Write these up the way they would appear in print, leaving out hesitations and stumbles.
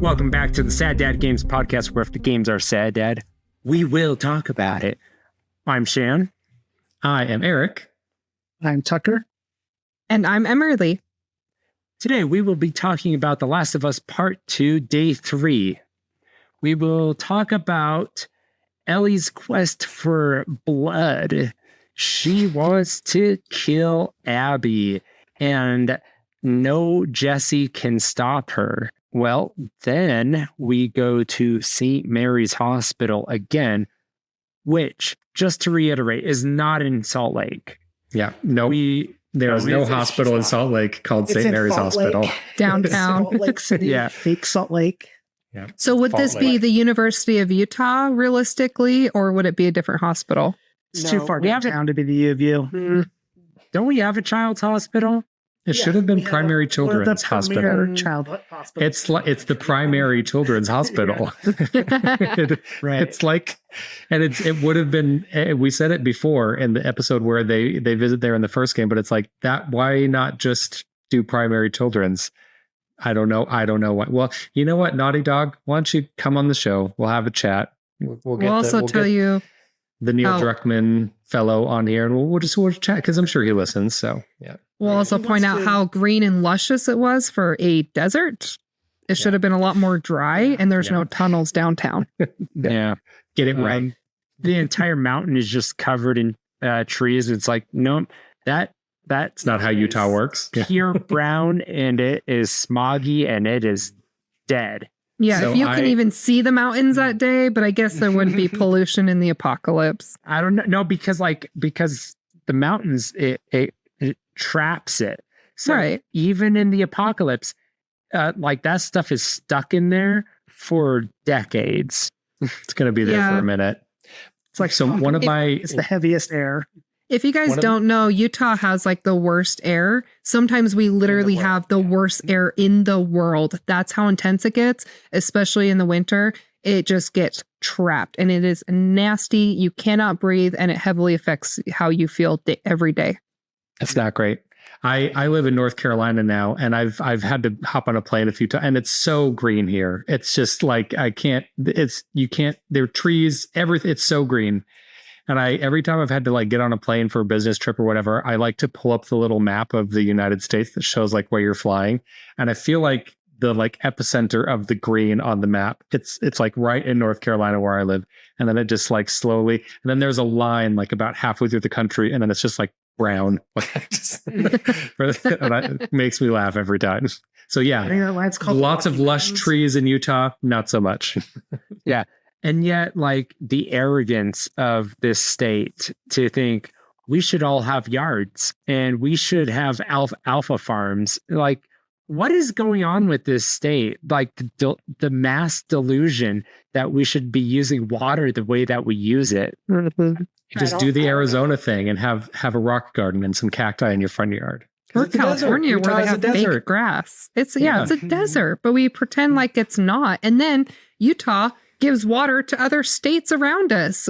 Welcome back to the Sad Dad Games podcast, where if the games are sad, Dad, we will talk about it. I'm Shan. I am Eric. I'm Tucker. And I'm Emerlie. Today, we will be talking about The Last of Us Part 2, Day 3. We will talk about Ellie's quest for blood. She wants to kill Abby, and no Jesse can stop her. Well, then we go to St. Mary's Hospital again, which, just to reiterate, is not in Salt Lake. Yeah, no, there is no hospital in Salt Lake called St. Mary's Hospital. Downtown. Salt Lake City. Yeah. Fake Salt Lake. Yeah. So would this be the University of Utah realistically, or would it be a different hospital? It's too far downtown to be the U of U. Don't we have a child's hospital? It should have been Primary Children's Hospital. Childhood hospital. It's the Primary Children's Hospital. Right. It's like, and it would have been. We said it before in the episode where they visit there in the first game, but it's like that. Why not just do Primary Children's? I don't know why. Well, you know what, Naughty Dog, why don't you come on the show? We'll have a chat. We'll also tell you the Neil Druckmann fellow on here, and we'll chat because I'm sure he listens. So yeah. We'll also point out how green and luscious it was for a desert. It should have been a lot more dry, and there's no tunnels downtown. Yeah. Get it right. The entire mountain is just covered in trees. It's like, no, that's not how Utah works. Pure brown, and it is smoggy, and it is dead. Yeah, So if you can even see the mountains that day, but I guess there wouldn't be pollution in the apocalypse. I don't know. No, because the mountains, it traps it. So Right. even in the apocalypse, that stuff is stuck in there for decades. It's going to be there for a minute. It's like So one of it's the heaviest air. If you guys don't know, Utah has like the worst air. Sometimes we literally have the worst air in the world. That's how intense it gets, especially in the winter. It just gets trapped and it is nasty. You cannot breathe, and it heavily affects how you feel every day. It's not great. I live in North Carolina now, and I've had to hop on a plane a few times, and it's so green here. It's just like there are trees, everything. It's so green. And every time I've had to like get on a plane for a business trip or whatever, I like to pull up the little map of the United States that shows like where you're flying. And I feel like the like epicenter of the green on the map, it's like right in North Carolina where I live. And then it just like slowly, and then there's a line like about halfway through the country, and then it's just like brown. And it makes me laugh every time. So yeah, lots of lush trees in Utah, not so much. Yeah. And yet, like, the arrogance of this state to think we should all have yards and we should have alpha farms. Like, what is going on with this state? Like, the mass delusion that we should be using water the way that we use it. Just do the Arizona thing and have a rock garden and some cacti in your front yard. Or California, where they have fake grass. It's a desert, but we pretend like it's not. And then Utah gives water to other states around us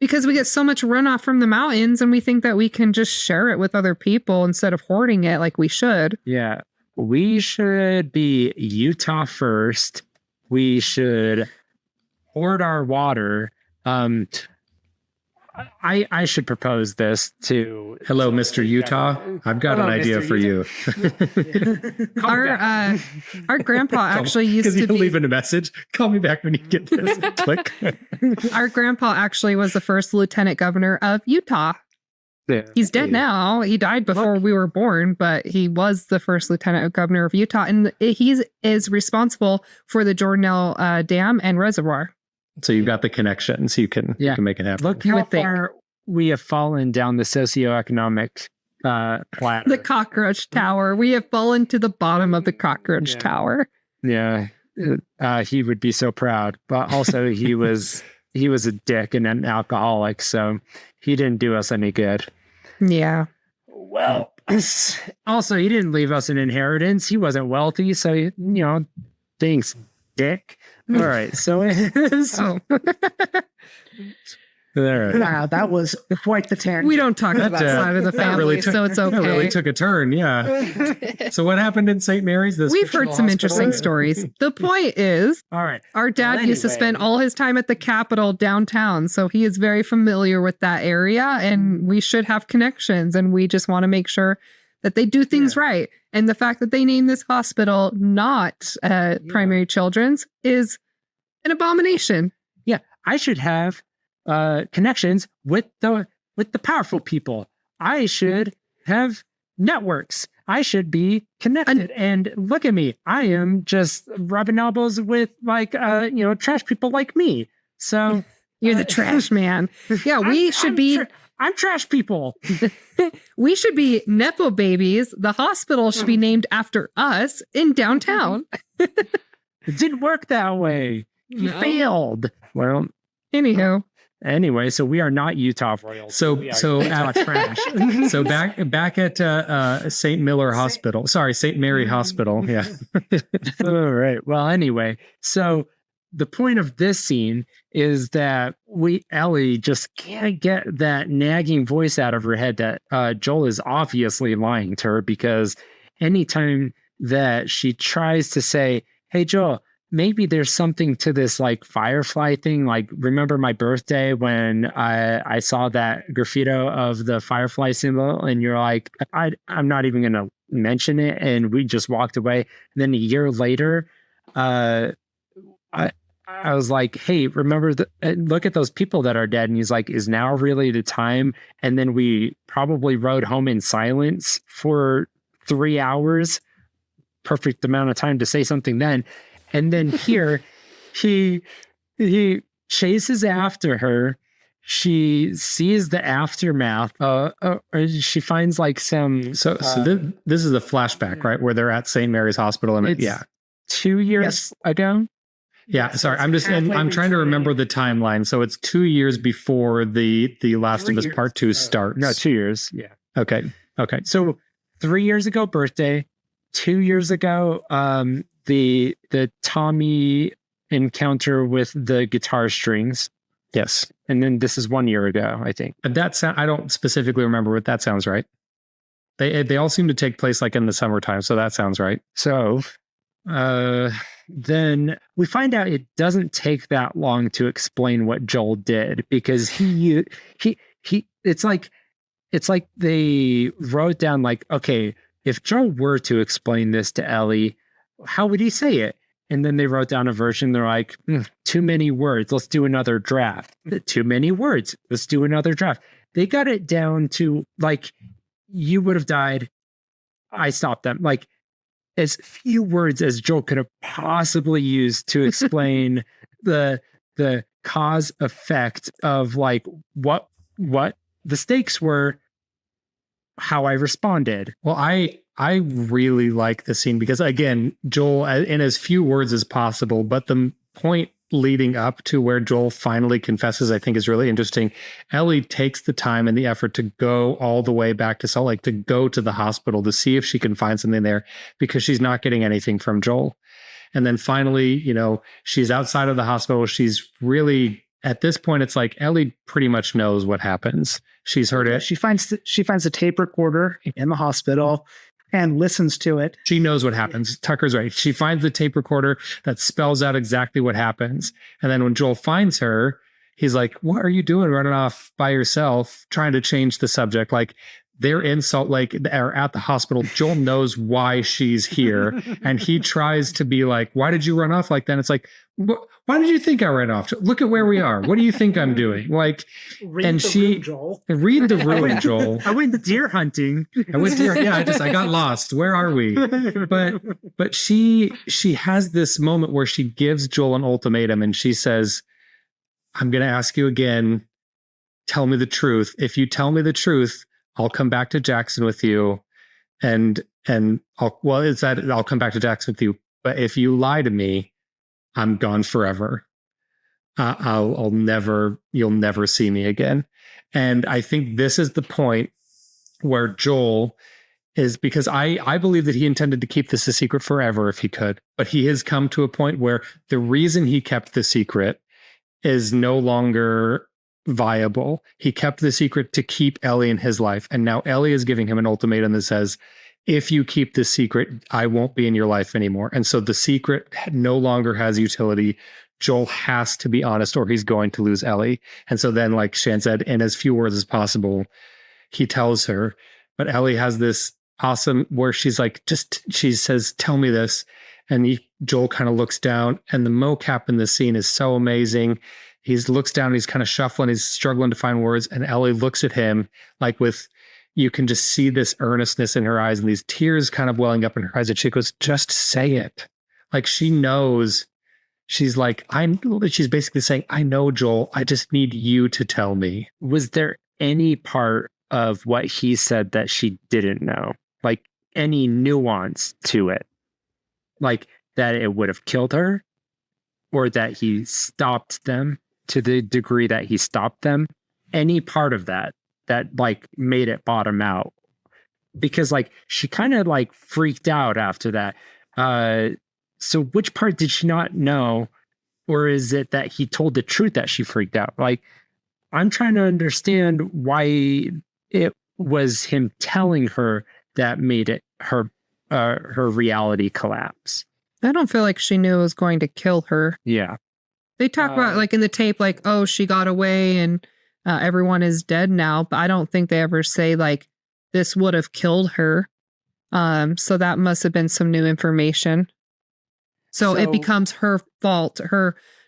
because we get so much runoff from the mountains, and we think that we can just share it with other people instead of hoarding it like we should. Yeah. We should be Utah first. We should hoard our water. I should propose this to... Hello, Mr. Utah. I've got an idea for you. Our grandpa actually used to be... leaving a message. Call me back when you get this. Click. Our grandpa actually was the first lieutenant governor of Utah. Yeah. He's dead now. He died before we were born, but he was the first lieutenant governor of Utah. And he is responsible for the Jordanelle Dam and Reservoir. So you've got the connections. You can make it happen. Look how far we have fallen down the socioeconomic ladder. The cockroach tower. We have fallen to the bottom of the cockroach tower. Yeah. He would be so proud. But also he was a dick and an alcoholic, so he didn't do us any good. Yeah. Well, also he didn't leave us an inheritance. He wasn't wealthy, so thanks, dick. All right, so There. Wow, that was quite the tangent. We don't talk about that side of the family, so it's That really okay. took a turn. Yeah. So what happened in St. Mary's? This We've heard fictional some hospital? interesting stories. The point is, All right. our dad Well, used to spend anyway. all his time at the Capitol downtown, so he is very familiar with that area, and we should have connections, and we just want to make sure that they do things right. And the fact that they named this hospital not Primary Children's is an abomination. Yeah, I should have connections with the powerful people. I should have networks. I should be connected. And look at me. I am just rubbing elbows with trash people like me. So You're the trash man. Yeah, we I'm trash people. we should be Nepo babies. The hospital should be named after us in downtown. It didn't work that way. You failed. Well, Anywho, anyway, so we are not Utah Royals. So We are so Utah at, trash. so back at St. Miller Hospital. Sorry, St. Mary Hospital. Yeah. All right. Well, anyway, so the point of this scene is that Ellie just can't get that nagging voice out of her head that Joel is obviously lying to her, because anytime that she tries to say, "Hey, Joel, maybe there's something to this like firefly thing. Like, remember my birthday when I saw that graffito of the firefly symbol?" And you're like, I'm not even going to mention it. And we just walked away. And then a year later, I was like, "Hey, remember look at those people that are dead." And he's like, "Is now really the time?" And then we probably rode home in silence for 3 hours. Perfect amount of time to say something then. And then here, he chases after her. She sees the aftermath. She finds like some. So this is a flashback, right? Where they're at St. Mary's Hospital. And It's 2 years ago. Yeah, sorry. I'm trying to remember the timeline. So it's 2 years before the Last of Us Part 2 starts. No, 2 years. Yeah. Okay. So 3 years ago, birthday. 2 years ago, the Tommy encounter with the guitar strings. Yes. And then this is 1 year ago, I think. And I don't specifically remember, but that sounds right. They all seem to take place like in the summertime, so that sounds right. So then we find out it doesn't take that long to explain what Joel did, because he it's like they wrote down like, okay, if Joel were to explain this to Ellie, how would he say it? And then they wrote down a version. They're like, too many words. Let's do another draft. Too many words. Let's do another draft. They got it down to like, you would have died. I stopped them. Like, as few words as Joel could have possibly used to explain the cause effect of like what the stakes were, how I responded. Well, I really like the scene because, again, Joel, in as few words as possible, but the point leading up to where Joel finally confesses, I think is really interesting. Ellie takes the time and the effort to go all the way back to Salt Lake, to go to the hospital to see if she can find something there, because she's not getting anything from Joel. And then finally, she's outside of the hospital. She's really, at this point, it's like Ellie pretty much knows what happens. She's heard it. She finds a tape recorder in the hospital and listens to it. She knows what happens. Tucker's right. She finds the tape recorder that spells out exactly what happens. And then when Joel finds her, he's like, "What are you doing running off by yourself, trying to change the subject?" Like, they're in Salt Lake, or at the hospital. Joel knows why she's here. And he tries to be like, "Why did you run off like that?" It's like, "Why did you think I ran off? Look at where we are. What do you think I'm doing?" Like, read the room, Joel. I went deer hunting. I got lost. Where are we? But she has this moment where she gives Joel an ultimatum, and she says, "I'm going to ask you again. Tell me the truth. If you tell me the truth, I'll come back to Jackson with you, and I'll come back to Jackson with you. But if you lie to me, I'm gone forever. You'll never see me again." And I think this is the point where Joel is, because I believe that he intended to keep this a secret forever if he could, but he has come to a point where the reason he kept the secret is no longer viable. He kept the secret to keep Ellie in his life. And now Ellie is giving him an ultimatum that says, if you keep this secret, I won't be in your life anymore. And so the secret no longer has utility. Joel has to be honest or he's going to lose Ellie. And so then, like Shan said, in as few words as possible, he tells her. But Ellie has this awesome where she's like, she says, tell me this. And Joel kind of looks down, and the mocap in the scene is so amazing. He looks down, he's kind of shuffling, he's struggling to find words. And Ellie looks at him like you can just see this earnestness in her eyes and these tears kind of welling up in her eyes. And she goes, just say it. Like she knows. She's like, she's basically saying, I know, Joel, I just need you to tell me. Was there any part of what he said that she didn't know? Like any nuance to it? Like that it would have killed her? Or that he stopped them to the degree that he stopped them? Any part of that like made it bottom out? Because like she kind of like freaked out after that. So which part did she not know? Or is it that he told the truth that she freaked out? Like, I'm trying to understand why it was him telling her that made it her reality collapse. I don't feel like she knew it was going to kill her. Yeah. They talk about like in the tape, like, oh, she got away and everyone is dead now. But I don't think they ever say like this would have killed her. So that must have been some new information. So it becomes her fault,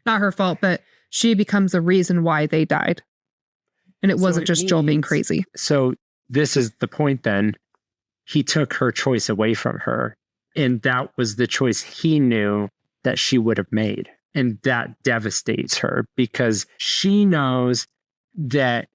not her fault, but she becomes the reason why they died. And it wasn't just Joel being crazy. So this is the point then. He took her choice away from her. And that was the choice he knew that she would have made. And that devastates her because she knows that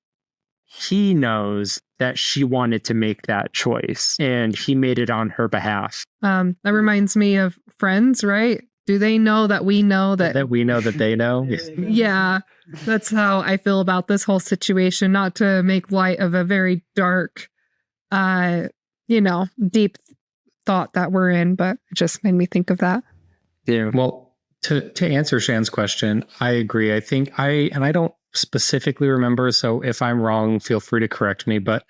he knows that she wanted to make that choice and he made it on her behalf. That reminds me of Friends, right? Do they know that we know that? That we know that they know? Yeah, that's how I feel about this whole situation. Not to make light of a very dark, deep thought that we're in, but it just made me think of that. Yeah. Well, to answer Shan's question, I agree. I think I don't specifically remember, so if I'm wrong, feel free to correct me, but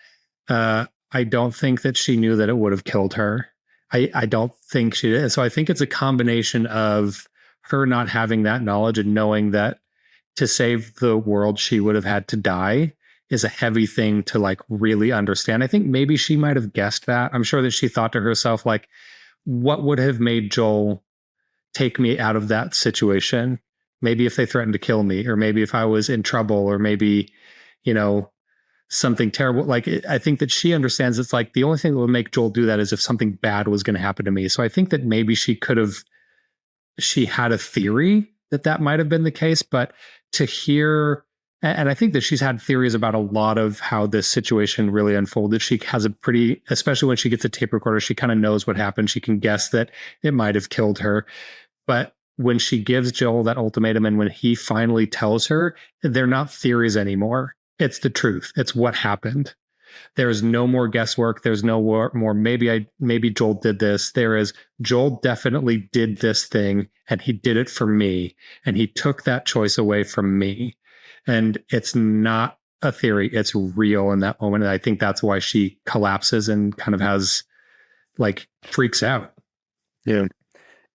I don't think that she knew that it would have killed her. I don't think she did. So I think it's a combination of her not having that knowledge and knowing that to save the world, she would have had to die is a heavy thing to like really understand. I think maybe she might have guessed that. I'm sure that she thought to herself, like, what would have made Joel take me out of that situation? Maybe if they threatened to kill me, or maybe if I was in trouble, or maybe, something terrible. Like, I think that she understands it's like the only thing that would make Joel do that is if something bad was going to happen to me. So I think that maybe she had a theory that might have been the case, but to hear, and I think that she's had theories about a lot of how this situation really unfolded. She has especially when she gets a tape recorder, she kind of knows what happened. She can guess that it might have killed her. But when she gives Joel that ultimatum and when he finally tells her, they're not theories anymore. It's the truth. It's what happened. There's no more guesswork. There's no more maybe Joel did this. There is Joel definitely did this thing and he did it for me and he took that choice away from me. And it's not a theory. It's real in that moment. And I think that's why she collapses and kind of has like freaks out. Yeah.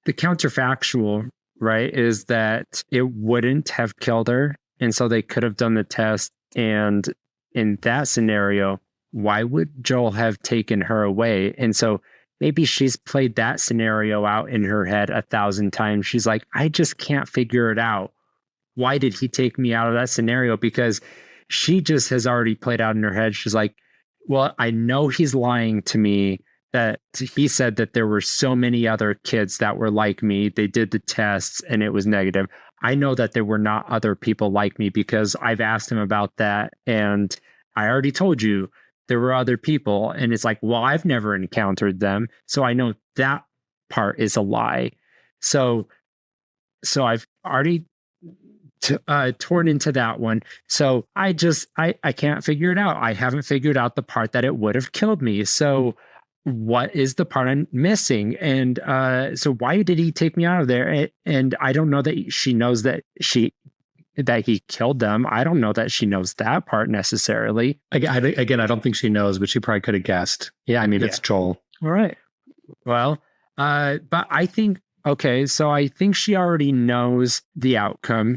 The counterfactual, right, is that it wouldn't have killed her. And so they could have done the test. And in that scenario, why would Joel have taken her away? And so maybe she's played that scenario out in her head 1,000 times. She's like, I just can't figure it out. Why did he take me out of that scenario? Because she just has already played out in her head. She's like, well, I know he's lying to me, that he said that there were so many other kids that were like me. They did the tests and it was negative. I know that there were not other people like me because I've asked him about that. And I already told you there were other people. And it's like, well, I've never encountered them. So I know that part is a lie. So I've already torn into that one. So I can't figure it out. I haven't figured out the part that it would have killed me. So what is the part I'm missing? And so why did he take me out of there? And I don't know that she knows that that he killed them. I don't know that she knows that part necessarily. Again, I don't think she knows, but she probably could have guessed. Yeah, I mean, it's Joel. All right. Well, but I think, okay, so I think she already knows the outcome.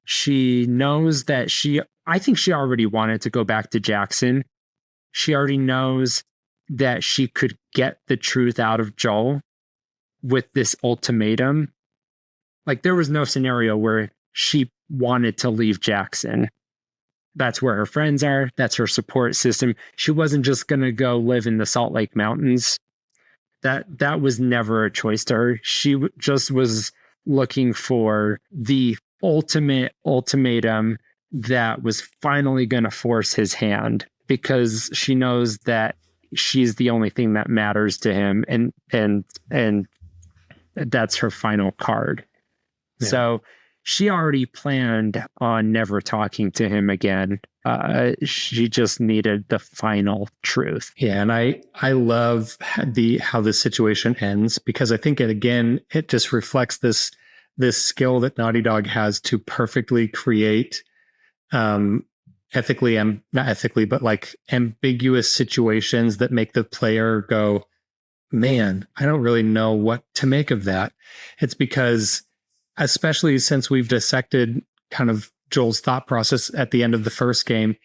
She knows that I think she already wanted to go back to Jackson. She already knows that she could get the truth out of Joel with this ultimatum. Like, there was no scenario where she wanted to leave Jackson. That's where her friends are. That's her support system. She wasn't just going to go live in the Salt Lake Mountains. That was never a choice to her. She just was looking for the ultimate ultimatum that was finally going to force his hand, because she knows that she's the only thing that matters to him, and that's her final card. Yeah. So she already planned on never talking to him again. She just needed the final truth. Yeah, and I love how this situation ends, because I think it just reflects this skill that Naughty Dog has to perfectly create not ethically, but like ambiguous situations that make the player go, man, I don't really know what to make of that. It's because, especially since we've dissected kind of Joel's thought process at the end of the first game,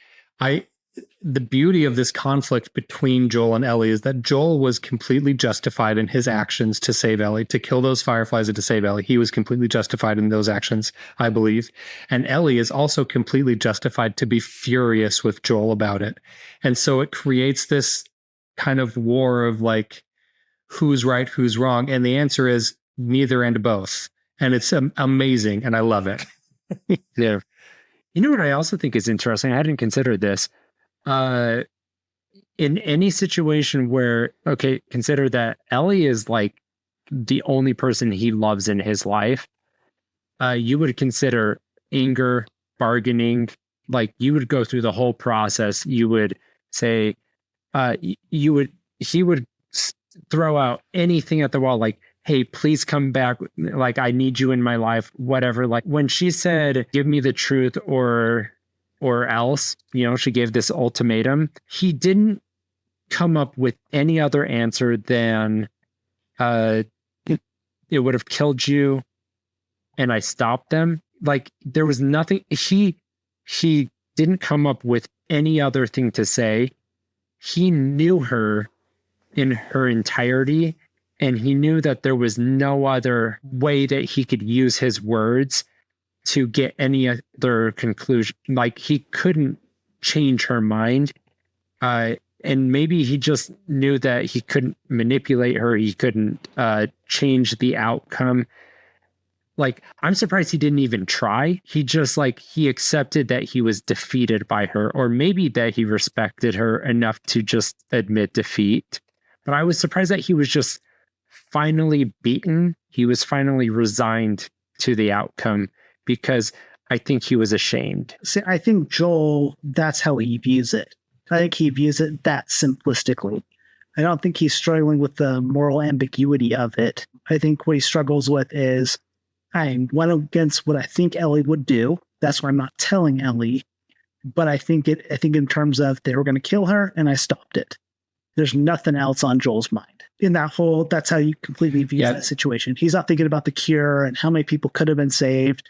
the beauty of this conflict between Joel and Ellie is that Joel was completely justified in his actions to save Ellie, to kill those fireflies and to save Ellie. He was completely justified in those actions, I believe. And Ellie is also completely justified to be furious with Joel about it. And so it creates this kind of war of like, who's right, who's wrong. And the answer is neither and both. And it's amazing, and I love it. Yeah. You know what I also think is interesting? I hadn't considered this. In any situation where, okay, consider that Ellie is like the only person he loves in his life, you would consider anger, bargaining, like you would go through the whole process. You would say, he would throw out anything at the wall, like, hey, please come back. Like, I need you in my life, whatever. Like when she said, give me the truth or else, she gave this ultimatum. He didn't come up with any other answer than, it would have killed you and I stopped them. Like there was nothing, he didn't come up with any other thing to say. He knew her in her entirety, and he knew that there was no other way that he could use his words to get any other conclusion. Like he couldn't change her mind. And maybe he just knew that he couldn't manipulate her. He couldn't change the outcome. Like, I'm surprised he didn't even try. He just he accepted that he was defeated by her, or maybe that he respected her enough to just admit defeat. But I was surprised that he was just finally beaten. He was finally resigned to the outcome, because I think he was ashamed. See, I think Joel, that's how he views it. I think he views it that simplistically. I don't think he's struggling with the moral ambiguity of it. I think what he struggles with is, I went against what I think Ellie would do. That's why I'm not telling Ellie. But I think in terms of they were going to kill her and I stopped it. There's nothing else on Joel's mind. That's how you completely view that situation. He's not thinking about the cure and how many people could have been saved.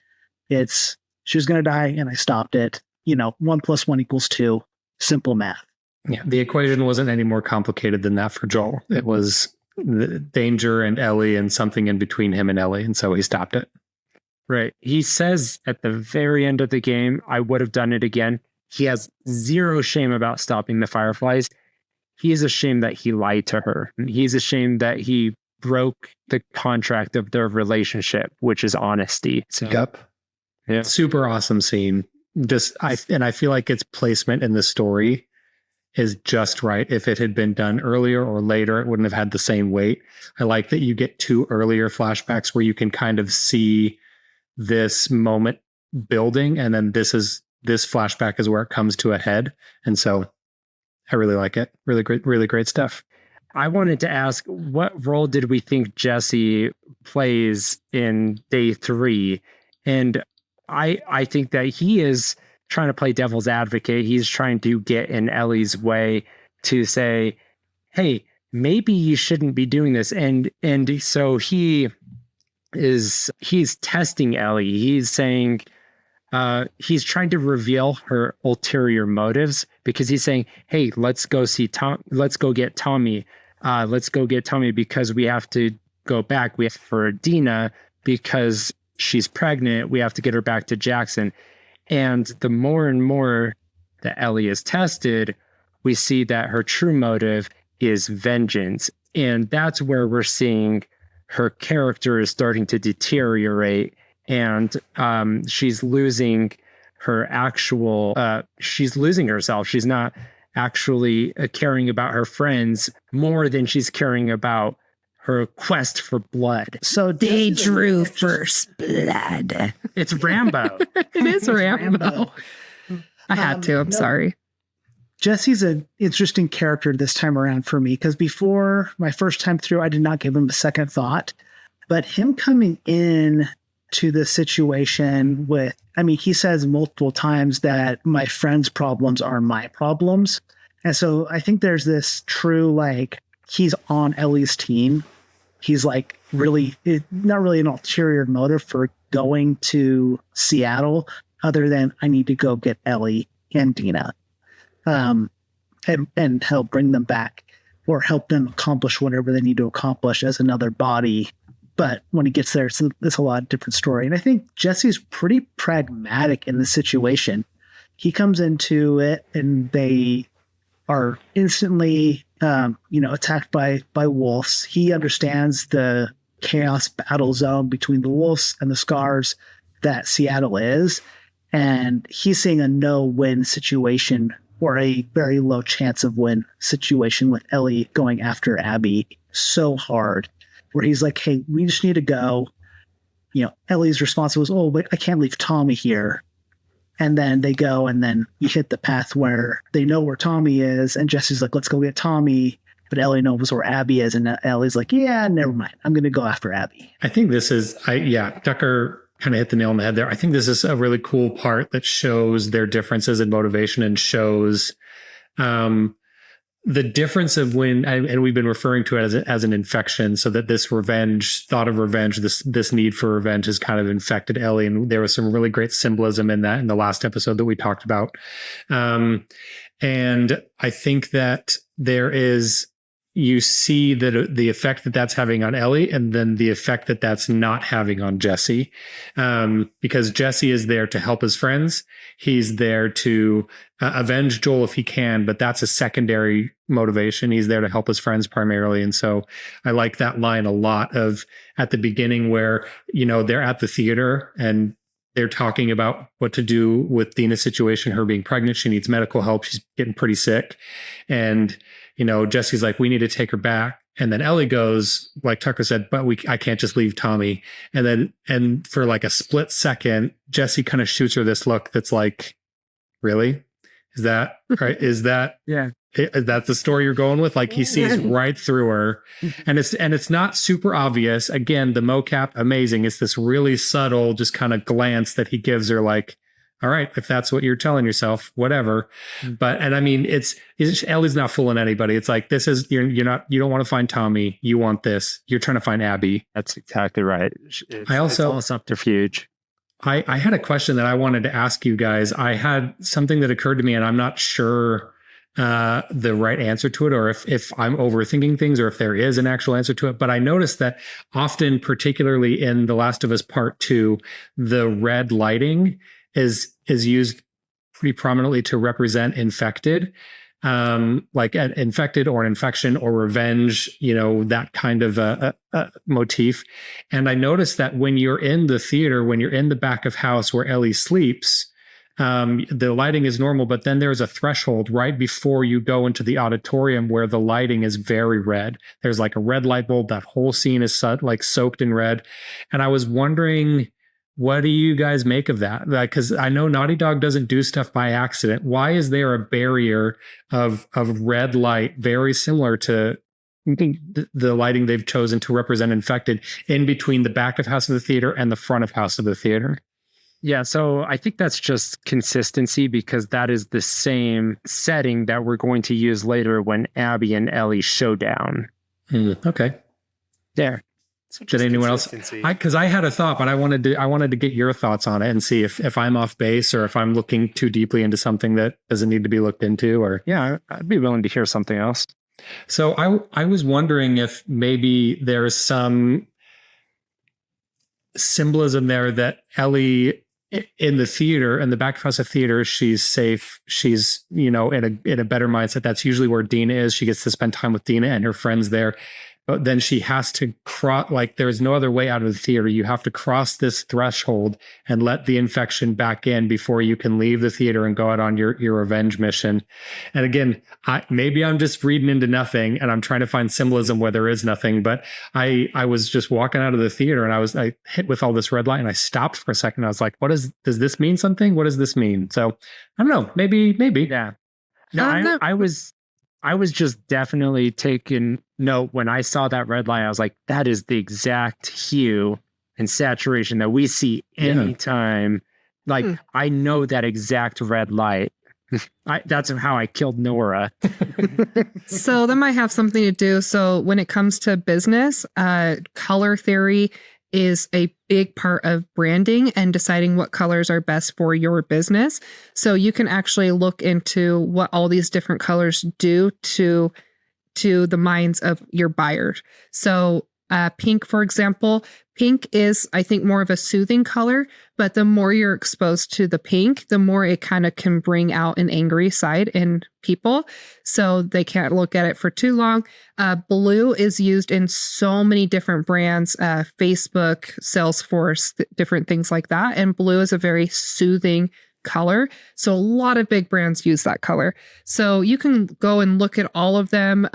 It's, she was going to die and I stopped it. 1 + 1 = 2. Simple math. Yeah. The equation wasn't any more complicated than that for Joel. It was the danger and Ellie and something in between him and Ellie. And so he stopped it. Right. He says at the very end of the game, I would have done it again. He has zero shame about stopping the fireflies. He is ashamed that he lied to her. He's ashamed that he broke the contract of their relationship, which is honesty. So, yep. Yeah. Super awesome scene. I feel like its placement in the story is just right. If it had been done earlier or later, it wouldn't have had the same weight. I like that you get 2 earlier flashbacks where you can kind of see this moment building, and then this flashback is where it comes to a head. And so I really like it. Really great stuff. I wanted to ask, what role did we think Jesse plays in day 3? And I think that he is trying to play devil's advocate. He's trying to get in Ellie's way to say, hey, maybe you shouldn't be doing this. And so he's testing Ellie. He's saying, he's trying to reveal her ulterior motives, because he's saying, hey, let's go get Tommy. Let's go get Tommy because we have to go back. We have for Dina because she's pregnant. We have to get her back to Jackson. And the more and more that Ellie is tested, we see that her true motive is vengeance. And that's where we're seeing her character is starting to deteriorate. And she's losing her she's losing herself. She's not actually caring about her friends more than she's caring about her quest for blood. So they drew first blood. It's Rambo. It is Rambo. I had to. I'm sorry. Jesse's an interesting character this time around for me, because before my first time through, I did not give him a second thought. But him coming in to the situation with, he says multiple times that my friend's problems are my problems. And so I think there's this true, like, he's on Ellie's team. He's like really, not really an ulterior motive for going to Seattle other than I need to go get Ellie and Dina and help bring them back or help them accomplish whatever they need to accomplish as another body. But when he gets there, it's a lot different story. And I think Jesse's pretty pragmatic in the situation. He comes into it and they are instantly, attacked by wolves. He understands the chaos battle zone between the wolves and the scars that Seattle is. And he's seeing a no-win situation, or a very low chance of win situation, with Ellie going after Abby so hard, where he's like, hey, we just need to go. Ellie's response was, oh, but I can't leave Tommy here. And then they go, and then you hit the path where they know where Tommy is, and Jesse's like, let's go get Tommy. But Ellie knows where Abby is, and Ellie's like, yeah, never mind. I'm going to go after Abby. I think this is, Tucker kind of hit the nail on the head there. I think this is a really cool part that shows their differences in motivation and shows the difference of when, and we've been referring to it as an infection, so that this thought of revenge, this need for revenge has kind of infected Ellie. And there was some really great symbolism in that in the last episode that we talked about. And I think that you see that the effect that that's having on Ellie, and then the effect that that's not having on Jesse, because Jesse is there to help his friends. He's there to avenge Joel if he can, but that's a secondary motivation. He's there to help his friends primarily. And so I like that line a lot of at the beginning where, they're at the theater and they're talking about what to do with Dina's situation, her being pregnant. She needs medical help. She's getting pretty sick. And Jesse's like, we need to take her back. And then Ellie goes, like Tucker said, but I can't just leave Tommy. And for like a split second, Jesse kind of shoots her this look that's like, really? Is that right? Is that, yeah. Is that the story you're going with? Like, he sees right through her, and it's not super obvious. Again, the mocap, amazing. It's this really subtle, just kind of glance that he gives her, like, all right, if that's what you're telling yourself, whatever. But, and it's Ellie's not fooling anybody. It's like, this is, you don't want to find Tommy. You want this. You're trying to find Abby. That's exactly right. I also, it's all subterfuge. I had a question that I wanted to ask you guys. I had something that occurred to me, and I'm not sure the right answer to it, or if I'm overthinking things, or if there is an actual answer to it. But I noticed that often, particularly in The Last of Us Part 2, the red lighting is used pretty prominently to represent infected, like an infected or an infection or revenge, that kind of a motif. And I noticed that when you're in the theater, when you're in the back of house where Ellie sleeps, the lighting is normal, but then there's a threshold right before you go into the auditorium where the lighting is very red. There's like a red light bulb. That whole scene is like soaked in red. And I was wondering, what do you guys make of that? Because I know Naughty Dog doesn't do stuff by accident. Why is there a barrier of red light very similar to the lighting they've chosen to represent infected in between the back of house of the theater and the front of house of the theater? Yeah, so I think that's just consistency because that is the same setting that we're going to use later when Abby and Ellie showdown. Okay. There. So did anyone else? Because I had a thought, but I wanted to get your thoughts on it and see if I'm off base or if I'm looking too deeply into something that doesn't need to be looked into. Or yeah, I'd be willing to hear something else. So I was wondering if maybe there's some symbolism there that Ellie in the theater, in the back house of theater, she's safe. She's, in a better mindset. That's usually where Dina is. She gets to spend time with Dina and her friends there. But then she has to cross, there's no other way out of the theater. You have to cross this threshold and let the infection back in before you can leave the theater and go out on your revenge mission. And again, maybe I'm just reading into nothing and I'm trying to find symbolism where there is nothing. But I was just walking out of the theater and I hit with all this red light and I stopped for a second. I was like, does this mean something? What does this mean? So I don't know, maybe. Yeah. No, I was just definitely taking note when I saw that red light. I was like, that is the exact hue and saturation that we see anytime. I know that exact red light. That's how I killed Nora. So that might have something to do. So when it comes to business, color theory is a big part of branding and deciding what colors are best for your business. So you can actually look into what all these different colors do to the minds of your buyers. So pink, for example, pink is, I think, more of a soothing color, but the more you're exposed to the pink, the more it kind of can bring out an angry side in people. So they can't look at it for too long. Blue is used in so many different brands, Facebook, Salesforce, different things like that. And blue is a very soothing color. So a lot of big brands use that color. So you can go and look at all of them.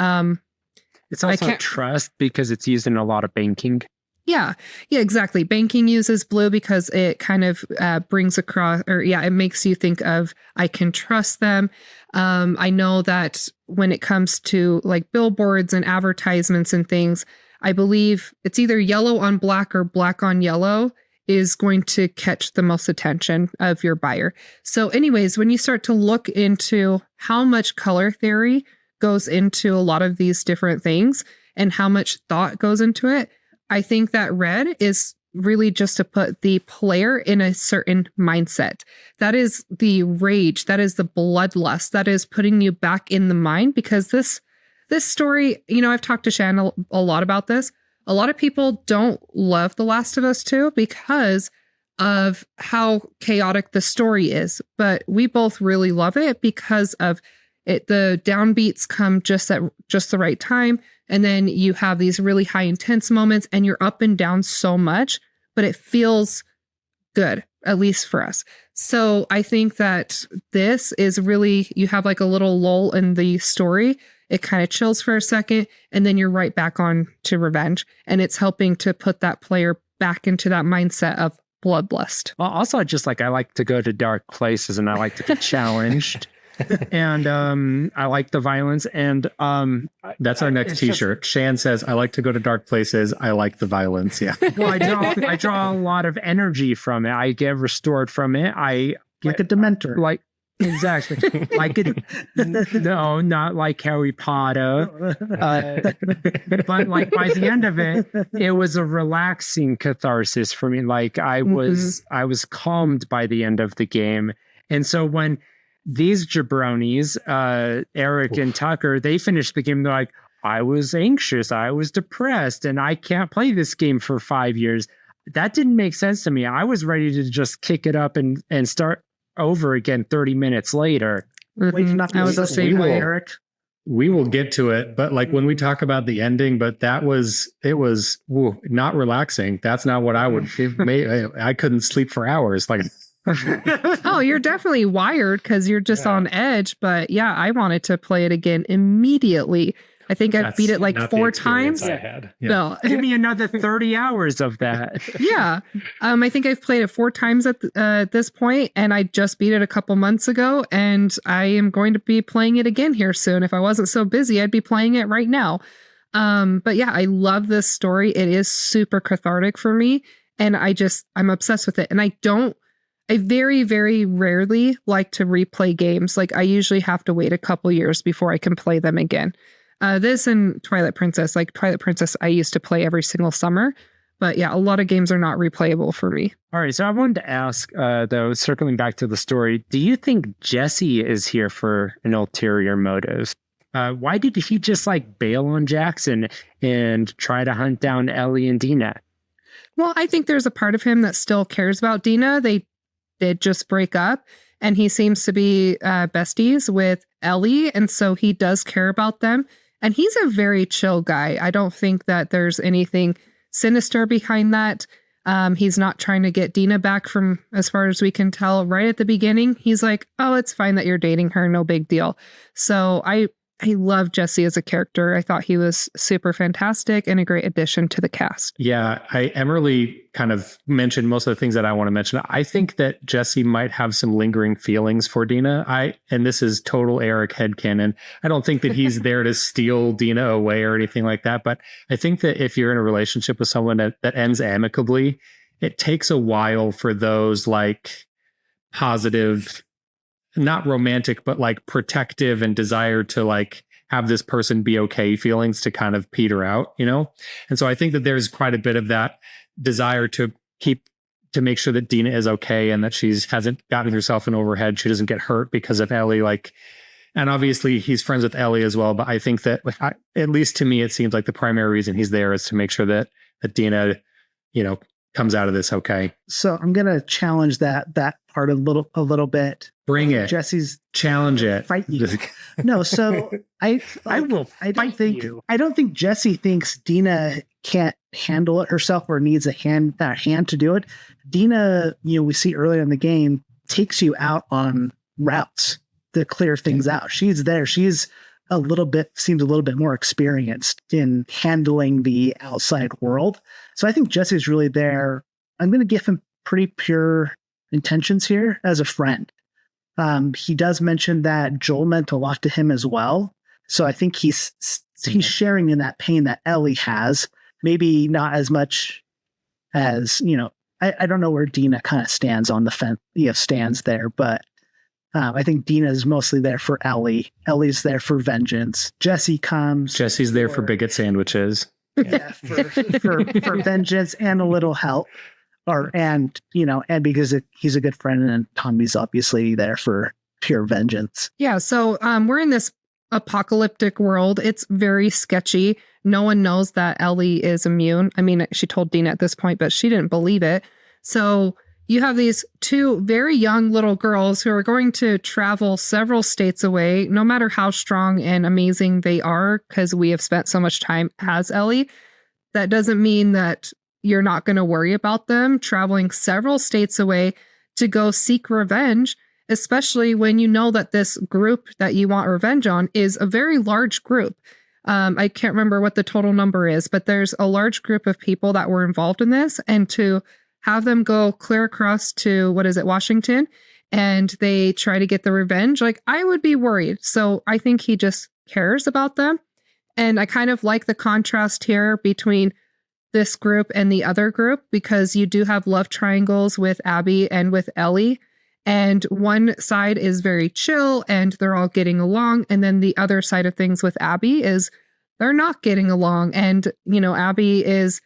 It's also trust because it's used in a lot of banking. Yeah, exactly. Banking uses blue because it kind of brings across, it makes you think of, I can trust them. I know that when it comes to billboards and advertisements and things, I believe it's either yellow on black or black on yellow is going to catch the most attention of your buyer. So anyways, when you start to look into how much color theory goes into a lot of these different things and how much thought goes into it, I think that red is really just to put the player in a certain mindset. That is the rage. That is the bloodlust. That is putting you back in the mind, because this story, I've talked to Shan a lot about this. A lot of people don't love The Last of Us 2 because of how chaotic the story is, but we both really love it because of it. The downbeats come just at just the right time. And then you have these really high intense moments and you're up and down so much, but it feels good, at least for us. So I think that this is really, you have a little lull in the story. It kind of chills for a second and then you're right back on to revenge. And it's helping to put that player back into that mindset of bloodlust. Well, also I like to go to dark places and I like to be challenged. And I like the violence, and that's our next T-shirt. Shan says, "I like to go to dark places. I like the violence." Yeah. Well, I draw a lot of energy from it. I get restored from it. Like a Dementor. Exactly. No, not like Harry Potter. But by the end of it, it was a relaxing catharsis for me. I was calmed by the end of the game, and so when these jabronis, Eric and Tucker, they finished the game. They're like, I was anxious, I was depressed, and I can't play this game for 5 years. That didn't make sense to me. I was ready to just kick it up and start over again 30 minutes later. I was the same way, Eric. We will get to it, but when we talk about the ending, but it was not relaxing. That's not what I would give. I couldn't sleep for hours. Oh, you're definitely wired because you're just on edge. But yeah, I wanted to play it again immediately. I think I've beat it 4 times. I had. Yeah. No, give me another 30 hours of that. Yeah, I think I've played it 4 times at this point, and I just beat it a couple months ago, and I am going to be playing it again here soon. If I wasn't so busy, I'd be playing it right now. But yeah, I love this story. It is super cathartic for me, and I'm obsessed with it. And I very, very rarely like to replay games. Like I usually have to wait a couple years before I can play them again. This and Twilight Princess, like Twilight Princess, I used to play every single summer. But yeah, a lot of games are not replayable for me. All right, so I wanted to ask, though, circling back to the story, do you think Jesse is here for an ulterior motive? Why did he just like bail on Jackson and try to hunt down Ellie and Dina? Well, I think there's a part of him that still cares about Dina. They did just break up, and he seems to be besties with Ellie, and so he does care about them. And he's a very chill guy. I don't think that there's anything sinister behind that. He's not trying to get Dina back from, as far as we can tell, right at the beginning. He's like, oh, it's fine that you're dating her. No big deal. So I love Jesse as a character. I thought he was super fantastic and a great addition to the cast. Yeah, Emerlie kind of mentioned most of the things that I want to mention. I think that Jesse might have some lingering feelings for Dina. And this is total Eric headcanon. I don't think that he's there to steal Dina away or anything like that. But I think that if you're in a relationship with someone that ends amicably, it takes a while for those like positive, not romantic, but like protective and desire to like have this person be okay feelings to kind of peter out, you know? And so I think that there's quite a bit of that desire to make sure that Dina is okay and that hasn't gotten herself in overhead. She doesn't get hurt because of Ellie. And obviously he's friends with Ellie as well. But I think that at least to me, it seems like the primary reason he's there is to make sure that Dina, comes out of this okay. So I'm gonna challenge that part a little bit. Bring it. Jesse's challenge it. Fight you. No, so I don't think Jesse thinks Dina can't handle it herself or needs a hand to do it. Dina, we see earlier in the game, takes you out on routes to clear things out. She's there. She's seems a little bit more experienced in handling the outside world. So I think Jesse's really there. I'm going to give him pretty pure intentions here as a friend. He does mention that Joel meant a lot to him as well. So I think he's sharing in that pain that Ellie has. Maybe not as much as, I don't know where Dina kind of stands on the fence, stands there, but I think Dina's mostly there for Ellie. Ellie's there for vengeance. Jesse's there for bigot sandwiches. Yeah, for vengeance and a little help. And because he's a good friend, and Tommy's obviously there for pure vengeance. Yeah, so we're in this apocalyptic world. It's very sketchy. No one knows that Ellie is immune. I mean, she told Dina at this point, but she didn't believe it. So you have these two very young little girls who are going to travel several states away, no matter how strong and amazing they are, because we have spent so much time as Ellie. That doesn't mean that you're not going to worry about them traveling several states away to go seek revenge, especially when you know that this group that you want revenge on is a very large group. I can't remember what the total number is, but there's a large group of people that were involved in this, and to have them go clear across to, Washington, and they try to get the revenge, I would be worried. So I think he just cares about them. And I kind of like the contrast here between this group and the other group, because you do have love triangles with Abby and with Ellie. And one side is very chill and they're all getting along. And then the other side of things with Abby is they're not getting along. And, Abby is,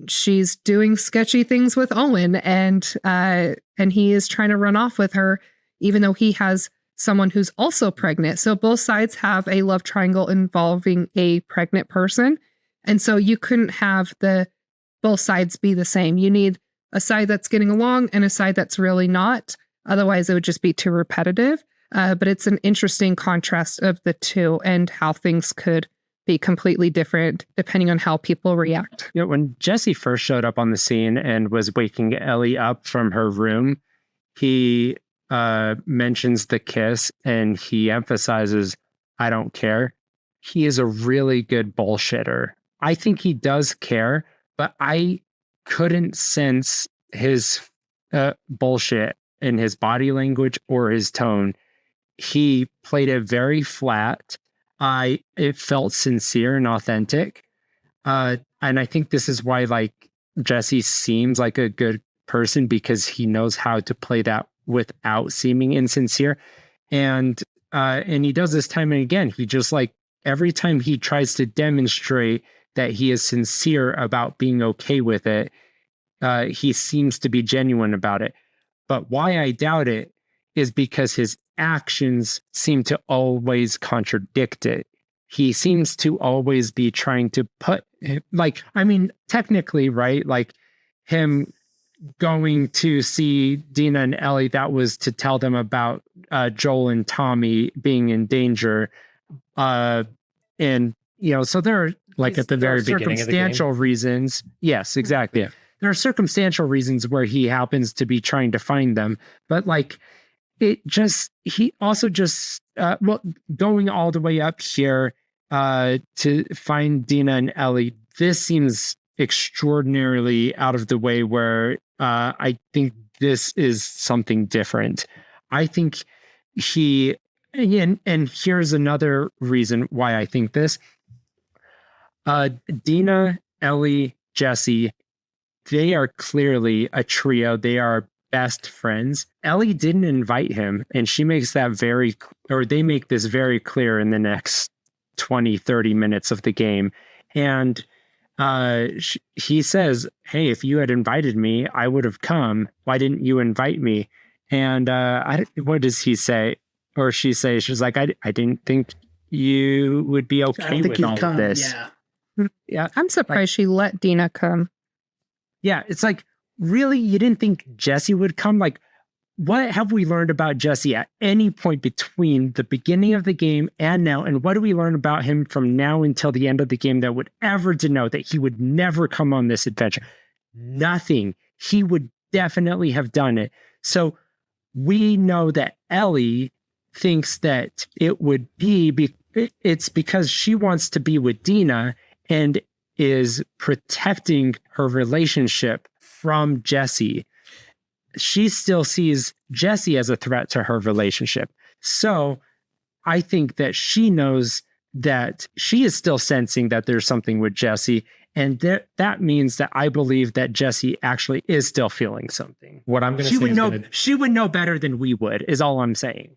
she's doing sketchy things with Owen, and he is trying to run off with her, even though he has someone who's also pregnant. So both sides have a love triangle involving a pregnant person. And so you couldn't have both sides be the same. You need a side that's getting along and a side that's really not. Otherwise, it would just be too repetitive. But it's an interesting contrast of the two and how things could be completely different depending on how people react. When Jesse first showed up on the scene and was waking Ellie up from her room, he mentions the kiss and he emphasizes, I don't care. He is a really good bullshitter. I think he does care, but I couldn't sense his bullshit in his body language or his tone. He played it very flat. It felt sincere and authentic. And I think this is why Jesse seems like a good person because he knows how to play that without seeming insincere. And he does this time and again. He just like every time he tries to demonstrate that he is sincere about being okay with it, he seems to be genuine about it. But why I doubt it is because his actions seem to always contradict it. He seems to always be trying to put, like, I mean, technically, right? Like him going to see Dina and Ellie, that was to tell them about Joel and Tommy being in danger. And, you know, so there are Like at the very beginning of the game. circumstantial reasons. Yes, exactly. Yeah. There are circumstantial reasons where he happens to be trying to find them. But like, he also just, going all the way up here to find Dina and Ellie, this seems extraordinarily out of the way where I think this is something different. I think and here's another reason why I think this. Dina, Ellie, Jesse, they are clearly a trio. They are best friends. Ellie didn't invite him, and she makes that they make this very clear in the next 20, 30 minutes of the game. And he says, hey, if you had invited me, I would have come. Why didn't you invite me? And what does he say? Or she say? She's like, I didn't think you would be okay with all of this. Yeah. Yeah. I'm surprised she let Dina come. Yeah. It's like, really? You didn't think Jesse would come? Like, what have we learned about Jesse at any point between the beginning of the game and now? And what do we learn about him from now until the end of the game that would ever denote that he would never come on this adventure? Nothing. He would definitely have done it. So we know that Ellie thinks that it would it's because she wants to be with Dina and is protecting her relationship from Jesse. She still sees Jesse as a threat to her relationship. So I think that she knows that she is still sensing that there's something with Jesse. And that means that I believe that Jesse actually is still feeling something. What I'm going to say she would know better than we would, is all I'm saying.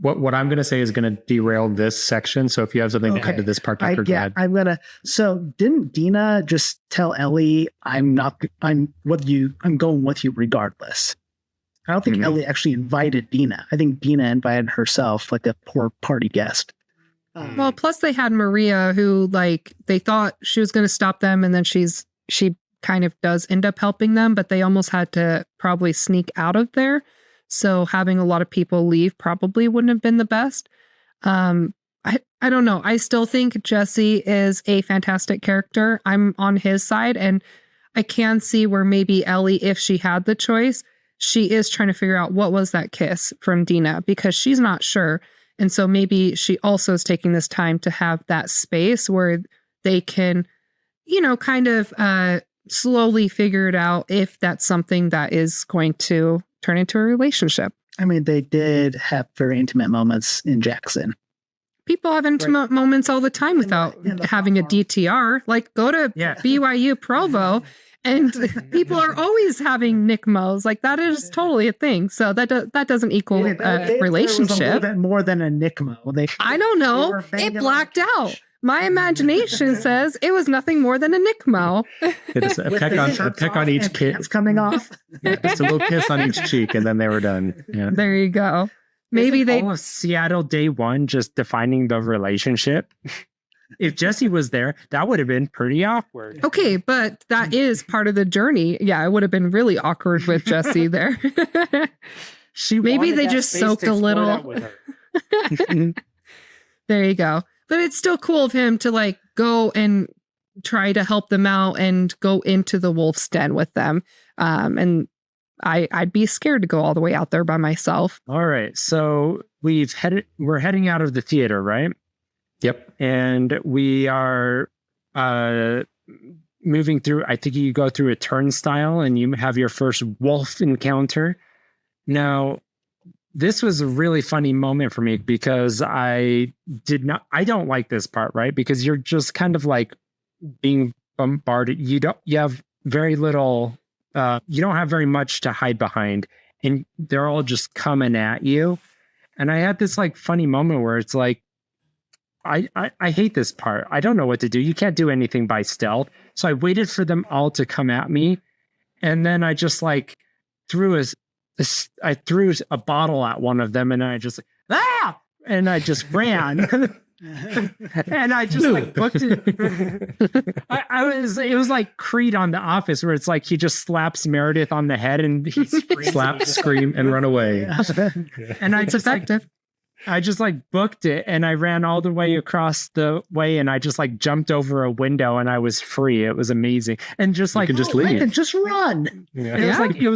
What I'm going to say is going to derail this section. So if you have something to add to this part, Tucker, go ahead. So didn't Dina just tell Ellie, I'm going with you regardless? I don't think Ellie actually invited Dina. I think Dina invited herself like a poor party guest. Well, plus they had Maria who like they thought she was going to stop them. And then she kind of does end up helping them, but they almost had to probably sneak out of there. So having a lot of people leave probably wouldn't have been the best. I don't know. I still think Jesse is a fantastic character. I'm on his side, and I can see where maybe Ellie, if she had the choice, she is trying to figure out what was that kiss from Dina because she's not sure. And so maybe she also is taking this time to have that space where they can, kind of slowly figure it out if that's something that is going to turn into a relationship. I mean, they did have very intimate moments in Jackson. People have intimate moments all the time without having a DTR. Like, go to BYU Provo, and people are always having NICMOs. Like, that is totally a thing. So that doesn't equal a relationship. There was a little bit more than a NICMO. I don't know. It blacked out. My imagination says it was nothing more than a NICMO. It is a peck on each kiss. It's coming off. Just a little kiss on each cheek, and then they were done. Yeah. There you go. Maybe they all of Seattle day one just defining the relationship. If Jesse was there, that would have been pretty awkward. Okay, but that is part of the journey. Yeah, it would have been really awkward with Jesse there. Maybe they just soaked a little. There you go. But it's still cool of him to like go and try to help them out and go into the wolf's den with them. And I'd be scared to go all the way out there by myself. All right. So we're heading out of the theater, right? Yep. And we are moving through, I think you go through a turnstile and you have your first wolf encounter. Now, this was a really funny moment for me because I don't like this part, right? Because you're just kind of like being bombarded. You have very little you don't have very much to hide behind, and they're all just coming at you. And I had this like funny moment where it's like, I hate this part. I don't know what to do. You can't do anything by stealth. So I waited for them all to come at me. And then I just like threw a bottle at one of them, and I just and I just ran. And I just like booked it. It was like Creed on The Office, where it's like he just slaps Meredith on the head and he Slap, scream, and run away. And It's effective. I just like booked it, and I ran all the way across the way, and I just like jumped over a window, and I was free. It was amazing. And just like can just I leave. can just run. Yeah. it was like it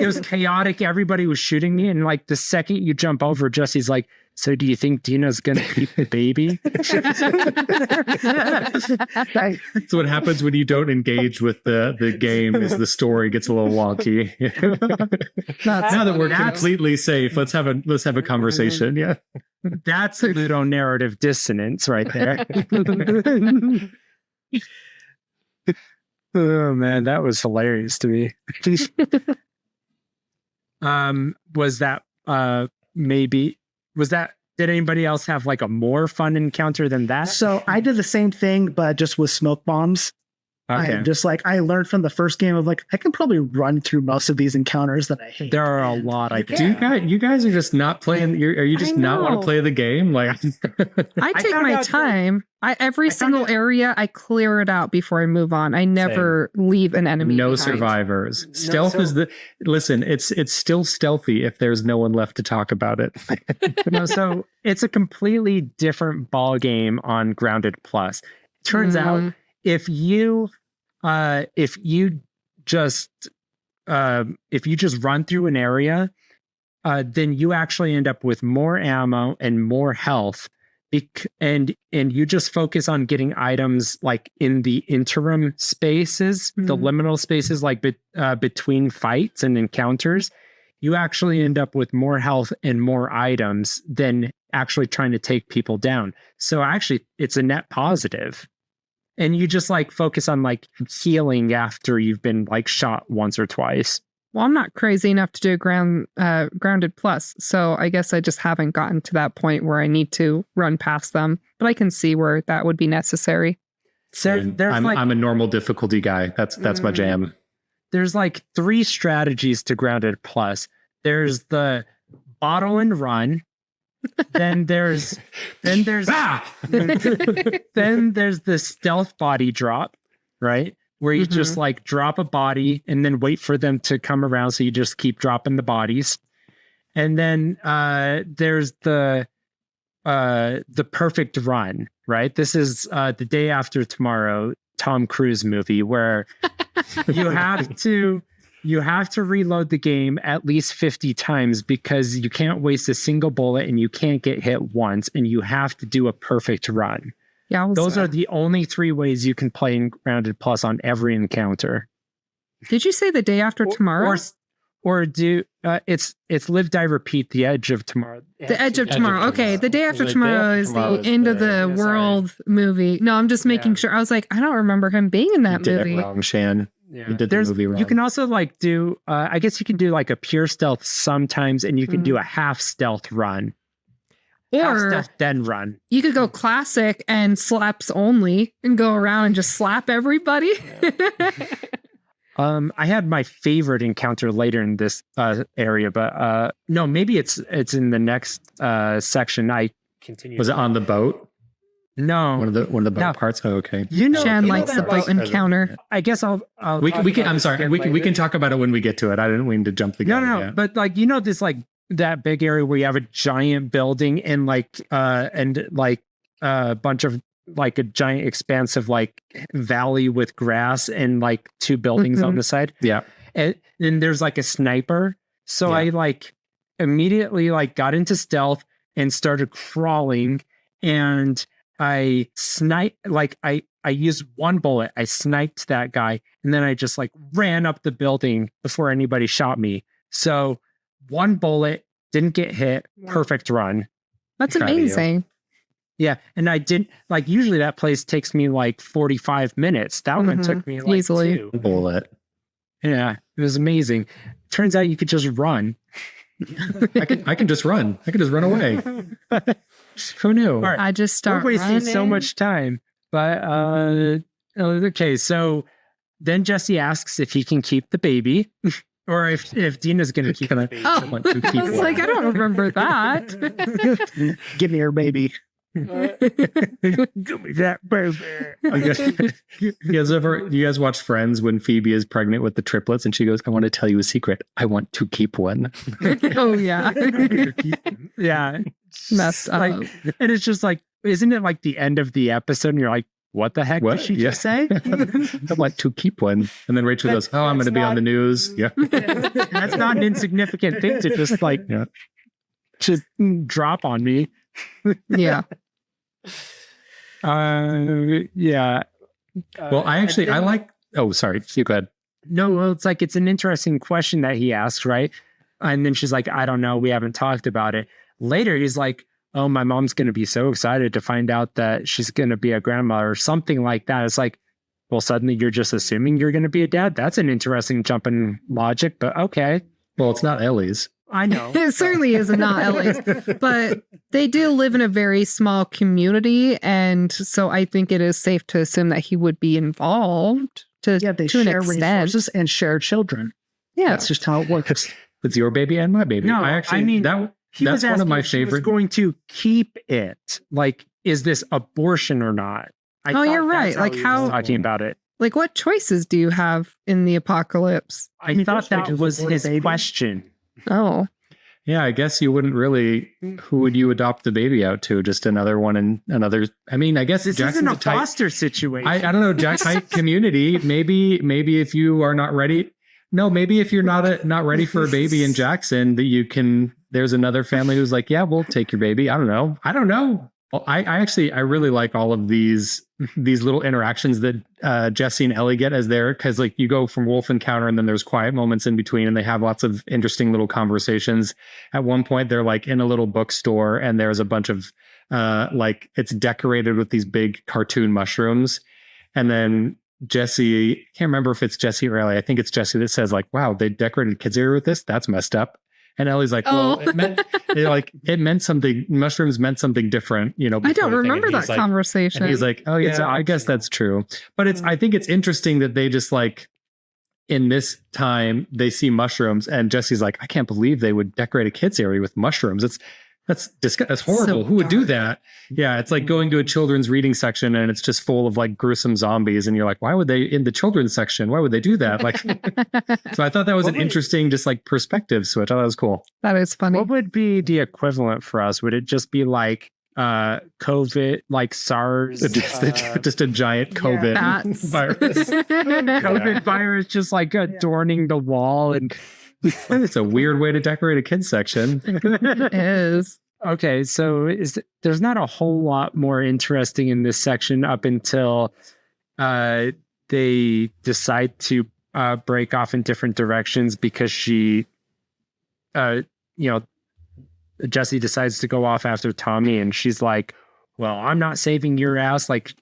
was chaotic. Everybody was shooting me, and like the second you jump over, Jesse's like, "So do you think Dina's gonna keep the baby?" That's what happens when you don't engage with the game. Is the story gets a little wonky. Now that we're completely safe, let's have a conversation. Yeah, That's ludonarrative dissonance right there. Oh man, that was hilarious to me. Was that did anybody else have like a more fun encounter than that? So I did the same thing, but just with smoke bombs. Okay. I learned from the first game of like, I can probably run through most of these encounters that I hate. There are a lot I do you guys are just not playing? Are you just I not want know. to play the game? Like, I take found my out that- time. Every single area, I clear it out before I move on. I never leave an enemy. no behind. survivors. Stealth is listen. It's still stealthy if there's no one left to talk about it. No, so it's a completely different ball game on Grounded Plus. Turns out if you just run through an area, then you actually end up with more ammo and more health. And you just focus on getting items like in the interim spaces, the liminal spaces, like between fights and encounters. You actually end up with more health and more items than actually trying to take people down. So actually, it's a net positive. And you just like focus on like healing after you've been like shot once or twice. Well, I'm not crazy enough to do Grounded Plus, so I guess I just haven't gotten to that point where I need to run past them. But I can see where that would be necessary. So I'm a normal difficulty guy. That's my jam. There's like 3 strategies to Grounded Plus. There's the bottle and run. then there's then there's the stealth body drop, right? Where you just like drop a body and then wait for them to come around, so you just keep dropping the bodies. And then there's the perfect run, right? This is The Day After Tomorrow Tom Cruise movie where you have to reload the game at least 50 times because you can't waste a single bullet and you can't get hit once, and you have to do a perfect run. Yeah, Those are the only 3 ways you can play in Grounded Plus on every encounter. Did you say The Day After Tomorrow? Or do it's Live, Die, Repeat, The Edge of Tomorrow. The Edge of Tomorrow. Okay, The Day After Tomorrow is the end of the world movie. No, I'm just making sure. I was like, I don't remember him being in that You movie. did it wrong, Shan. Yeah. You did the movie wrong. You can also like do, I guess you can do like a pure stealth sometimes, and you can do a half stealth run. Half Or stealth, then run. you could go classic and slaps only and go around and just slap everybody. I had my favorite encounter later in this area, but no, maybe it's in the next section. I continue. Was it on the boat? No, One of the boat No. parts. Oh, okay. Shan likes the boat encounter. I guess I'll We talk can. about I'm this sorry. again We later. can talk about it when we get to it. I didn't mean to jump the gun. No, Yeah. but like this like that big area where you have a giant building and like a bunch of like a giant expansive like valley with grass and like 2 buildings on the side. Yeah. And then there's like a sniper. So I like immediately like got into stealth and started crawling, and I used 1 bullet. I sniped that guy, and then I just like ran up the building before anybody shot me. So 1 bullet, didn't get hit, perfect run. That's Proud of you. amazing. Yeah, and I didn't like. Usually that place takes me like 45 minutes. That one took me like Easily. 2. Bullet. Yeah, it was amazing. Turns out you could just run. I can just run. I can just run away. Who knew? All right. I just start We're wasting so running. much time. But okay, so then Jesse asks if he can keep the baby. Or if Dina's going to keep the baby. Oh, I want to I keep was one. like, I don't remember that. Give me your baby. Give me that baby. Do you guys watch Friends when Phoebe is pregnant with the triplets and she goes, I want to tell you a secret. I want to keep one. Oh, yeah. Yeah. Messed up. Like, and it's just like, isn't it like the end of the episode and you're like, what the heck did she just say? I want to keep one. And then Rachel goes, oh, I'm going to be on the news. Yeah. That's not an insignificant thing to just like just drop on me. Yeah. Yeah. Well, I like, oh, sorry. You go ahead. No, well, it's like, it's an interesting question that he asked, right? And then she's like, I don't know. We haven't talked about it. Later, he's like, oh, my mom's going to be so excited to find out that she's going to be a grandmother or something like that. It's like, well, suddenly you're just assuming you're going to be a dad. That's an interesting jump in logic, but okay. Well, it's not Ellie's. I know. It certainly is not Ellie's, but they do live in a very small community. And so I think it is safe to assume that he would be involved They to an share extent. resources and share children. Yeah. That's just how it works. It's your baby and my baby. No, I mean, He that's was one of asking my if she was favorite. going to keep it. Like, is this abortion or not? I Oh, thought you're that's right. Like, he was how- talking about it. Like, what choices do you have in the apocalypse? I mean, thought there's that ways was to abort a his baby. question. Oh, Yeah, I guess you wouldn't really. Who would you adopt the baby out to? Just another one and another. I mean, I guess This Jackson's isn't a a tight. foster situation. I don't know, tight community. Maybe if you are not ready. No, maybe if you're not ready for a baby in Jackson, that you can. There's another family who's like, yeah, we'll take your baby. I don't know. Well, I really like all of these little interactions that Jesse and Ellie get as they're, because like you go from wolf encounter and then there's quiet moments in between and they have lots of interesting little conversations. At one point they're like in a little bookstore and there's a bunch of like it's decorated with these big cartoon mushrooms. And then Jesse, can't remember if it's Jesse or Ellie. I think it's Jesse that says like, wow, they decorated kids area with this. That's messed up. And Ellie's like, well, Oh. it meant something. Mushrooms meant something different, you know. I don't before the thing. remember And that he's like- conversation. And he's like, oh yeah, It's I guess that's true. But I think it's interesting that they just like, in this time, they see mushrooms, and Jesse's like, I can't believe they would decorate a kids area with mushrooms. That's horrible. So Who would do dark. that? Yeah, it's like going to a children's reading section and it's just full of like gruesome zombies, and you're like, why would they in the children's section? Why would they do that? Like, so I thought that was an interesting, just like perspective switch. I thought that was cool. That is funny. What would be the equivalent for us? Would it just be like COVID, like SARS? Just a giant COVID Bats. virus. COVID virus just like adorning the wall and It's a weird way to decorate a kids section. It is. okay, so there's not a whole lot more interesting in this section up until they decide to break off in different directions because Jesse decides to go off after Tommy, and she's like, well, I'm not saving your ass. Like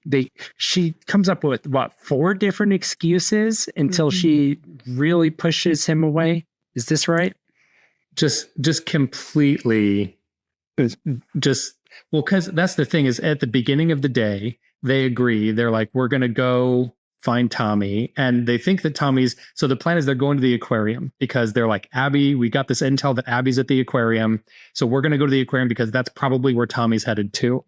she comes up with 4 different excuses until she really pushes him away. Is this right? Just completely well, because that's the thing is at the beginning of the day, they agree. They're like, we're going to go find Tommy. And they think that so the plan is they're going to the aquarium because they're like, Abby, we got this intel that Abby's at the aquarium. So we're going to go to the aquarium because that's probably where Tommy's headed to.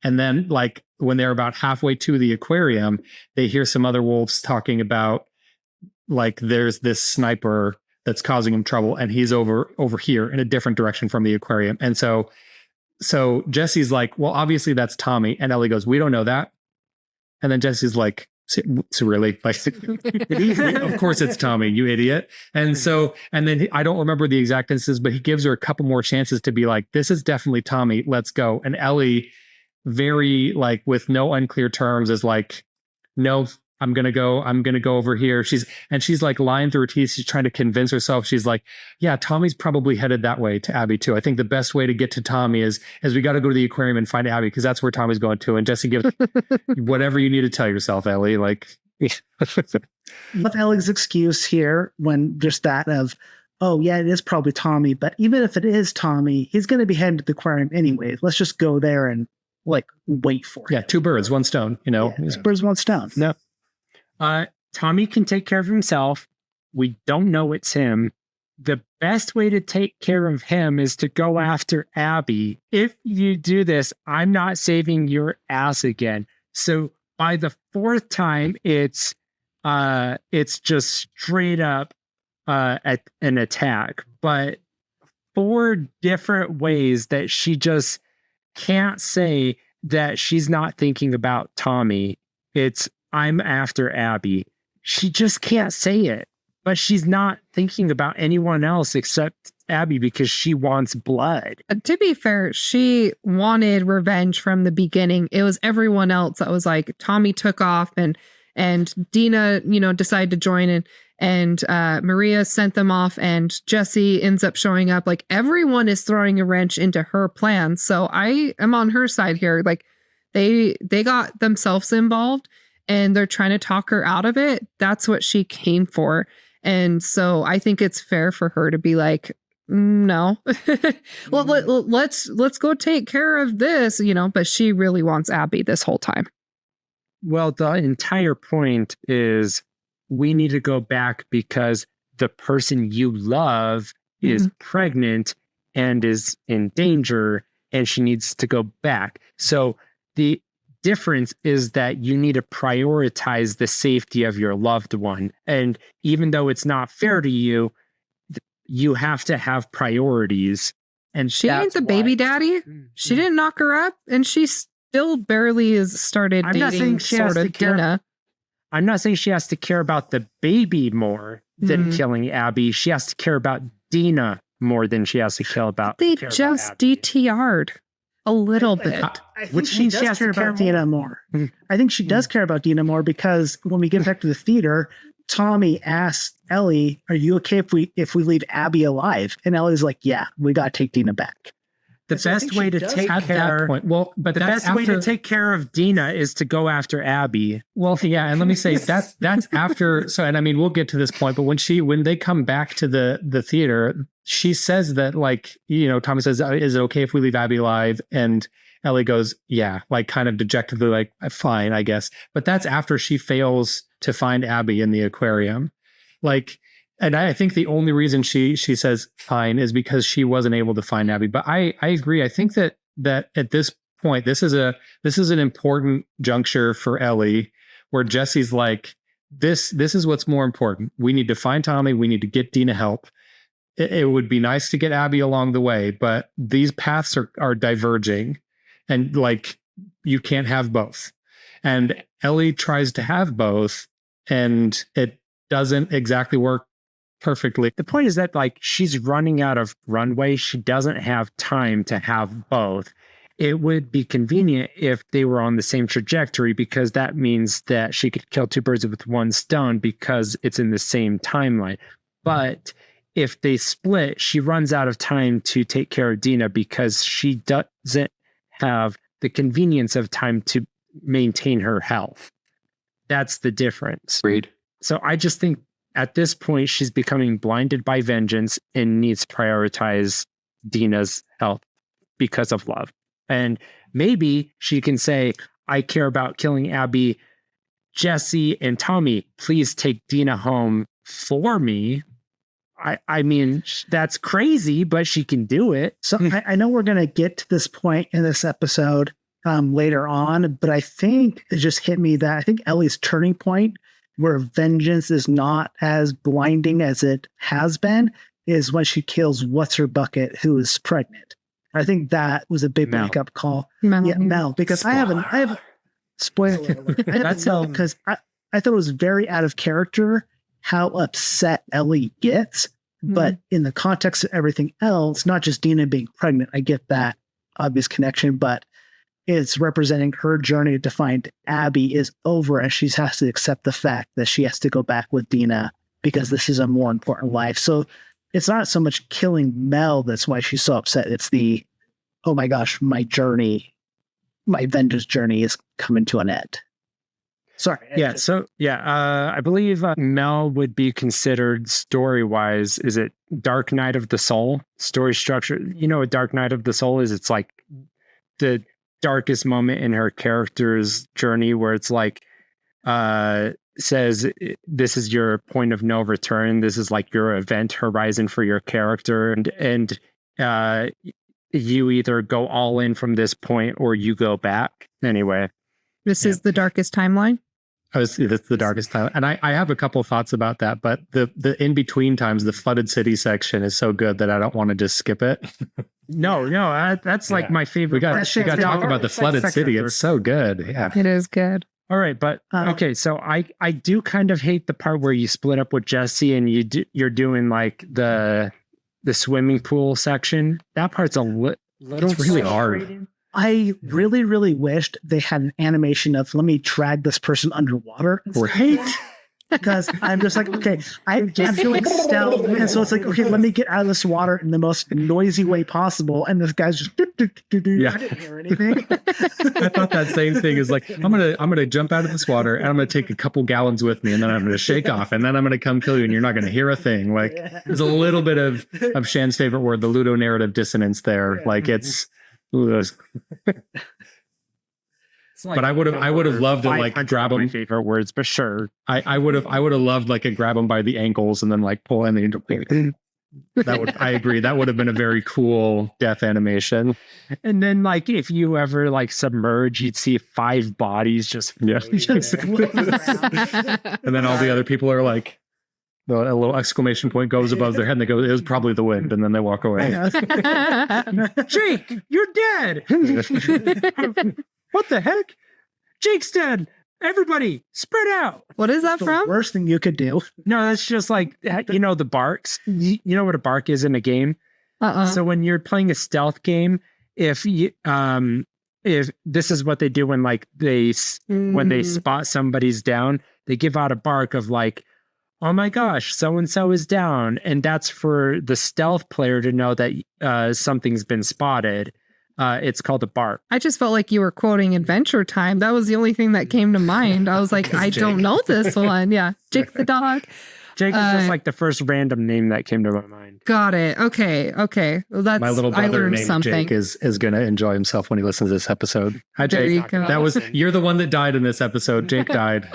And then like when they're about halfway to the aquarium, they hear some other wolves talking about like, there's this sniper that's causing him trouble, and he's over here in a different direction from the aquarium. And so Jesse's like, well, obviously that's Tommy. And Ellie goes, we don't know that. And then Jesse's like, so really? Like, of course it's Tommy, you idiot. And then I don't remember the exact instances, but he gives her a couple more chances to be like, this is definitely Tommy. Let's go. And Ellie, very like with no unclear terms, is like, no, I'm going to go over here. She's like lying through her teeth. She's trying to convince herself. She's like, yeah, Tommy's probably headed that way to Abby too. I think the best way to get to Tommy is we got to go to the aquarium and find Abby because that's where Tommy's going to. And Jesse gives whatever you need to tell yourself, Ellie. Like, Love Ellie's excuse here when just that of, oh yeah, it is probably Tommy, but even if it is Tommy, he's going to be heading to the aquarium anyway. Let's just go there and like wait for it. Yeah, two birds, one stone, you know. Yeah, two birds, one stone. No. Tommy can take care of himself. We don't know it's him. The best way to take care of him is to go after Abby. If you do this, I'm not saving your ass again. So by the fourth time, it's just straight up at an attack. But 4 different ways that she just can't say that she's not thinking about Tommy. It's I'm after Abby. She just can't say it. But she's not thinking about anyone else except Abby because she wants blood. To be fair, she wanted revenge from the beginning. It was everyone else that was like, Tommy took off and Dina, decided to join and Maria sent them off and Jesse ends up showing up. Like everyone is throwing a wrench into her plans. So I am on her side here. Like they got themselves involved and they're trying to talk her out of it. That's what she came for. And so I think it's fair for her to be like, no, well, let's go take care of this, but she really wants Abby this whole time. Well, the entire point is we need to go back because the person you love is pregnant and is in danger and she needs to go back. So the difference is that you need to prioritize the safety of your loved one. And even though it's not fair to you, you have to have priorities. And she ain't the baby daddy. She didn't knock her up and she still barely has started dating sort of Dina. I'm not saying she has to care about the baby more than killing Abby. She has to care about Dina more than she has to care about. They just DTR'd. A little bit. I think she does care about Dina more. I think she does care about Dina more because when we get back to the theater, Tommy asks Ellie, "Are you okay if we leave Abby alive?" And Ellie's like, "Yeah, we got to take Dina back." The best way to take care. But the best way to take care of Dina is to go after Abby. Well, yeah, and let me say that's after. So, and I mean, we'll get to this point, but when they come back to the theater, she says that Tommy says, "Is it okay if we leave Abby alive?" And Ellie goes, "Yeah," like kind of dejectedly, like, "Fine, I guess." But that's after she fails to find Abby in the aquarium, And I think the only reason she says fine is because she wasn't able to find Abby. But I agree. I think that at this point, this is an important juncture for Ellie, where Jesse's like, this is what's more important. We need to find Tommy. We need to get Dina help. It would be nice to get Abby along the way, but these paths are diverging, and you can't have both. And Ellie tries to have both, and it doesn't exactly work perfectly. The point is that she's running out of runway. She doesn't have time to have both. It would be convenient if they were on the same trajectory because that means that she could kill 2 birds with 1 stone because it's in the same timeline. But if they split, she runs out of time to take care of Dina because she doesn't have the convenience of time to maintain her health. That's the difference. Agreed. So I just think at this point, she's becoming blinded by vengeance and needs to prioritize Dina's health because of love. And maybe she can say, I care about killing Abby. Jesse and Tommy, please take Dina home for me. I mean, that's crazy, but she can do it. So I know we're going to get to this point in this episode later on, but I think it just hit me that I think Ellie's turning point where vengeance is not as blinding as it has been is when she kills What's-Her-Bucket, who is pregnant. I think that was a big wake-up call. Mel, because spoiler. I have spoiler alert. That's because I thought it was very out of character how upset Ellie gets, but in the context of everything else, not just Dina being pregnant, I get that obvious connection, but it's representing her journey to find Abby is over and she has to accept the fact that she has to go back with Dina because this is a more important life. So it's not so much killing Mel that's why she's so upset. It's the, oh my gosh, my vengeance journey is coming to an end. Sorry. I believe Mel would be considered story-wise. Is it Dark Night of the Soul story structure? You know what Dark Night of the Soul is? It's like the darkest moment in her character's journey, where it's like says this is your point of no return. This is like your event horizon for your character, and you either go all in from this point or you go back. Anyway, This is the darkest timeline. That's the darkest time. And I have a couple thoughts about that, but the in-between times, the flooded city section is so good that I don't want to just skip it. No, that's like my favorite. We got to talk about the flooded city. It's so good. Yeah. It is good. All right, but okay, so I do kind of hate the part where you split up with Jesse and you're doing like the swimming pool section. That part's a little It's really hard. I really, really wished they had an animation of let me drag this person underwater. Right? Because I'm just like, okay, I'm doing stealth. And so it's like, okay, let me get out of this water in the most noisy way possible. And this guy's just, I didn't hear anything. I thought that same thing is like, I'm gonna jump out of this water and I'm gonna take a couple gallons with me and then I'm gonna shake off and then I'm gonna come kill you and you're not gonna hear a thing. Like there's a little bit of Shan's favorite word, the ludonarrative dissonance there. Like it's like, but I would have loved to like grab him. My favorite words, but sure. I would have loved like a grab him by the ankles and then like pull in the I agree. That would have been a very cool death animation. And then like if you ever like submerge, you'd see 5 bodies just and then all the other people are like a little exclamation point goes above their head and they go, it was probably the wind, and then they walk away. Jake, you're dead. What the heck? Jake's dead. Everybody, spread out. What is that The from? worst thing you could do. No, that's just like, you know, the barks. You know what a bark is in a game? So when you're playing a stealth game, if this is what they do when like when they spot somebody's down, they give out a bark of like, oh my gosh, so-and-so is down. And that's for the stealth player to know that something's been spotted. It's called a bark. I just felt like you were quoting Adventure Time. That was the only thing that came to mind. I was like, I don't know this one. Yeah. Jake the dog. Jake is just like the first random name that came to my mind. Got it. Okay. Well, that's my little brother I learned named something. Jake is going to enjoy himself when he listens to this episode. Hi, There Jake. you go. You're the one that died in this episode. Jake died.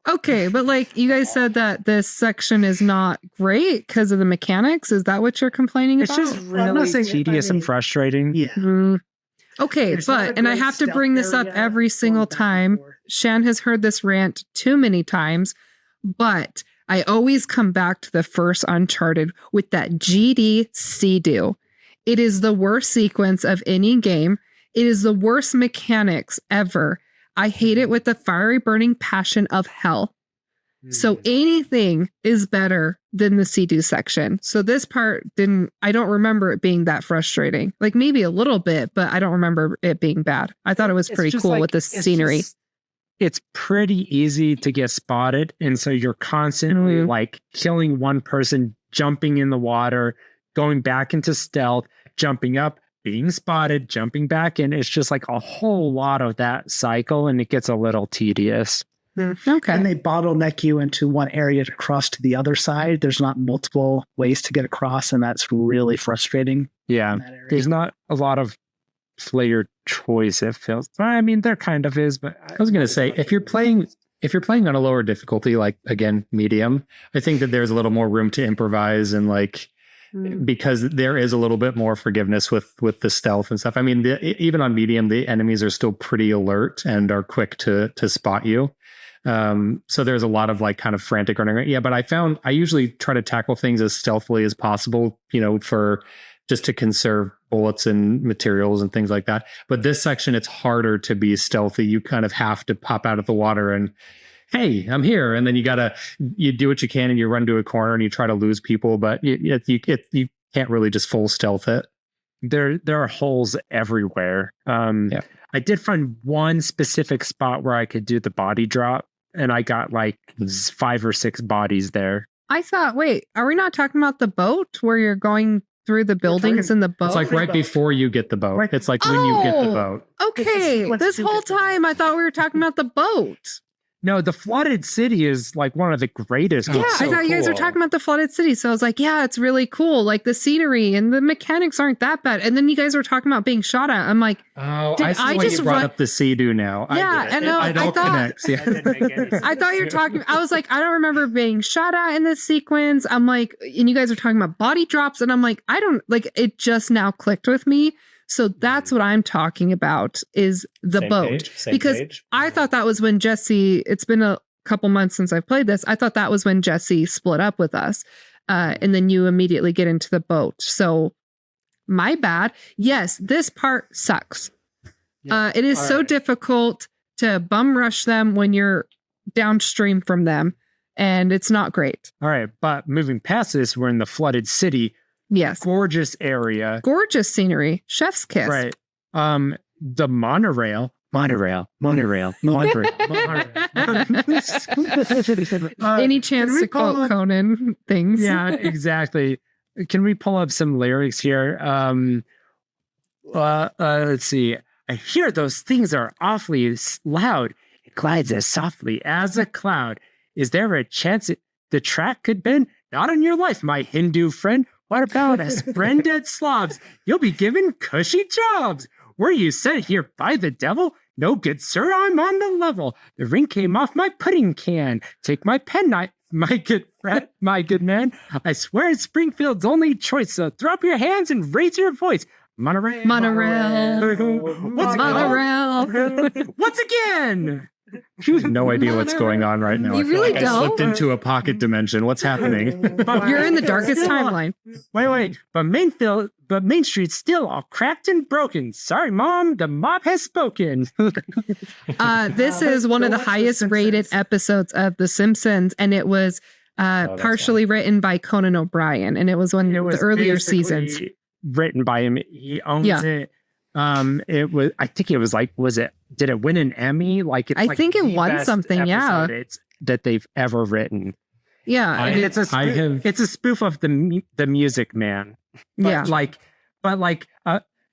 Okay, but like you guys said that this section is not great because of the mechanics. Is that what you're complaining It's about? just really tedious and frustrating. Yeah. Okay, There's not a and I great have to stealth bring this up area every single going back and time. forth. Shan has heard this rant too many times, but I always come back to the first Uncharted with that GD Sea-Doo. It is the worst sequence of any game. It is the worst mechanics ever. I hate it with the fiery burning passion of hell. So anything is better than the Sea-Doo section. So this part I don't remember it being that frustrating. Like maybe a little bit, but I don't remember it being bad. I thought it was pretty cool with the scenery. It's pretty easy to get spotted. And so you're constantly like killing one person, jumping in the water, going back into stealth, jumping up, being spotted, jumping back in. It's just like a whole lot of that cycle, and it gets a little tedious. Okay. And they bottleneck you into one area to cross to the other side. There's not multiple ways to get across, and that's really frustrating. Yeah. in that area. There's not a lot of player choice, it feels. I mean, there kind of is, but I was going to say, if you're playing on a lower difficulty, like again, medium, I think that there's a little more room to improvise and like, because there is a little bit more forgiveness with the stealth and stuff. I mean, even on medium, the enemies are still pretty alert and are quick to spot you. So there's a lot of like kind of frantic running. Yeah, but I usually try to tackle things as stealthily as possible, you know, for just to conserve bullets and materials and things like that. But this section, it's harder to be stealthy. You kind of have to pop out of the water and, hey, I'm here. And then you do what you can and you run to a corner and you try to lose people, but you can't really just full stealth it. there are holes everywhere. I did find one specific spot where I could do the body drop, and I got like 5 or 6 bodies there. I thought, wait, are we not talking about the boat where you're going through the buildings in the boat? It's like right before you get the boat. It's like when you get the boat. Okay. This whole time I thought we were talking about the boat. No, the flooded city is like one of the greatest. Yeah, I thought you guys were talking about the flooded city. So I was like, yeah, it's really cool. Like the scenery and the mechanics aren't that bad. And then you guys were talking about being shot at. I'm like, oh, I see why you brought up the Sea-Doo now. Yeah, I know. It all connects. Yeah. I thought you were talking. I was like, I don't remember being shot at in this sequence. I'm like, and you guys are talking about body drops. And I'm like, I don't like it just now clicked with me. So that's what I'm talking about is the Same boat. page, same because page. I thought that was when Jesse, it's been a couple months since I've played this. I thought that was when Jesse split up with us. And then you immediately get into the boat. So my bad. Yes, this part sucks. Yeah. It is All so right. difficult to bum rush them when you're downstream from them. And it's not great. All right, but moving past this, we're in the flooded city. Yes. Gorgeous area. Gorgeous scenery. Chef's kiss. Right. The monorail. Any chance to quote Conan things? Yeah, exactly. Can we pull up some lyrics here? Let's see. I hear those things are awfully loud. It glides as softly as a cloud. Is there a chance the track could bend? Not on your life, my Hindu friend. What about us brain-dead slobs? You'll be given cushy jobs. Were you sent here by the devil? No, good sir, I'm on the level. The ring came off my pudding can. Take my penknife, my good friend, my good man. I swear it's Springfield's only choice, so throw up your hands and raise your voice. Monorail. What's Monorail. Once again. No idea what's going on right now. You I feel really like I don't? slipped into a pocket dimension. What's happening? You're in the darkest timeline. Wait. But Main Street's still all cracked and broken. Sorry, Mom. The mob has spoken. This is one of the highest rated episodes of The Simpsons, and it was partially written by Conan O'Brien, and it was one of the earlier seasons. Written by him. He owns it. It was. I think it was like. Was it? Did it win an Emmy? Like it's. I think it the won best something. Yeah. episode that they've ever written. Yeah. And it's a spoof of the Music Man. But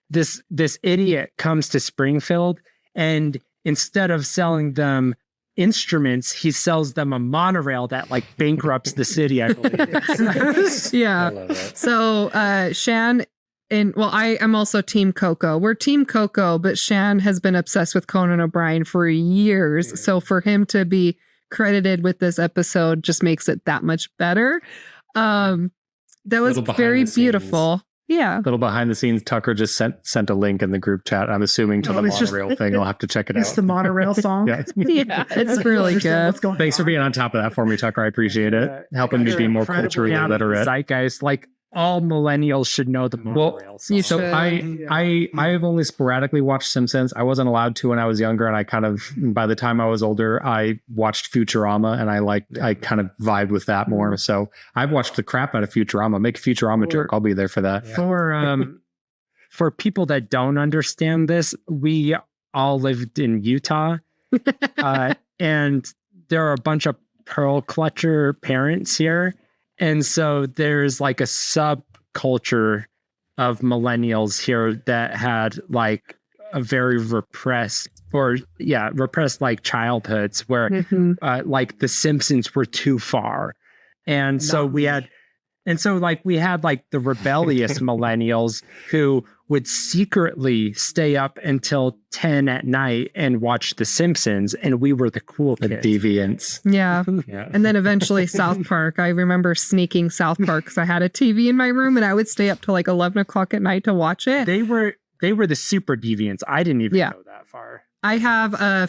this idiot comes to Springfield, and instead of selling them instruments, he sells them a monorail that like bankrupts the city, I believe. Yeah. So Shan I am also Team Coco. We're Team Coco, but Shan has been obsessed with Conan O'Brien for years. Yeah. So for him to be credited with this episode just makes it that much better. That was very beautiful. Yeah. A little behind the scenes, Tucker just sent a link in the group chat. I'm assuming to the monorail thing. I'll have to check it out. It's the monorail song. Yeah, it's really good. Thanks for being on top of that for me, Tucker. I appreciate it. Helping me be more culturally literate. Zeitgeist, like all millennials should know the monorail song. So I have only sporadically watched Simpsons. I wasn't allowed to when I was younger, and I kind of, by the time I was older, I watched Futurama, and I kind of vibed with that more. So I've watched the crap out of Futurama. Make a Futurama joke. I'll be there for that. For people that don't understand this, we all lived in Utah, and there are a bunch of pearl clutcher parents here. And so there's like a subculture of millennials here that had like a very repressed like childhoods where like the Simpsons were too far. And so we had like the rebellious millennials who would secretly stay up until 10 at night and watch The Simpsons, and we were the cool kids. The deviants. Yeah. And then eventually South Park. I remember sneaking South Park because I had a TV in my room and I would stay up till like 11 o'clock at night to watch it. They were the super deviants. I didn't even go that far. I have a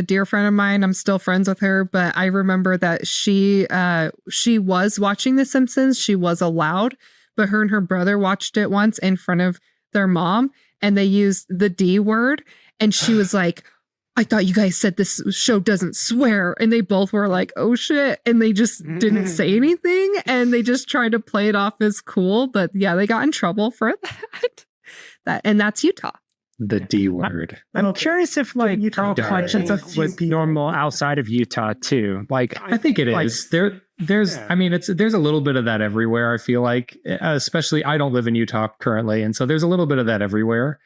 dear friend of mine. I'm still friends with her, but I remember that she was watching The Simpsons. She was allowed, but her and her brother watched it once in front of their mom, and they used the D word. And she was like, I thought you guys said this show doesn't swear. And they both were like, oh shit. And they just didn't say anything. And they just tried to play it off as cool. But yeah, they got in trouble for that. And that's Utah. The D word. I'm curious if like Utah Carl Collections does. was normal outside of Utah too. Like I think it like, is. There's I mean there's a little bit of that everywhere, I feel like. Especially I don't live in Utah currently, and so there's a little bit of that everywhere.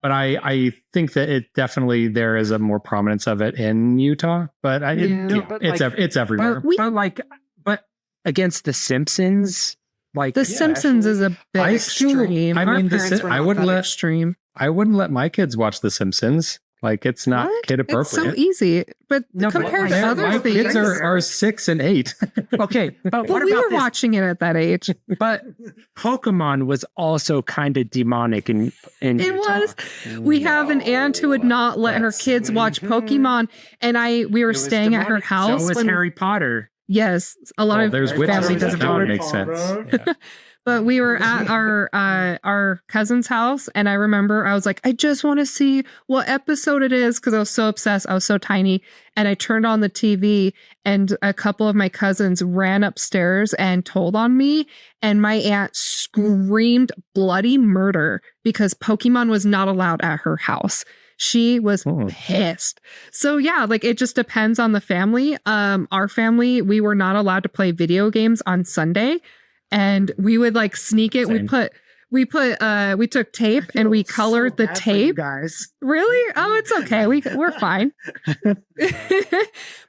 But I think that it definitely there is a more prominence of it in Utah, but it's everywhere. but against the Simpsons, like The Simpsons is a bit extreme. I mean, I wouldn't let extreme. I wouldn't let my kids watch The Simpsons. Like it's not What? kid appropriate. It's so easy, but No, but compared to my other My things, kids are 6 and 8. okay, but well, what we about were this? watching it at that age. But Pokemon was also kind of demonic in It Utah. was. We have an aunt who would not let her kids watch Pokemon, and we were It was staying at her demonic. house So was when Harry Potter. yes, a lot of There's witches. family That doesn't would know. make sense. Yeah. But we were at our cousin's house, and I remember I was like, I just want to see what episode it is because I was so obsessed. I was so tiny, and I turned on the TV, and a couple of my cousins ran upstairs and told on me, and my aunt screamed bloody murder because Pokemon was not allowed at her house. She was pissed. So yeah, like it just depends on the family. Our family, we were not allowed to play video games on Sunday. And we would like sneak it. Same. We took tape and we colored the tape. guys. Really? Oh, it's okay. We're fine. But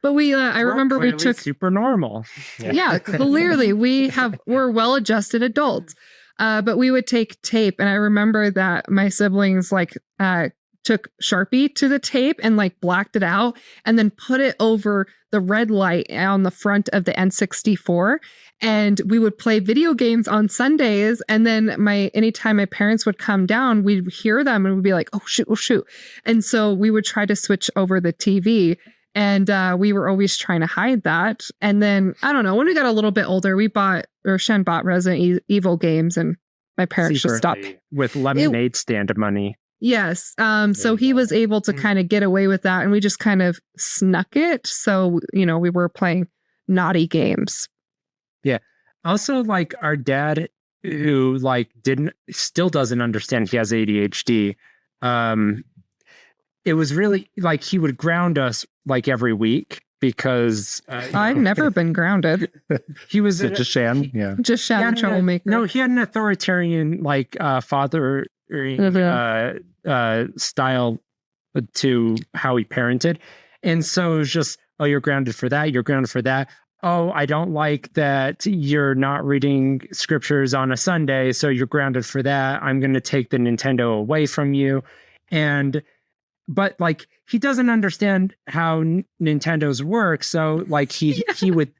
I remember we Clearly took, super normal. yeah, clearly we're well-adjusted adults. But we would take tape. And I remember that my siblings like, took Sharpie to the tape and like blacked it out and then put it over the red light on the front of the N64. And we would play video games on Sundays. And then anytime my parents would come down, we'd hear them and we'd be like, oh shoot. And so we would try to switch over the TV. And we were always trying to hide that. And then, I don't know, when we got a little bit older, Shan bought Resident Evil games and my parents just stopped. With lemonade stand money. Yes. So he was able to kind of get away with that and we just kind of snuck it. So, we were playing naughty games. Yeah. Also, like our dad, who like still doesn't understand he has ADHD. It was really like he would ground us like every week because I've never been grounded. he was Just Shan? Yeah. Just Shan troublemaker. No, he had an authoritarian like father style to how he parented. And so it was just, oh, you're grounded for that. You're grounded for that. Oh, I don't like that you're not reading scriptures on a Sunday. So you're grounded for that. I'm going to take the Nintendo away from you. But like, he doesn't understand how Nintendos work. So like he would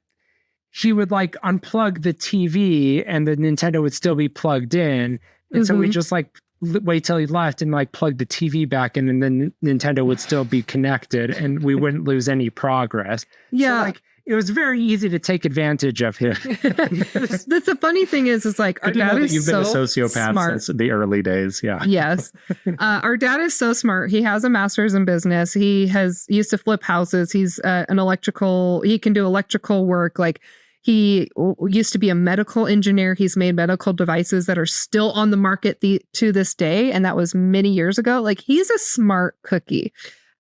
like unplug the TV and the Nintendo would still be plugged in. And so we just like wait till he left and like plug the TV back in, and then Nintendo would still be connected and we wouldn't lose any progress. Yeah. So, like, it was very easy to take advantage of him. The funny thing is like our dad is you've been a so sociopath smart. since the early days. Yeah. Yes. Our dad is so smart. He has a master's in business. He used to flip houses. He's he can do electrical work. Like he used to be a medical engineer. He's made medical devices that are still on the market to this day. And that was many years ago. Like he's a smart cookie.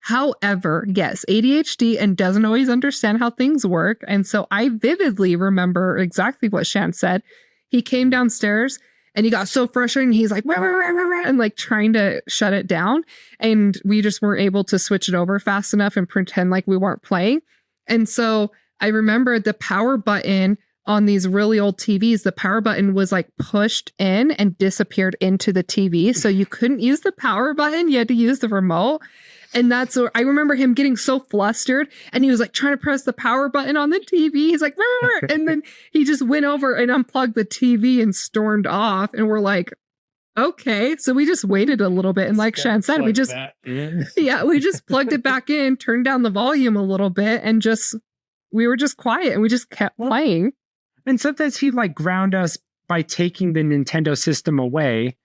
However, yes, ADHD and doesn't always understand how things work. And so I vividly remember exactly what Shan said. He came downstairs and he got so frustrated and he's like, rah, rah, rah, rah, rah, and like trying to shut it down. And we just weren't able to switch it over fast enough and pretend like we weren't playing. And so I remember the power button on these really old TVs, the power button was like pushed in and disappeared into the TV. So you couldn't use the power button. You had to use the remote. And that's where I remember him getting so flustered and he was like trying to press the power button on the TV. He's like, rah, rah, and then he just went over and unplugged the TV and stormed off. And we're like, okay. So we just waited a little bit. And like Shan said, we just plugged it back in, turned down the volume a little bit and we were just quiet and we just kept playing. And sometimes he'd like ground us by taking the Nintendo system away.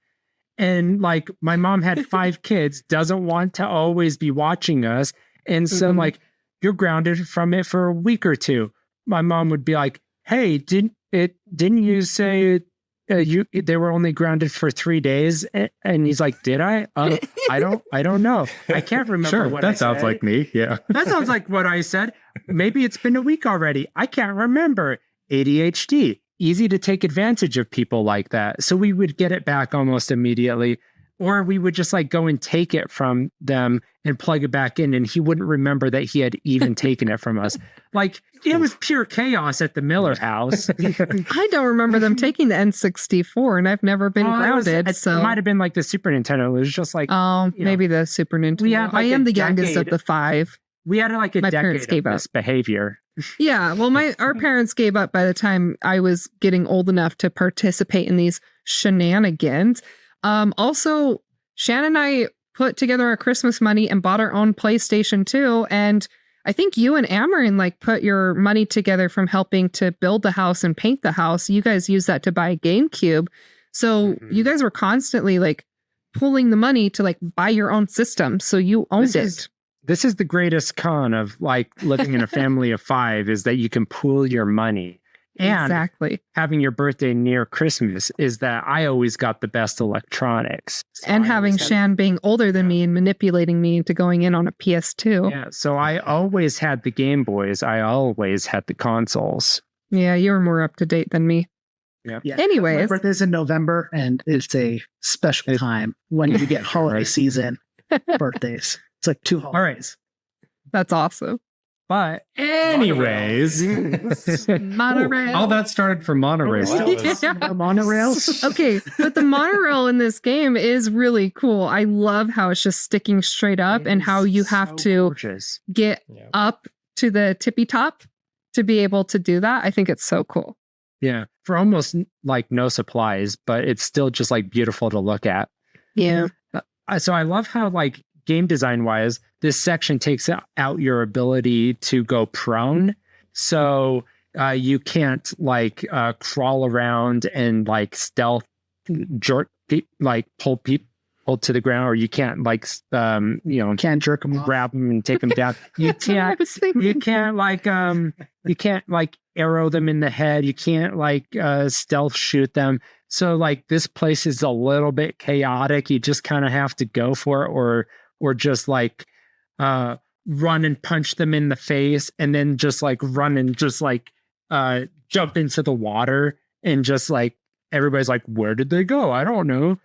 And like my mom had 5 kids, doesn't want to always be watching us. And so like, you're grounded from it for a week or two. My mom would be like, hey, didn't you say they were only grounded for 3 days. And he's like, did I? I don't know. I can't remember Sure, what that sounds like me. Yeah. That sounds like what I said. Maybe it's been a week already. I can't remember. ADHD. Easy to take advantage of people like that. So we would get it back almost immediately. Or we would just like go and take it from them and plug it back in, and he wouldn't remember that he had even taken it from us. Like, it was pure chaos at the Miller house. I don't remember them taking the N64, and I've never been grounded. It might have been like the Super Nintendo. It was just like, maybe the Super Nintendo. I am the youngest of the 5. We had like a My parents decade gave of up. this behavior. Yeah, well, our parents gave up by the time I was getting old enough to participate in these shenanigans. Also, Shan and I put together our Christmas money and bought our own PlayStation 2. And I think you and Amarin like put your money together from helping to build the house and paint the house. You guys used that to buy a GameCube. So you guys were constantly like pulling the money to like buy your own system. So you owned it. This is the greatest con of like living in a family of 5 is that you can pool your money. And exactly. having your birthday near Christmas is that I always got the best electronics. So and having Shan being older than me and manipulating me into going in on a PS2. Yeah, so I always had the Game Boys. I always had the consoles. Yeah, you were more up to date than me. Yeah. Anyways. My birthday's in November, and it's a special time when you get holiday season birthdays. It's like 2 holidays. That's awesome. But anyways, monorail. All that started from monorail. Monorails. Okay, but the monorail in this game is really cool. I love how it's just sticking straight up and how you have to get up to the tippy top to be able to do that. I think it's so cool. Yeah, for almost like no supplies, but it's still just like beautiful to look at. Yeah. So I love how like game design wise, this section takes out your ability to go prone. So you can't like crawl around and like stealth jerk like pull people to the ground, or you can't like can't jerk them off, grab them and take them down. You can't like arrow them in the head. You can't like stealth shoot them. So like this place is a little bit chaotic. You just kind of have to go for it, or just like run and punch them in the face, and then just like run and just like jump into the water, and just like everybody's like, where did they go? I don't know.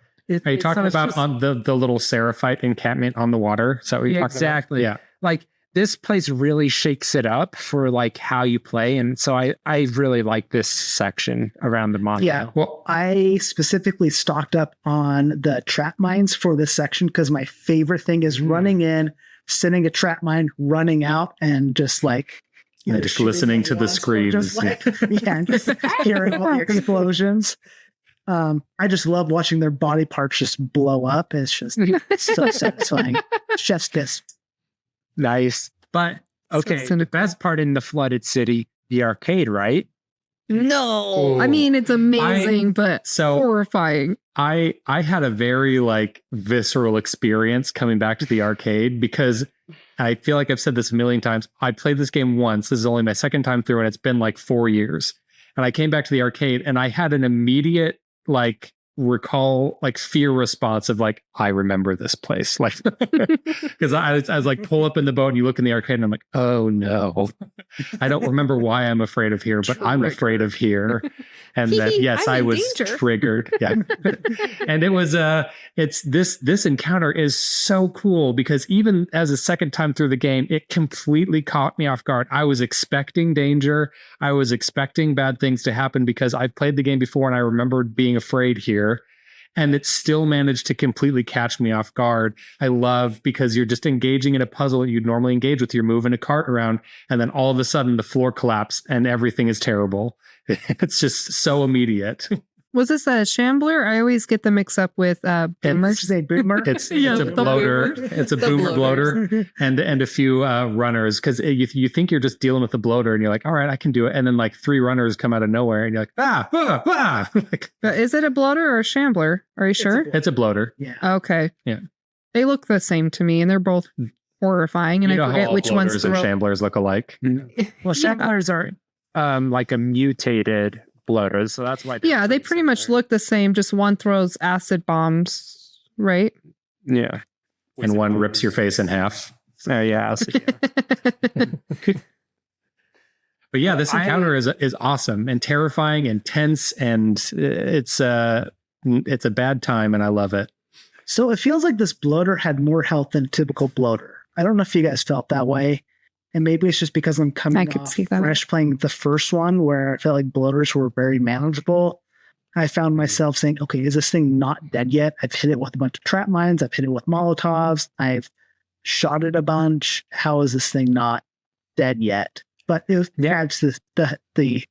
Are you talking about on the little Seraphite encampment on the water? Is that what you're talking about? Exactly. Yeah. Like this place really shakes it up for like how you play. And so I really like this section around the monorail. Yeah. Well, I specifically stocked up on the trap mines for this section because my favorite thing is running in, setting a trap mine, running out, and just like just listening to the screams. Just like, and just hearing all the explosions. I just love watching their body parts just blow up. It's just so satisfying. Chef's kiss. Nice. But okay, So the best part in the flooded city, the arcade, right? No. I mean, it's amazing, but horrifying. I had a very like visceral experience coming back to the arcade because I feel like I've said this a million times. I played this game once. This is only my second time through, and it's been like 4 years. And I came back to the arcade and I had an immediate like recall, like fear response of like, I remember this place. Like, because I was like, pull up in the boat and you look in the arcade and I'm like, oh no, I don't remember why I'm afraid of here, but I'm afraid of here. And then, yes, I was triggered. Yeah. And it was, it's this encounter is so cool because even as a second time through the game, it completely caught me off guard. I was expecting danger. I was expecting bad things to happen because I've played the game before and I remembered being afraid here. And it still managed to completely catch me off guard. I love because you're just engaging in a puzzle that you'd normally engage with. You're moving a cart around and then all of a sudden the floor collapsed and everything is terrible. It's just so immediate. Was this a shambler? I always get them mixed up with boomers. It's a bloater. It's a boomer bloater and a few runners because you think you're just dealing with the bloater and you're like, all right, I can do it. And then like 3 runners come out of nowhere and you're like, But is it a bloater or a shambler? Are you sure? It's a bloater. Yeah. Okay. Yeah. They look the same to me and they're both horrifying. And I forget which ones and shamblers look alike. Well, shamblers are like a mutated bloaters, so that's why. Yeah, they pretty much look the same. Just one throws acid bombs, right? Yeah, And one rips your face in half. oh yeah. But yeah, this encounter is awesome and terrifying and tense, and it's a bad time, and I love it. So it feels like this bloater had more health than a typical bloater. I don't know if you guys felt that way. And maybe it's just because I'm coming off fresh playing the first one where I felt like bloaters were very manageable. I found myself saying, okay, is this thing not dead yet? I've hit it with a bunch of trap mines. I've hit it with Molotovs. I've shot it a bunch. How is this thing not dead yet? But it adds the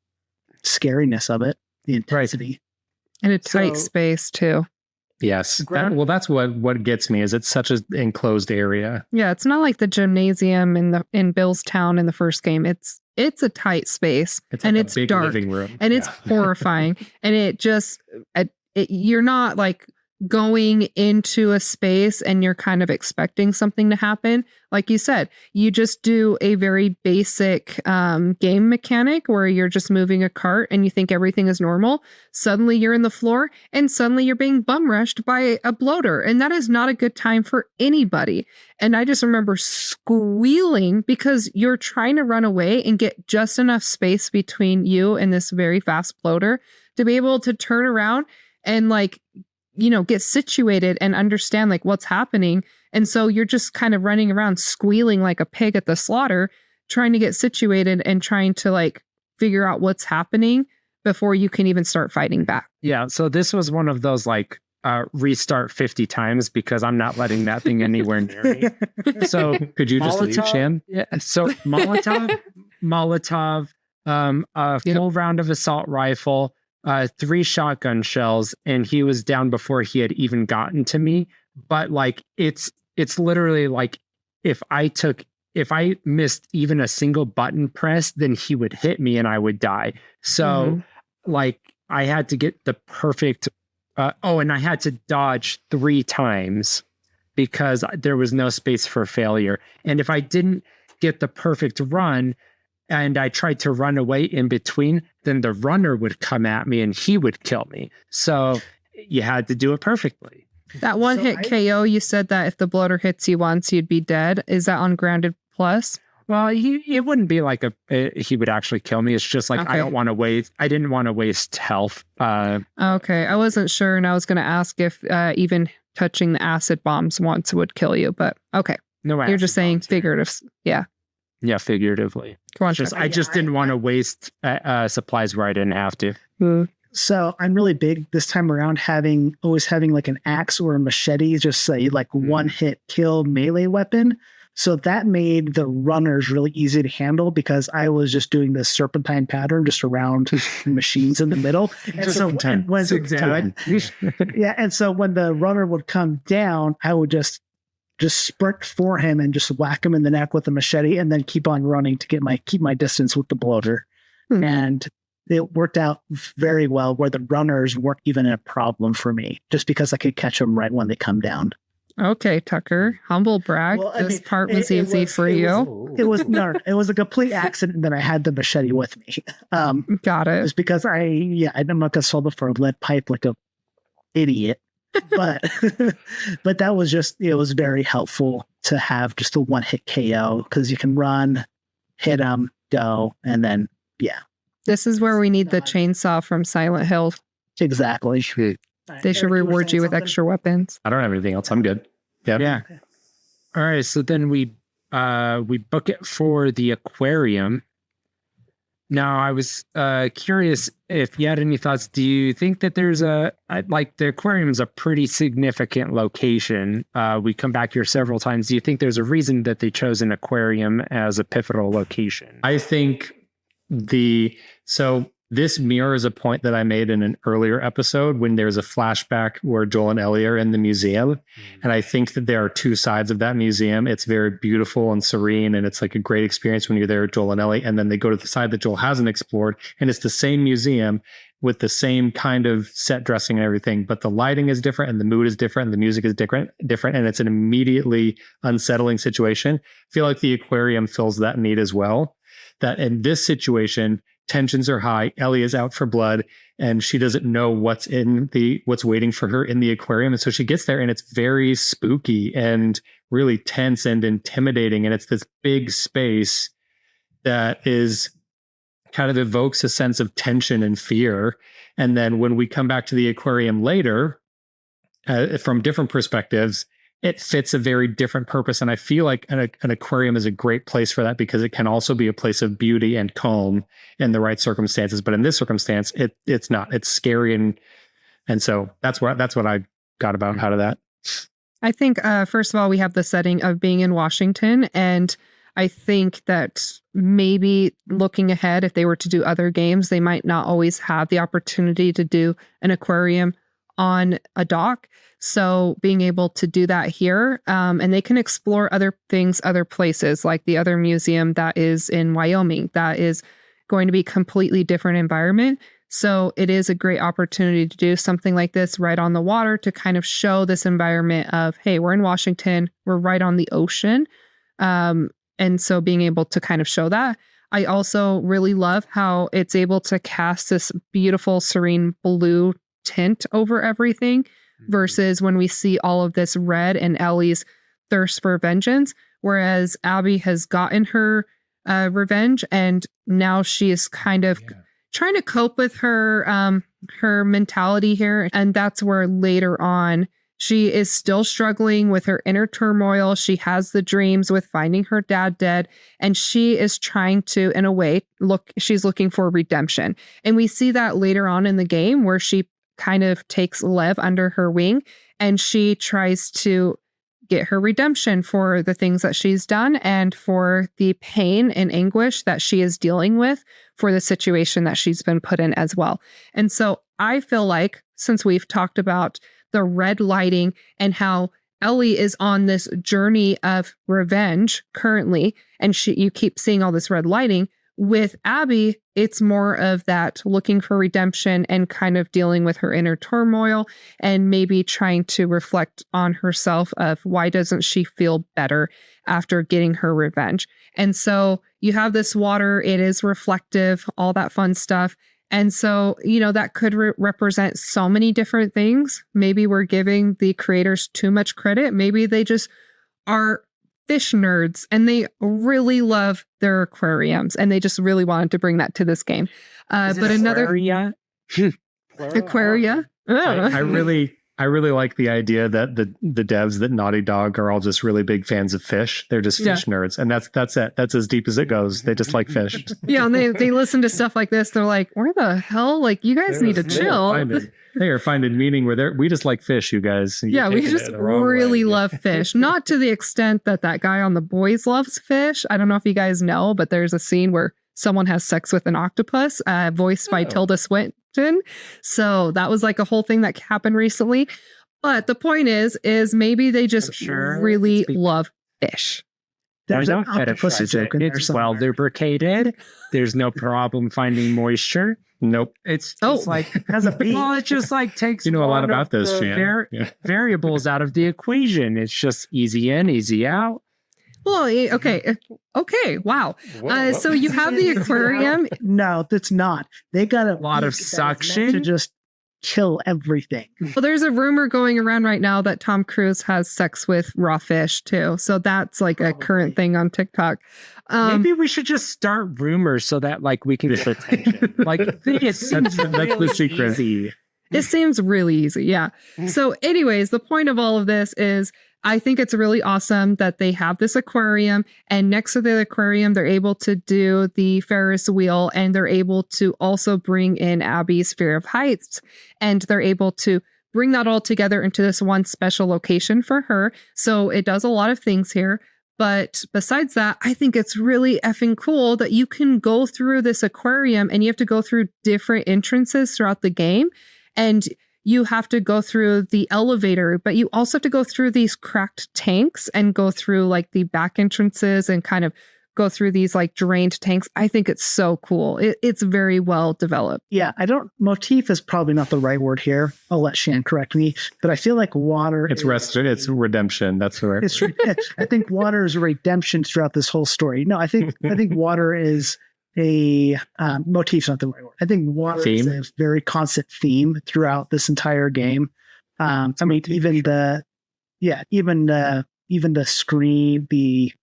scariness of it, the intensity. In a tight space too. Yes. That's what gets me is it's such an enclosed area. Yeah, it's not like the gymnasium in Billstown in the first game. It's a tight space, It's and like it's a big dark living room. and it's horrifying, and it just you're not like going into a space and you're kind of expecting something to happen. Like you said, you just do a very basic game mechanic where you're just moving a cart and you think everything is normal. Suddenly you're in the floor and suddenly you're being bum rushed by a bloater. And that is not a good time for anybody. And I just remember squealing because you're trying to run away and get just enough space between you and this very fast bloater to be able to turn around and get situated and understand like what's happening. And so you're just kind of running around squealing like a pig at the slaughter, trying to get situated and trying to figure out what's happening before you can even start fighting back. Yeah. So this was one of those restart 50 times because I'm not letting that thing anywhere near me. So could you just leave, Shan? Yeah. So Molotov, a full round of assault rifle, 3 shotgun shells, and he was down before he had even gotten to me. But it's literally if I missed even a single button press, then he would hit me and I would die. So I had to get the perfect and I had to dodge 3 times because there was no space for failure. And if I didn't get the perfect run and I tried to run away in between, then the runner would come at me and he would kill me. So you had to do it perfectly. That one hit KO, you said that if the bloater hits you once, you'd be dead. Is that on Grounded Plus? Well, it wouldn't be he would actually kill me. It's just Okay. I didn't want to waste health. Okay. I wasn't sure, and I was going to ask if even touching the acid bombs once would kill you, but okay. No, you're just saying figurative. Yeah. Yeah, figuratively. Go on, I just didn't want to waste supplies where I didn't have to. So I'm really big this time around always having an axe or a machete, just say one hit kill melee weapon. So that made the runners really easy to handle because I was just doing this serpentine pattern just around machines in the middle. And so and so when the runner would come down, I would just sprint for him and just whack him in the neck with a machete and then keep on running to keep my distance with the bloater. And it worked out very well where the runners weren't even a problem for me just because I could catch them right when they come down. Okay, Tucker, humble brag. Well, this part was easy for you. It was a complete accident that I had the machete with me. Got it. It was because I'm not gonna solve it for a lead pipe like a idiot. But but that was it was very helpful to have just a one hit KO because you can run, hit them, go, and then This is where we need the chainsaw from Silent Hill. Exactly. They should reward you with extra weapons. I don't have anything else. I'm good. Yeah. All right. So then we book it for the aquarium. Now, I was curious if you had any thoughts. Do you think that there's the aquarium is a pretty significant location? We come back here several times. Do you think there's a reason that they chose an aquarium as a pivotal location? I think this mirrors a point that I made in an earlier episode when there's a flashback where Joel and Ellie are in the museum. And I think that there are 2 sides of that museum. It's very beautiful and serene, and it's a great experience when you're there with Joel and Ellie. And then they go to the side that Joel hasn't explored, and it's the same museum with the same kind of set dressing and everything, but the lighting is different and the mood is different and the music is different, and it's an immediately unsettling situation. I feel like the aquarium fills that need as well. That in this situation, tensions are high. Ellie is out for blood, and she doesn't know what's waiting for her in the aquarium. And so she gets there, and it's very spooky and really tense and intimidating. And it's this big space that is kind of evokes a sense of tension and fear. And then when we come back to the aquarium later, from different perspectives, it fits a very different purpose. And I feel like an aquarium is a great place for that, because it can also be a place of beauty and calm in the right circumstances. But in this circumstance, it's not. It's scary. And so that's what I got out of that. I think, first of all, we have the setting of being in Washington. And I think that maybe looking ahead, if they were to do other games, they might not always have the opportunity to do an aquarium on a dock. So being able to do that here, and they can explore other things, other places, like the other museum that is in Wyoming, that is going to be completely different environment. So it is a great opportunity to do something like this right on the water, to kind of show this environment of, hey, we're in Washington, we're right on the ocean. And so being able to kind of show that. I also really love how it's able to cast this beautiful, serene blue tint over everything, versus when we see all of this red and Ellie's thirst for vengeance, whereas Abby has gotten her revenge, and now she is kind of trying to cope with her mentality here. And that's where later on she is still struggling with her inner turmoil. She has the dreams with finding her dad dead, and she is trying to, in a way, she's looking for redemption. And we see that later on in the game, where she kind of takes Lev under her wing, and she tries to get her redemption for the things that she's done, and for the pain and anguish that she is dealing with for the situation that she's been put in as well. And so I feel like, since we've talked about the red lighting and how Ellie is on this journey of revenge currently, and you keep seeing all this red lighting, with Abby, it's more of that looking for redemption and kind of dealing with her inner turmoil, and maybe trying to reflect on herself of why doesn't she feel better after getting her revenge. And so you have this water, it is reflective, all that fun stuff. And so, that could represent so many different things. Maybe we're giving the creators too much credit. Maybe they just are fish nerds and they really love their aquariums, and they just really wanted to bring that to this game. But another Aquaria. I really like the idea that the devs that Naughty Dog are all just really big fans of fish. They're just fish nerds, and that's it. That's as deep as it goes. They just like fish. Yeah, and they listen to stuff like this. They're like, "Where the hell? Like, you guys need to chill." They are finding meaning where we just like fish, you guys. We just really love fish. Not to the extent that guy on The Boys loves fish. I don't know if you guys know, but there's a scene where someone has sex with an octopus, voiced by Tilda Swinton. So that was like a whole thing that happened recently. But the point is maybe they just really love fish. There's an octopus joke in there. It's well lubricated. There's no problem finding moisture. Nope. It's just like has a beak. Well, it just like takes a lot about this, Shan. Variables out of the equation. It's just easy in, easy out. Well, okay, wow. So you have the aquarium. No, that's not. They got a lot of suction to just kill everything. Well, there's a rumor going around right now that Tom Cruise has sex with raw fish too. So that's like a current thing on TikTok. Maybe we should just start rumors so that like we can get attention. Like that's the secret. Easy. It seems really easy. Yeah. So anyways, the point of all of this is I think it's really awesome that they have this aquarium, and next to the aquarium, they're able to do the Ferris wheel, and they're able to also bring in Abby's fear of heights, and they're able to bring that all together into this one special location for her. So it does a lot of things here. But besides that, I think it's really effing cool that you can go through this aquarium and you have to go through different entrances throughout the game. And you have to go through the elevator, but you also have to go through these cracked tanks and go through like the back entrances and kind of go through these like drained tanks. I think it's so cool. It's very well developed. Yeah, motif is probably not the right word here. I'll let Shan correct me, but I feel like water. It's redemption. That's the right. I think water is redemption throughout this whole story. No, I think water is a motif's not the right word. I think water Theme? is a very constant theme throughout this entire game. I mean, even the screen, the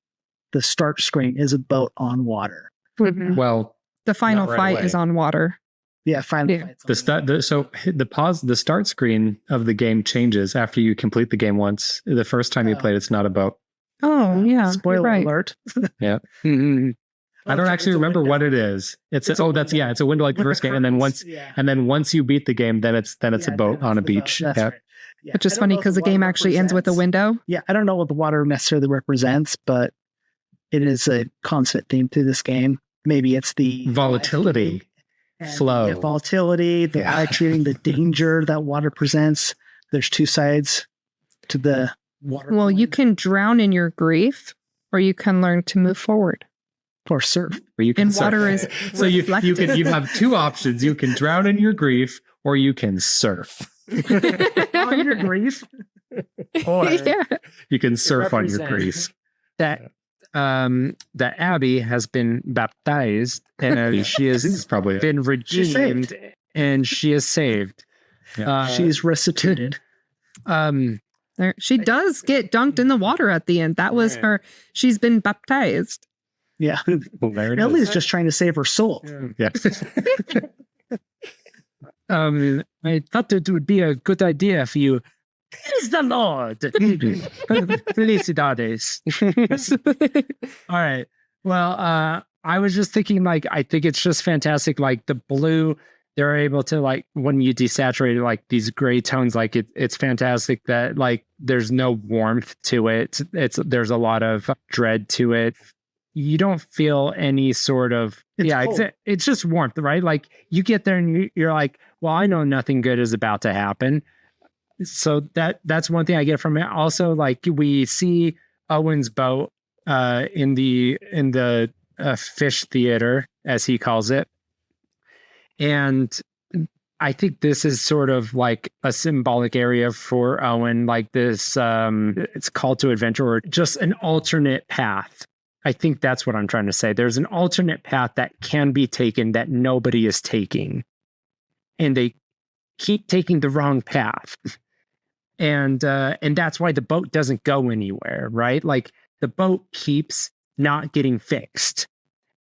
start screen is a boat on water. Well, The final Not right fight away. is on water. Yeah, finally. Yeah. the start screen of the game changes after you complete the game once. The first time you Oh. played, it's not a boat. Oh, yeah. you're Spoiler right. alert. Mhm. I don't actually remember what it is. It's a window like the first game, and then once you beat the game, then it's a boat on a beach. That's Yeah. right. Yeah, Which is I don't funny know what because the game water actually ends with a represents. window. Yeah, I don't know what the water necessarily represents, but it is a constant theme through this game. Maybe it's the Volatility, and flow. yeah, volatility, the Yeah. life shooting, the danger that water presents. There's two sides to the water. Well, you coin. can drown in your grief, or you can learn to move forward. or surf. Where you can And water surf. is So you reflective. you have two options. You can drown in your grief, or you can surf. On your grief. Or Yeah. You can surf on your represents- grief. That that Abby has been baptized and she This has is probably it. been She's saved. redeemed and she is saved. Yeah. she's restituted. There, she does get dunked in the water at the end. That was Yeah. her. She's been baptized. Yeah. Well, there it Ellie's is. just trying to save her soul. Yeah. I thought it would be a good idea for you. Praise the Lord. Felicidades. All right. Well, I was just thinking, like, I think it's just fantastic. Like the blue, they're able to, like, when you desaturate like these gray tones, like it's fantastic that like there's no warmth to it. There's a lot of dread to it. You don't feel any sort of It's cold. it's just warmth, right? Like you get there and you're like, well, I know nothing good is about to happen. So that's one thing I get from it. Also, like we see Owen's boat in the fish theater, as he calls it, and I think this is sort of like a symbolic area for Owen, like this. It's call to adventure, or just an alternate path. I think that's what I'm trying to say. There's an alternate path that can be taken that nobody is taking, and they keep taking the wrong path. And that's why the boat doesn't go anywhere, right? Like the boat keeps not getting fixed.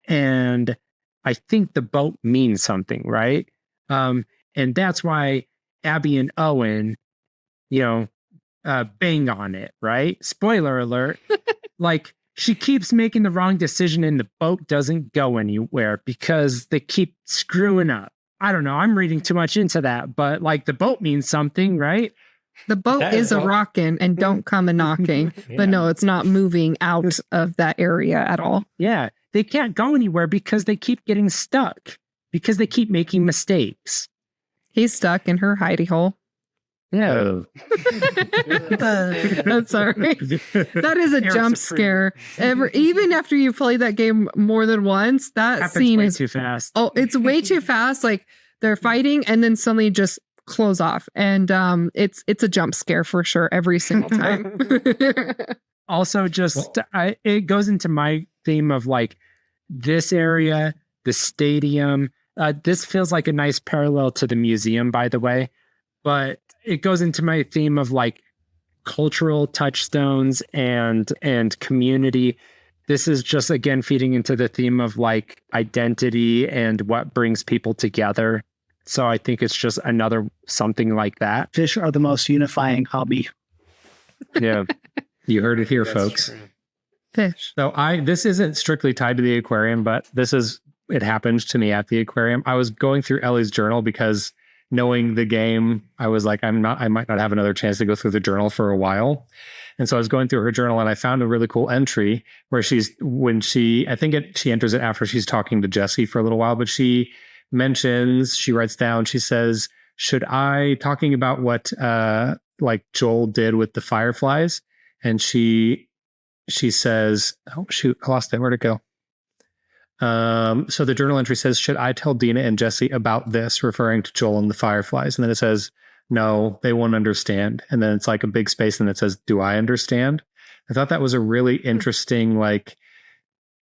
And I think the boat means something, right? And that's why Abby and Owen, bang on it, right? Spoiler alert. Like she keeps making the wrong decision and the boat doesn't go anywhere because they keep screwing up. I don't know. I'm reading too much into that, but like the boat means something, right? The boat That is is a all- rocking and don't come a knocking. But no, it's not moving out of that area at all. Yeah. They can't go anywhere because they keep getting stuck, because they keep making mistakes. He's stuck in her hidey hole. Yeah. Oh. I'm sorry. That is a Air jump Supreme. scare. Even after you play that game more than once, that Happens scene way is too fast. oh, it's way too fast. Like they're fighting and then suddenly just close off. And it's a jump scare for sure every single time. Also, just it goes into my theme of like this area, the stadium. This feels like a nice parallel to the museum, by the way, but it goes into my theme of like cultural touchstones and community. This is just again feeding into the theme of like identity and what brings people together. So I think it's just another something like that. Fish are the most unifying hobby. Yeah. You heard it here, folks. Fish. So this isn't strictly tied to the aquarium, but it happened to me at the aquarium. I was going through Ellie's journal because knowing the game, I was like, I might not have another chance to go through the journal for a while. And so I was going through her journal and I found a really cool entry where she enters it after she's talking to Jesse for a little while, but she writes down, she says, talking about what like Joel did with the fireflies. And she says, oh shoot, I lost it. Where'd it go? So the journal entry says, should I tell Dina and Jesse about this, referring to Joel and the fireflies? And then it says, no, they won't understand. And then it's like a big space and it says, do I understand? I thought that was a really interesting, like,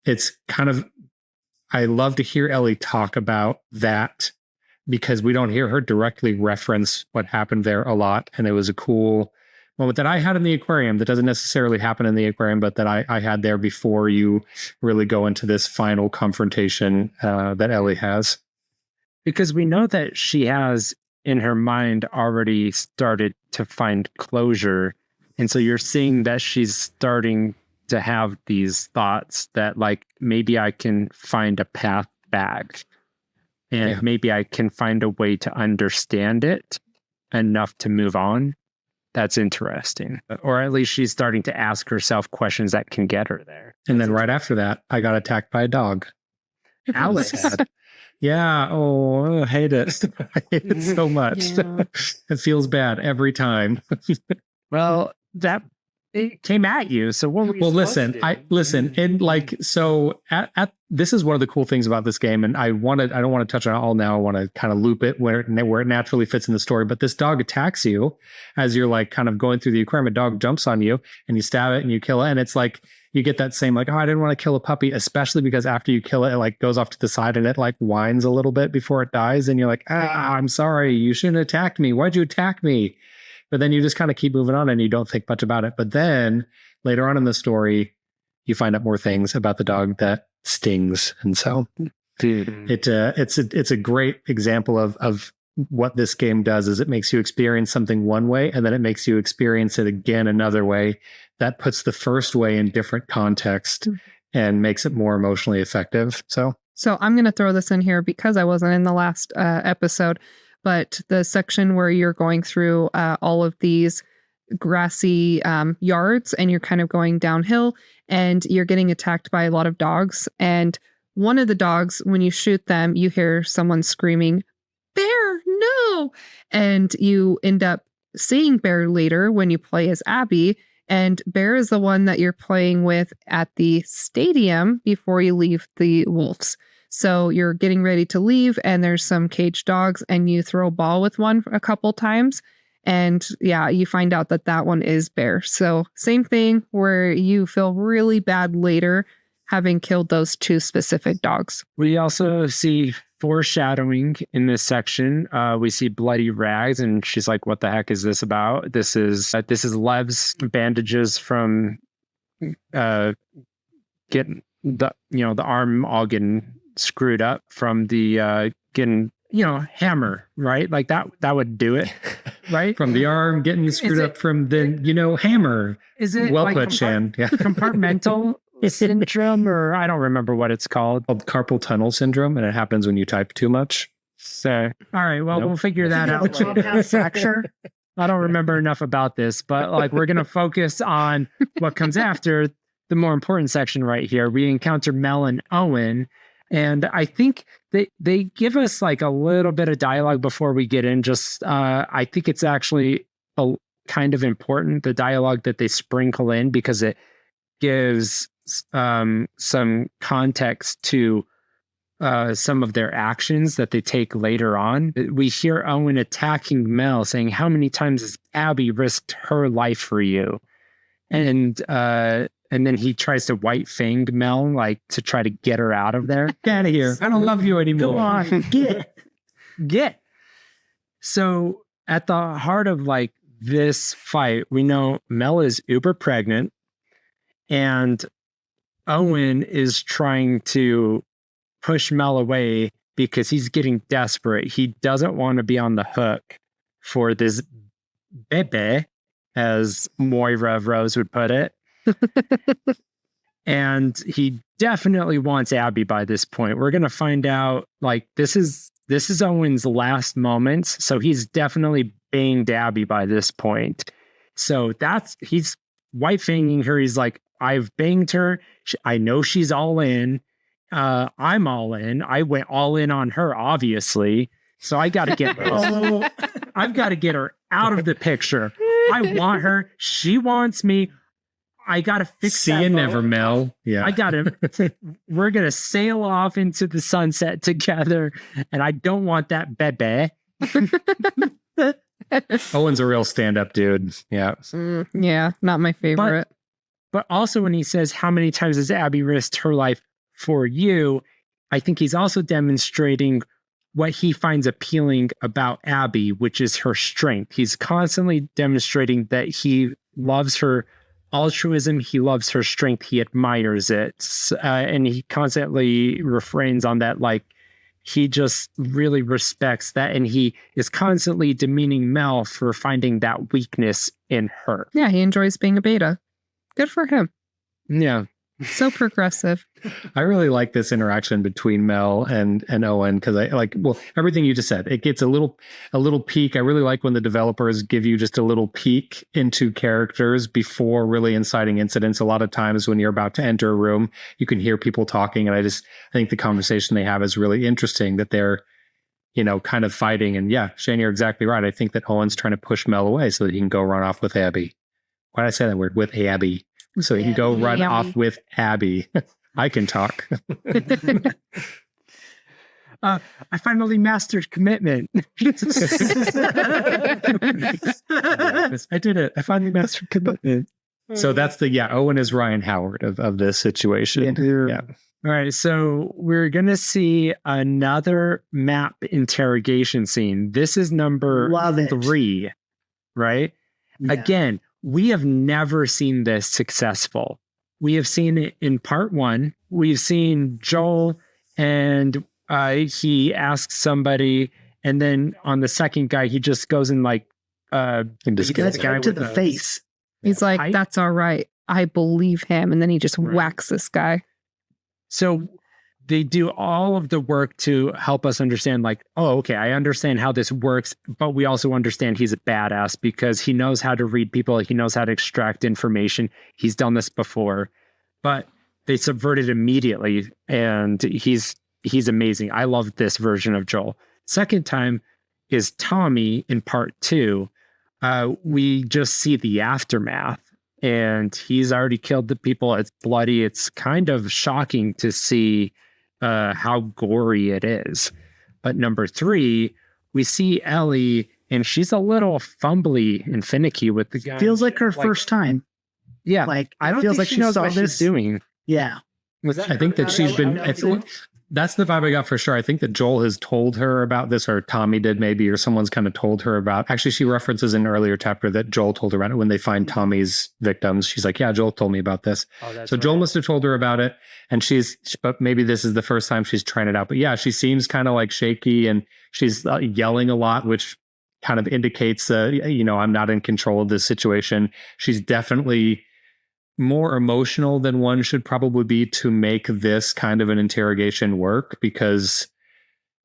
it's kind of I love to hear Ellie talk about that because we don't hear her directly reference what happened there a lot. And it was a cool moment that I had in the aquarium that doesn't necessarily happen in the aquarium, but that I had there before you really go into this final confrontation that Ellie has. Because we know that she has in her mind already started to find closure. And so you're seeing that she's starting to have these thoughts that like, maybe I can find a path back and maybe I can find a way to understand it enough to move on. That's interesting. Or at least she's starting to ask herself questions that can get her there. And then right after that, I got attacked by a dog. Alex. Yeah. Oh, I hate it. I hate it so much. Yeah. It feels bad every time. Well, it came at you. So what were you listen, supposed to do? and like, so at this is one of the cool things about this game. And I don't want to touch on it all now. I want to kind of loop it where it naturally fits in the story. But this dog attacks you as you're like kind of going through the aquarium. A dog jumps on you and you stab it and you kill it. And it's like, you get that same like, oh, I didn't want to kill a puppy, especially because after you kill it, it like goes off to the side and it like whines a little bit before it dies. And you're like, I'm sorry. You shouldn't have attacked me. Why'd you attack me? But then you just kind of keep moving on and you don't think much about it. But then later on in the story, you find out more things about the dog that stings. And so it's a great example of what this game does is it makes you experience something one way and then it makes you experience it again another way that puts the first way in different context and makes it more emotionally effective. So I'm going to throw this in here because I wasn't in the last episode, but the section where you're going through all of these grassy yards and you're kind of going downhill and you're getting attacked by a lot of dogs. And one of the dogs, when you shoot them, you hear someone screaming, "Bear, no!" And you end up seeing Bear later when you play as Abby. And Bear is the one that you're playing with at the stadium before you leave the wolves. So you're getting ready to leave and there's some caged dogs and you throw a ball with one a couple times. And yeah, you find out that one is Bear. So same thing where you feel really bad later having killed those two specific dogs. We also see foreshadowing in this section. We see bloody rags and she's like, what the heck is this about? This is Lev's bandages from getting the arm all getting screwed up from the getting hammer, right? Like that would do it, right? From the arm getting screwed up from the hammer. Is it well like put, Shan? Yeah. Compartmental syndrome, or I don't remember what it's called. Carpal tunnel syndrome, and it happens when you type too much. So, all right, well, We'll figure that out. Fracture. I don't remember enough about this, but like we're gonna focus on what comes after the more important section right here. We encounter Mel and Owen, and I think they give us like a little bit of dialogue before we get in. Just I think it's actually a kind of important, the dialogue that they sprinkle in, because it gives some context to some of their actions that they take later on. We hear Owen attacking Mel, saying, "How many times has Abby risked her life for you?" And then he tries to white fang Mel, like to try to get her out of there. Get out of here! I don't love you anymore. Go on, get. So at the heart of like this fight, we know Mel is uber pregnant, and Owen is trying to push Mel away because he's getting desperate. He doesn't want to be on the hook for this bebe, as Moira Rose would put it. And he definitely wants Abby by this point. We're going to find out, like, this is Owen's last moments. So he's definitely banged Abby by this point. So he's white fanging her. He's like, I've banged her. I know she's all in. I'm all in. I went all in on her, obviously. So I got to get I've got to get her out of the picture. I want her. She wants me. I got to fix See you never, Mel. Yeah. We're going to sail off into the sunset together. And I don't want that bebe. Owen's a real stand-up dude. Yeah. Yeah, not my favorite. But also when he says, how many times has Abby risked her life for you? I think he's also demonstrating what he finds appealing about Abby, which is her strength. He's constantly demonstrating that he loves her altruism, he loves her strength, he admires it. And he constantly refrains on that, like, he just really respects that. And he is constantly demeaning Mel for finding that weakness in her. Yeah, he enjoys being a beta. Good for him. Yeah. So progressive. I really like this interaction between Mel and Owen because I like, well, everything you just said. It gets a little peek. I really like when the developers give you just a little peek into characters before really inciting incidents. A lot of times when you're about to enter a room, you can hear people talking, and I think the conversation they have is really interesting. That they're, kind of fighting. And yeah, Shan, you're exactly right. I think that Owen's trying to push Mel away so that he can go run off with Abby. Why did I say that word? With Abby. So he can go run off with Abby. I can talk. I finally mastered commitment. I did it. I finally mastered commitment. So that's Owen is Ryan Howard of this situation. Yeah. All right. So we're going to see another map interrogation scene. This is number 3, right? Yeah. Again, we have never seen this successful. We have seen it in part 1. We've seen Joel and he asks somebody, and then on the second guy, he just goes and like just gets the guy to the face. He's like, that's all right. I believe him. And then he just whacks this guy. So they do all of the work to help us understand, like, oh, okay, I understand how this works, but we also understand he's a badass because he knows how to read people. He knows how to extract information. He's done this before, but they subvert it immediately, and he's amazing. I love this version of Joel. Second time is Tommy in part 2. We just see the aftermath, and he's already killed the people. It's bloody. It's kind of shocking to see how gory it is. But number 3, we see Ellie, and she's a little fumbly and finicky with the guy. Feels like her first time. Yeah, like I don't feels think like she knows what she's doing. Yeah, I think that she's been. That's the vibe I got for sure. I think that Joel has told her about this, or Tommy did maybe, or someone's kind of told her about. Actually, she references in an earlier chapter that Joel told her about it when they find Tommy's victims. She's like, yeah, Joel told me about this. So Joel must have told her about it. And but maybe this is the first time she's trying it out. But yeah, she seems kind of like shaky, and she's yelling a lot, which kind of indicates, I'm not in control of this situation. She's definitely more emotional than one should probably be to make this kind of an interrogation work, because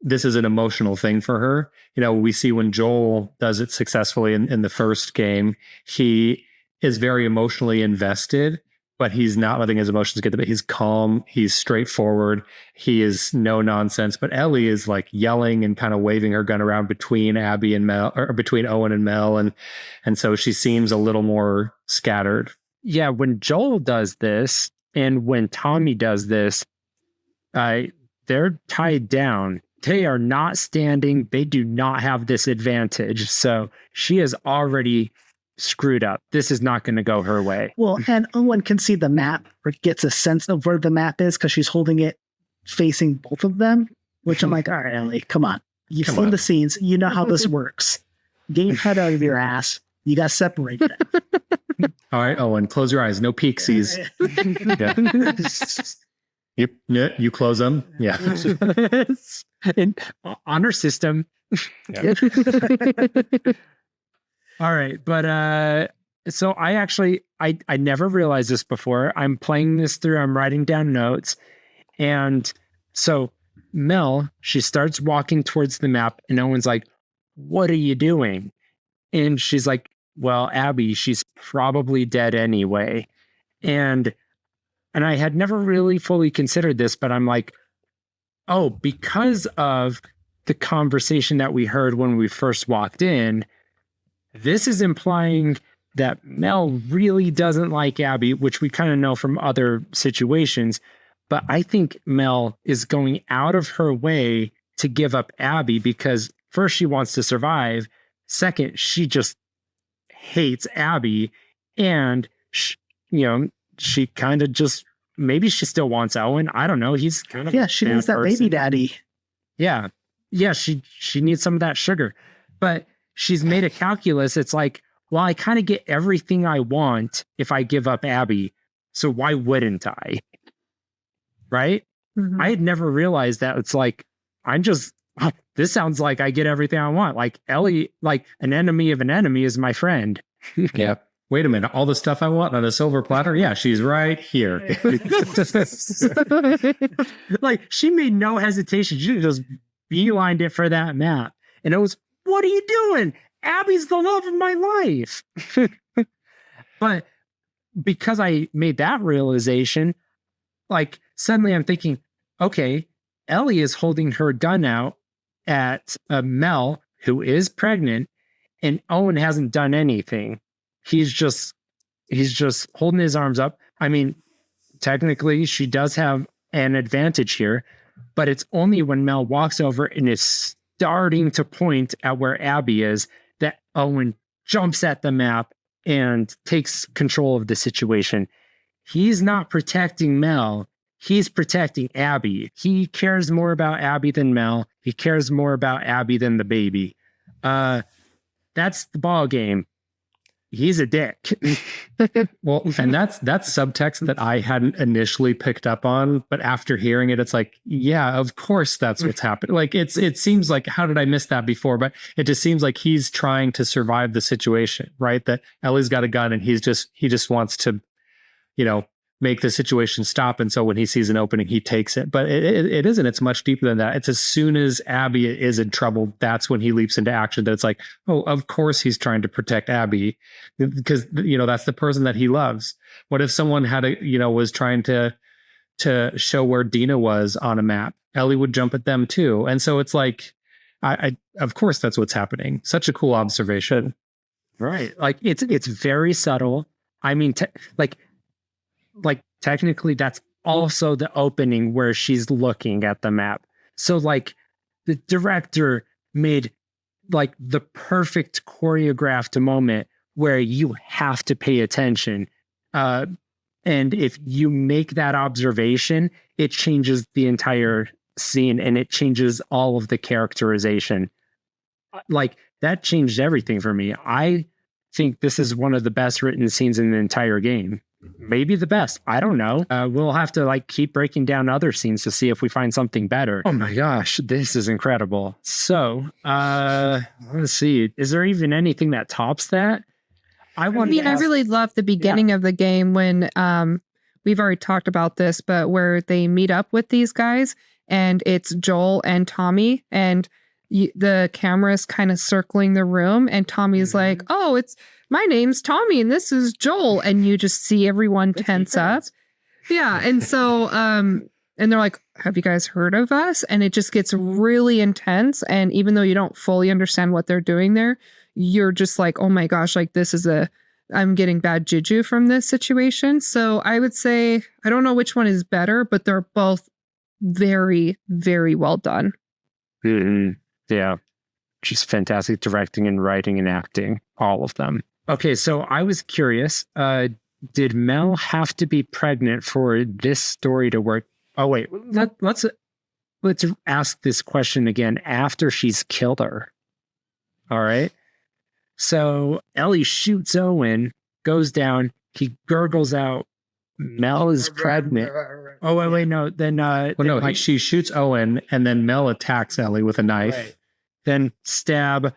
this is an emotional thing for her. We see when Joel does it successfully in the first game, he is very emotionally invested, but he's not letting his emotions get to it. He's calm. He's straightforward. He is no nonsense. But Ellie is like yelling and kind of waving her gun around between Abby and Mel, or between Owen and Mel. And so she seems a little more scattered. Yeah, when Joel does this and when Tommy does this, they're tied down. They are not standing. They do not have this advantage. So she is already screwed up. This is not going to go her way. Well, and Owen can see the map, or gets a sense of where the map is because she's holding it facing both of them, which I'm like, all right, Ellie, come on. You've seen the scenes. You know how this works. Get your head out of your ass. You got to separate them. All right, Owen, close your eyes. No peeksies. Yep. You close them. Yeah. And honor system. Yeah. All right. But so I never realized this before. I'm playing this through. I'm writing down notes. And so Mel, she starts walking towards the map, and Owen's like, what are you doing? And she's like, well, Abby, she's probably dead anyway. And I had never really fully considered this, but I'm like, oh, because of the conversation that we heard when we first walked in, this is implying that Mel really doesn't like Abby, which we kind of know from other situations. But I think Mel is going out of her way to give up Abby because first, she wants to survive. Second, she just hates Abby. And, she kind of just maybe she still wants Owen. I don't know. He's kind of She bad needs that person. baby daddy. Yeah. She needs some of that sugar. But she's made a calculus. It's like, well, I kind of get everything I want if I give up Abby. So why wouldn't I? Right? Mhm. I had never realized that. It's like, this sounds like I get everything I want. Like Ellie, like an enemy of an enemy is my friend. Yeah. Wait a minute. All the stuff I want on a silver platter? Yeah, she's right here. Like she made no hesitation. She just beelined it for that map. And it was, what are you doing? Abby's the love of my life. But because I made that realization, like suddenly I'm thinking, okay, Ellie is holding her gun out at Mel, who is pregnant, and Owen hasn't done anything. He's just holding his arms up. I mean, technically she does have an advantage here, but it's only when Mel walks over and is starting to point at where Abby is that Owen jumps at the map and takes control of the situation. He's not protecting Mel. He's protecting Abby. He cares more about Abby than Mel. He cares more about Abby than the baby. That's the ball game. He's a dick. Well, and that's subtext that I hadn't initially picked up on, but after hearing it, it's like, yeah, of course that's what's happening. Like it seems like, how did I miss that before? But it just seems like he's trying to survive the situation, right? That Ellie's got a gun and he just wants to, make the situation stop. And so when he sees an opening, he takes it. But it isn't. It's much deeper than that. It's as soon as Abby is in trouble, that's when he leaps into action. That it's like, oh, of course he's trying to protect Abby because, that's the person that he loves. What if someone had was trying to show where Dina was on a map? Ellie would jump at them too. And so it's like, I of course that's what's happening. Such a cool observation. Right. Like it's very subtle. I mean, technically that's also the opening where she's looking at the map. So like the director made like the perfect choreographed moment where you have to pay attention. And if you make that observation, it changes the entire scene and it changes all of the characterization. Like that changed everything for me. I think this is one of the best written scenes in the entire game. Maybe the best. I don't know. We'll have to keep breaking down other scenes to see if we find something better. Oh my gosh, this is incredible. So, let's see. Is there even anything that tops that? I really love the beginning of the game when we've already talked about this, but where they meet up with these guys and it's Joel and Tommy and the camera's kind of circling the room and Tommy's like, oh, my name's Tommy and this is Joel. And you just see everyone tense up. Yeah. And so, and they're like, have you guys heard of us? And it just gets really intense. And even though you don't fully understand what they're doing there, you're just like, oh my gosh, like I'm getting bad juju from this situation. So I would say, I don't know which one is better, but they're both very, very well done. Mm-hmm. Yeah. Just fantastic directing and writing and acting, all of them. Okay, so I was curious, did Mel have to be pregnant for this story to work? Oh, wait, let's ask this question again after she's killed her. All right. So Ellie shoots Owen, goes down, he gurgles out, Mel is pregnant. Oh, wait, no. Then, she shoots Owen and then Mel attacks Ellie with a knife. Right. Then stab.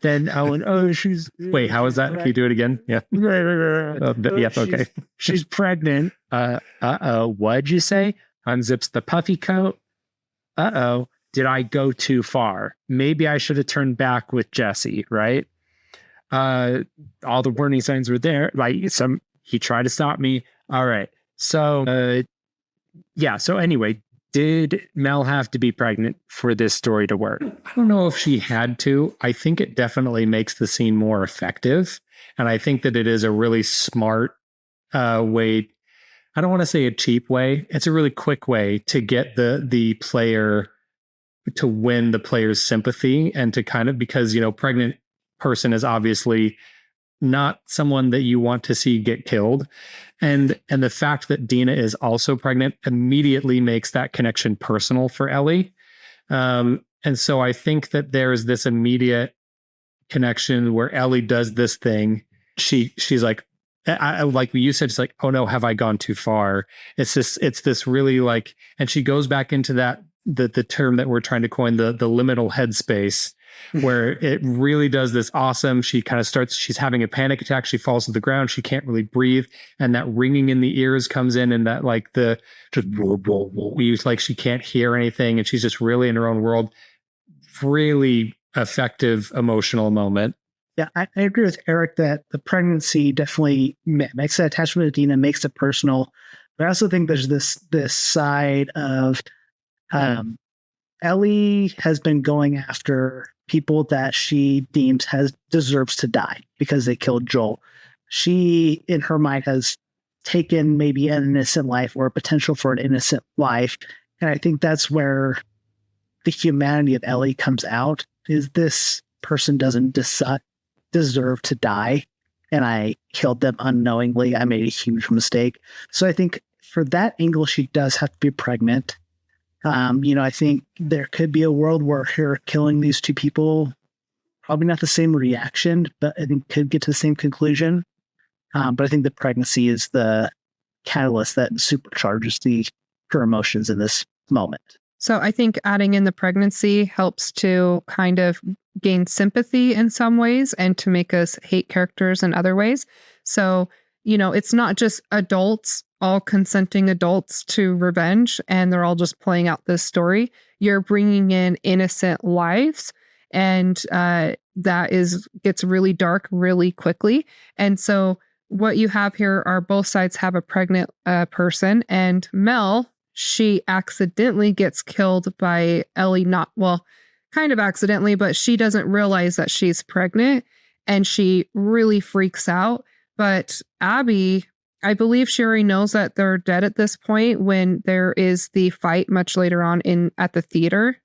Then Owen, she's... Wait, how is that? Can you do it again? Yeah. Yep, okay. She's pregnant. What'd you say? Unzips the puffy coat. Did I go too far? Maybe I should have turned back with Jesse, right? All the warning signs were there. He tried to stop me. All right. So, so anyway, did Mel have to be pregnant for this story to work? I don't know if she had to. I think it definitely makes the scene more effective. And I think that it is a really smart way. I don't want to say a cheap way. It's a really quick way to get the player to win the player's sympathy and to kind of, because, pregnant person is obviously not someone that you want to see get killed. And the fact that Dina is also pregnant immediately makes that connection personal for Ellie. And so I think that there's this immediate connection where Ellie does this thing. She's like, like you said, it's like, oh no, have I gone too far? It's this really like, and she goes back into that, the term that we're trying to coin, the liminal headspace, where it really does this awesome. She kind of she's having a panic attack. She falls to the ground. She can't really breathe. And that ringing in the ears comes in, and that like like she can't hear anything. And she's just really in her own world. Really effective emotional moment. Yeah, I agree with Eric that the pregnancy definitely makes that attachment to Dina, makes it personal. But I also think there's this side of Ellie has been going after people that she deems deserves to die because they killed Joel. She, in her mind, has taken maybe an innocent life or a potential for an innocent life. And I think that's where the humanity of Ellie comes out, is this person doesn't deserve to die, and I killed them unknowingly. I made a huge mistake. So I think for that angle, she does have to be pregnant. I think there could be a world where her killing these two people, probably not the same reaction, but I think could get to the same conclusion. But I think the pregnancy is the catalyst that supercharges her emotions in this moment. So I think adding in the pregnancy helps to kind of gain sympathy in some ways and to make us hate characters in other ways. So, it's not just adults, all consenting adults to revenge, and they're all just playing out this story. You're bringing in innocent lives, and gets really dark really quickly. And so what you have here are both sides have a pregnant person, and Mel, she accidentally gets killed by Ellie, kind of accidentally, but she doesn't realize that she's pregnant, and she really freaks out. But Abby, I believe she already knows that they're dead at this point when there is the fight much later on at the theater.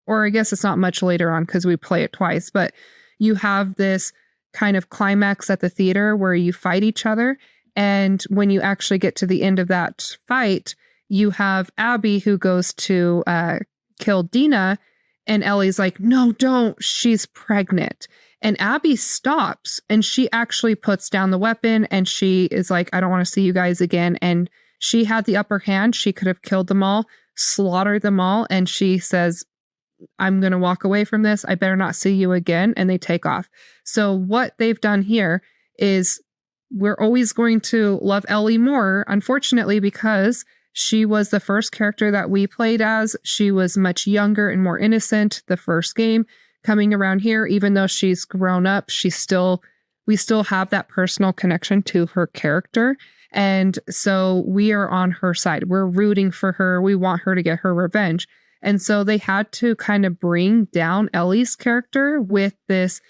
Or I guess it's not much later on because we play it twice, but you have this kind of climax at the theater where you fight each other. And when you actually get to the end of that fight, you have Abby who goes to kill Dina, and Ellie's like, no, don't, she's pregnant. And Abby stops, and she actually puts down the weapon, and she is like, I don't want to see you guys again. And she had the upper hand. She could have killed them all, slaughtered them all. And she says, I'm going to walk away from this. I better not see you again. And they take off. So what they've done here is we're always going to love Ellie more, unfortunately, because she was the first character that we played as. She was much younger and more innocent the first game. Coming around here, even though she's grown up, we still have that personal connection to her character. And so we are on her side. We're rooting for her. We want her to get her revenge. And so they had to kind of bring down Ellie's character with this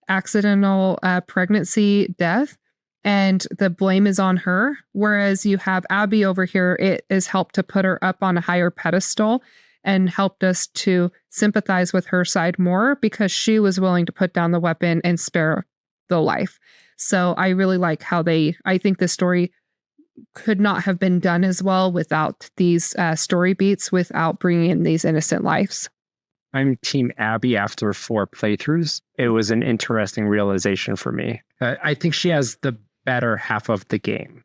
accidental pregnancy death. And the blame is on her. Whereas you have Abby over here, it has helped to put her up on a higher pedestal and helped us to sympathize with her side more because she was willing to put down the weapon and spare the life. So I really like how I think the story could not have been done as well without these story beats, without bringing in these innocent lives. I'm Team Abby after 4 playthroughs. It was an interesting realization for me. I think she has the better half of the game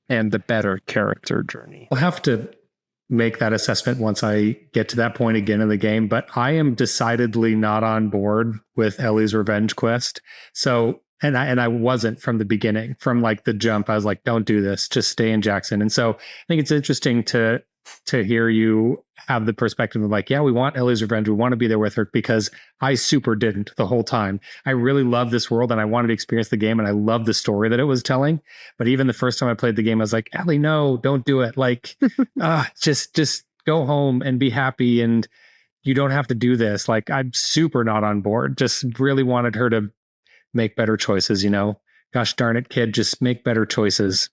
and the better character journey. I'll have to make that assessment once I get to that point again in the game, but I am decidedly not on board with Ellie's revenge quest. So, and I wasn't from the beginning, from like the jump. I was like, don't do this, just stay in Jackson. And so I think it's interesting to hear you have the perspective of like, yeah, we want Ellie's revenge. We want to be there with her, because I super didn't the whole time. I really love this world and I wanted to experience the game, and I love the story that it was telling. But even the first time I played the game, I was like, Ellie, no, don't do it. Like, just go home and be happy. And you don't have to do this. Like, I'm super not on board. Just really wanted her to make better choices, Gosh darn it, kid, just make better choices.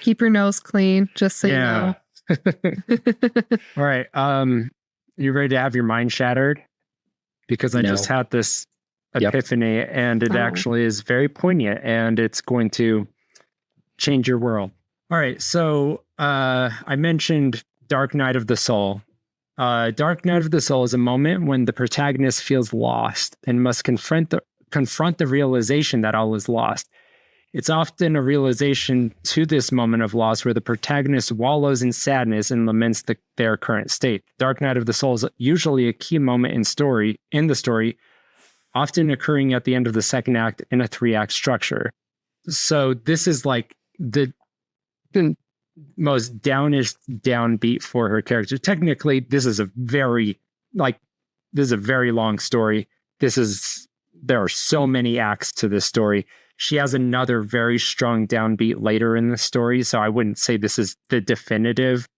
Keep your nose clean, just so you know. All right. You ready to have your mind shattered? Because I just had this Yep. epiphany, and it Oh. actually is very poignant, and it's going to change your world. All right, so I mentioned Dark Night of the Soul. Dark Night of the Soul is a moment when the protagonist feels lost and must confront the realization that all is lost. It's often a realization to this moment of loss where the protagonist wallows in sadness and laments their current state. Dark Night of the Soul is usually a key moment in the story, often occurring at the end of the second act in a 3-act structure. So this is like the most downest downbeat for her character. Technically, this is a very long story. There are so many acts to this story. She has another very strong downbeat later in the story, so I wouldn't say this is the definitive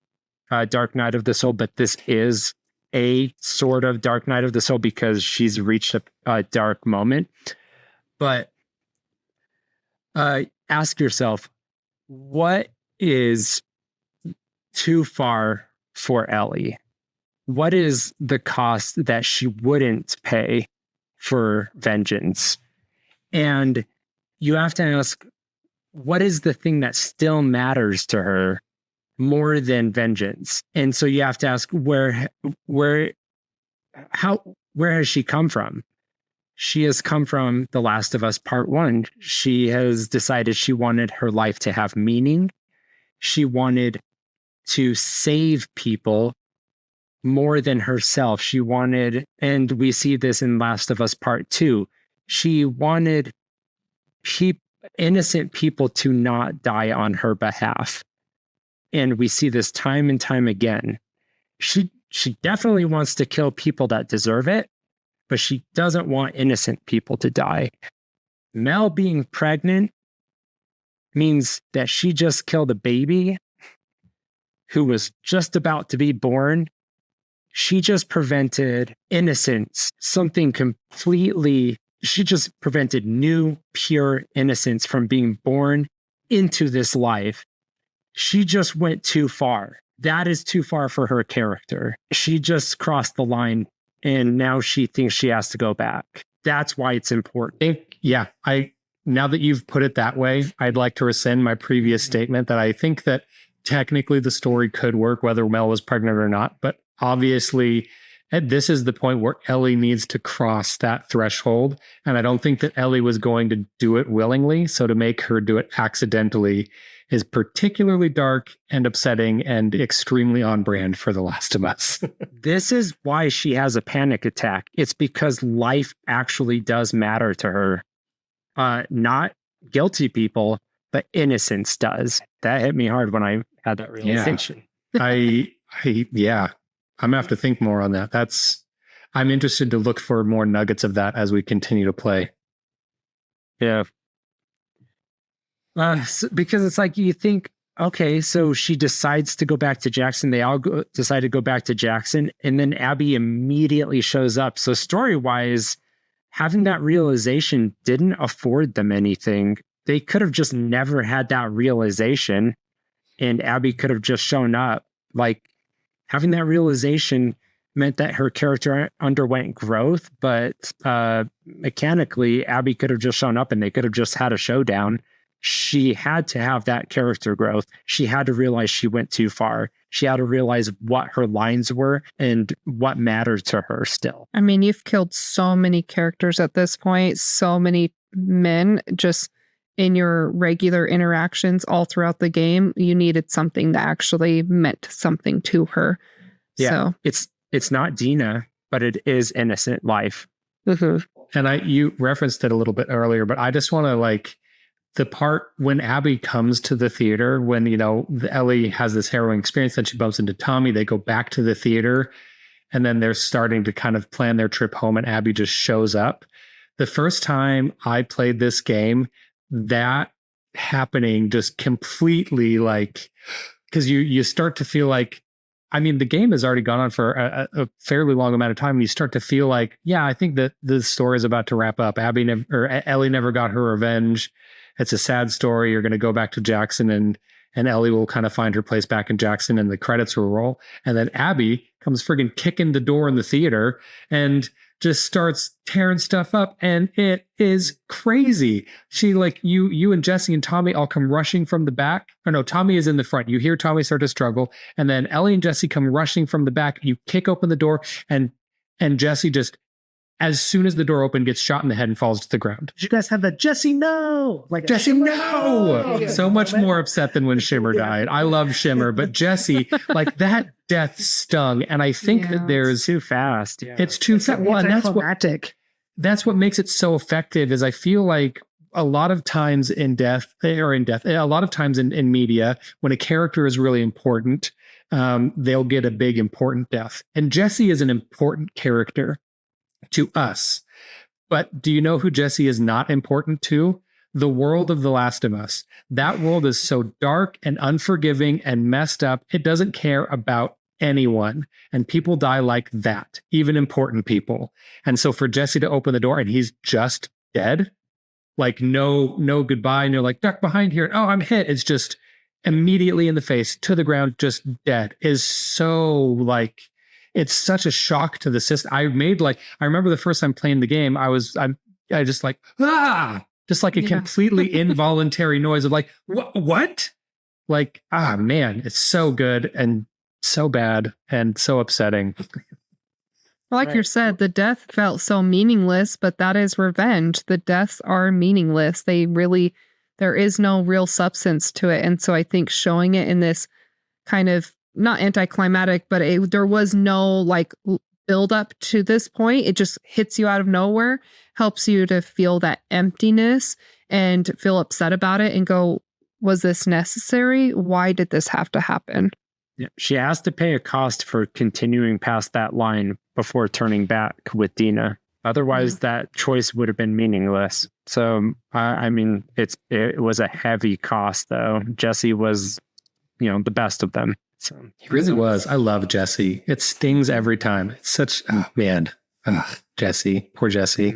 Dark Night of the Soul, but this is a sort of Dark Night of the Soul because she's reached a dark moment. But ask yourself, what is too far for Ellie? What is the cost that she wouldn't pay for vengeance? And you have to ask, what is the thing that still matters to her more than vengeance? And so you have to ask, where has she come from? She has come from The Last of Us Part 1. She has decided she wanted her life to have meaning. She wanted to save people more than herself. She wanted, and we see this in Last of Us Part 2, she wanted innocent people to not die on her behalf. And we see this time and time again. She definitely wants to kill people that deserve it, but she doesn't want innocent people to die. Mel being pregnant means that she just killed a baby who was just about to be born. She just prevented innocence, she just prevented new, pure innocence from being born into this life. She just went too far. That is too far for her character. She just crossed the line, and now she thinks she has to go back. That's why it's important. Now that you've put it that way, I'd like to rescind my previous statement that I think that technically the story could work whether Mel was pregnant or not, but obviously this is the point where Ellie needs to cross that threshold, and I don't think that Ellie was going to do it willingly, so to make her do it accidentally is particularly dark and upsetting and extremely on brand for The Last of Us. This is why she has a panic attack. It's because life actually does matter to her. Not guilty people, but innocence does. That hit me hard when I had that realization. I'm gonna have to think more on that. I'm interested to look for more nuggets of that as we continue to play. Yeah. Because it's like you think, okay, so she decides to go back to Jackson. They all decide to go back to Jackson, and then Abby immediately shows up. So story-wise, having that realization didn't afford them anything. They could have just never had that realization, and Abby could have just shown up. Like, having that realization meant that her character underwent growth, but mechanically, Abby could have just shown up and they could have just had a showdown. She had to have that character growth. She had to realize she went too far. She had to realize what her lines were and what mattered to her still. I mean, you've killed so many characters at this point, so many men just in your regular interactions all throughout the game. You needed something that actually meant something to her. Yeah, so. It's not Dina, but it is innocent life. Mm-hmm. And you referenced it a little bit earlier, but I just want to the part when Abby comes to the theater, when, Ellie has this harrowing experience, then she bumps into Tommy, they go back to the theater, and then they're starting to kind of plan their trip home, and Abby just shows up. The first time I played this game, that happening just completely because you start to feel like, I mean, the game has already gone on for a fairly long amount of time, and you start to feel like, yeah, I think that the story is about to wrap up. Ellie never got her revenge. It's a sad story. You're going to go back to Jackson, and Ellie will kind of find her place back in Jackson, and the credits will roll. And then Abby comes friggin' kicking the door in the theater, and just starts tearing stuff up, and it is crazy. She like you and Jesse and Tommy all come rushing from the back. Or no, Tommy is in the front. You hear Tommy start to struggle, and then Ellie and Jesse come rushing from the back. You kick open the door, and Jesse just, as soon as the door opened, gets shot in the head and falls to the ground. Did you guys have that Jesse no? Like Jesse no! So much more upset than when Shimmer died. I love Shimmer, but Jesse, like that death stung, and I think that there's too fast. Yeah. it's too fast. Well, and that's what makes it so effective. Is I feel like a lot of times in a lot of times in media, when a character is really important, they'll get a big important death, and Jesse is an important character to us. But do you know who Jesse is not important to? The world of The Last of Us. That world is so dark and unforgiving and messed up. It doesn't care about anyone. And people die like that, even important people. And so for Jesse to open the door and he's just dead, like no goodbye, and you're like, duck behind here. Oh, I'm hit. It's just immediately in the face, to the ground, just dead, is so like, it's such a shock to the system. I remember the first time playing the game, I just like, just like a completely involuntary noise of like, what? Like, man, it's so good and so bad and so upsetting. Like you said, the death felt so meaningless, but that is revenge. The deaths are meaningless. There is no real substance to it. And so I think showing it in this kind of, not anticlimactic, but there was no like build up to this point. It just hits you out of nowhere, helps you to feel that emptiness and feel upset about it and go, was this necessary? Why did this have to happen? Yeah, she has to pay a cost for continuing past that line before turning back with Dina. Otherwise, that choice would have been meaningless. So, I mean, it was a heavy cost, though. Jesse was, the best of them. So he really was. I love Jesse. It stings every time. It's such, Jesse, poor Jesse.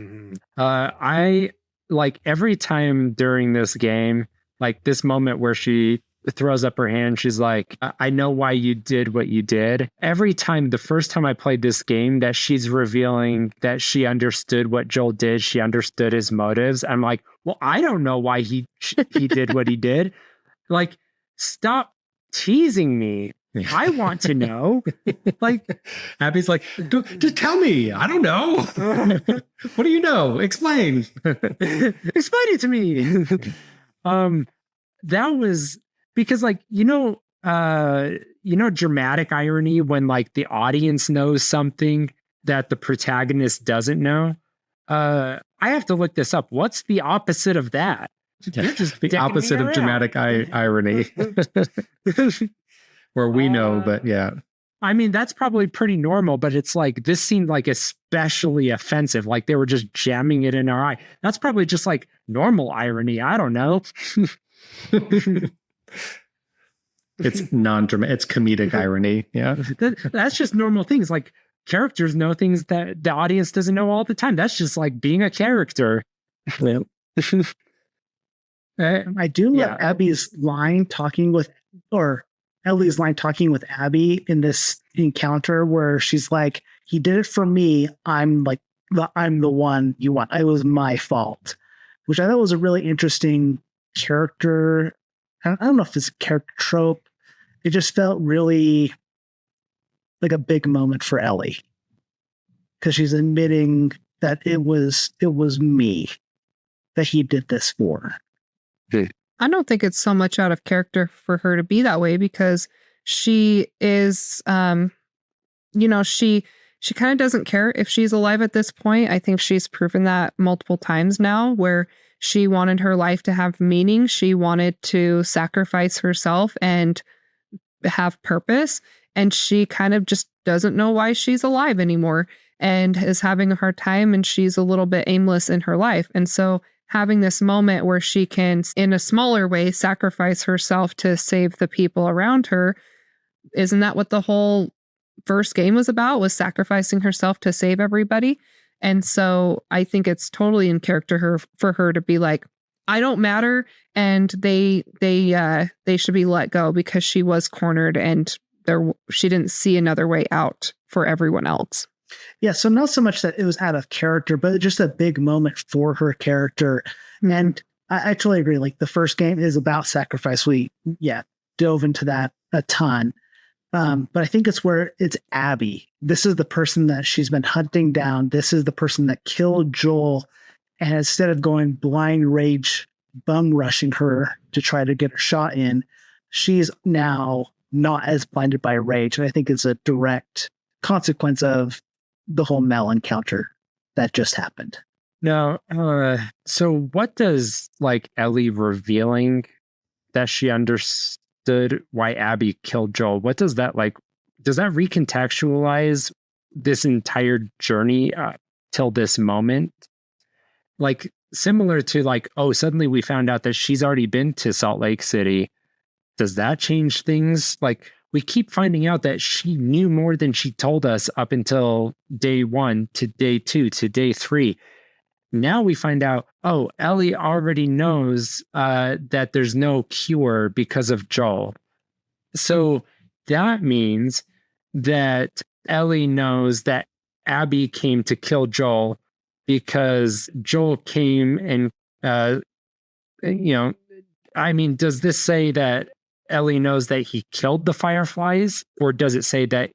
I like every time during this game, like this moment where she throws up her hand, she's like, I know why you did what you did. Every time, the first time I played this game, that she's revealing that she understood what Joel did, she understood his motives. I'm like, well, I don't know why he did what he did. Like, stop teasing me. I want to know. Like, Abby's like, just tell me. I don't know. What do you know? Explain. Explain it to me. That was because, like, dramatic irony when like the audience knows something that the protagonist doesn't know. I have to look this up. What's the opposite of that? You're just the opposite of dramatic irony. Where we know, but yeah. I mean, that's probably pretty normal, but it's like, this seemed like especially offensive. Like they were just jamming it in our eye. That's probably just like normal irony. I don't know. It's non-dramatic. It's comedic irony. Yeah. That's just normal things. Like characters know things that the audience doesn't know all the time. That's just like being a character. Yeah. I do love Abby's line talking with, or Ellie's line talking with Abby in this encounter where she's like, he did it for me. I'm the one you want. It was my fault, which I thought was a really interesting character. I don't know if it's a character trope. It just felt really like a big moment for Ellie because she's admitting that it was me that he did this for. I don't think it's so much out of character for her to be that way because she is, she kind of doesn't care if she's alive at this point. I think she's proven that multiple times now where she wanted her life to have meaning. She wanted to sacrifice herself and have purpose. And she kind of just doesn't know why she's alive anymore and is having a hard time. And she's a little bit aimless in her life. And so having this moment where she can, in a smaller way, sacrifice herself to save the people around her. Isn't that what the whole first game was about? Was sacrificing herself to save everybody? And so I think it's totally in character for her to be like, I don't matter, and they should be let go because she was cornered and she didn't see another way out for everyone else. Yeah, so not so much that it was out of character, but just a big moment for her character. And I totally agree. Like the first game is about sacrifice. We dove into that a ton. But I think it's where it's Abby. This is the person that she's been hunting down. This is the person that killed Joel. And instead of going blind rage, bum rushing her to try to get her shot in, she's now not as blinded by rage. And I think it's a direct consequence of the whole Mel encounter that just happened. Now, so what does like Ellie revealing that she understood why Abby killed Joel, what does that like, does that recontextualize this entire journey till this moment? Like similar to like, oh, suddenly we found out that she's already been to Salt Lake City. Does that change things? Like we keep finding out that she knew more than she told us up until day 1 to day 2 to day 3. Now we find out, oh, Ellie already knows that there's no cure because of Joel. So that means that Ellie knows that Abby came to kill Joel because Joel came and, I mean, does this say that Ellie knows that he killed the Fireflies? Or does it say that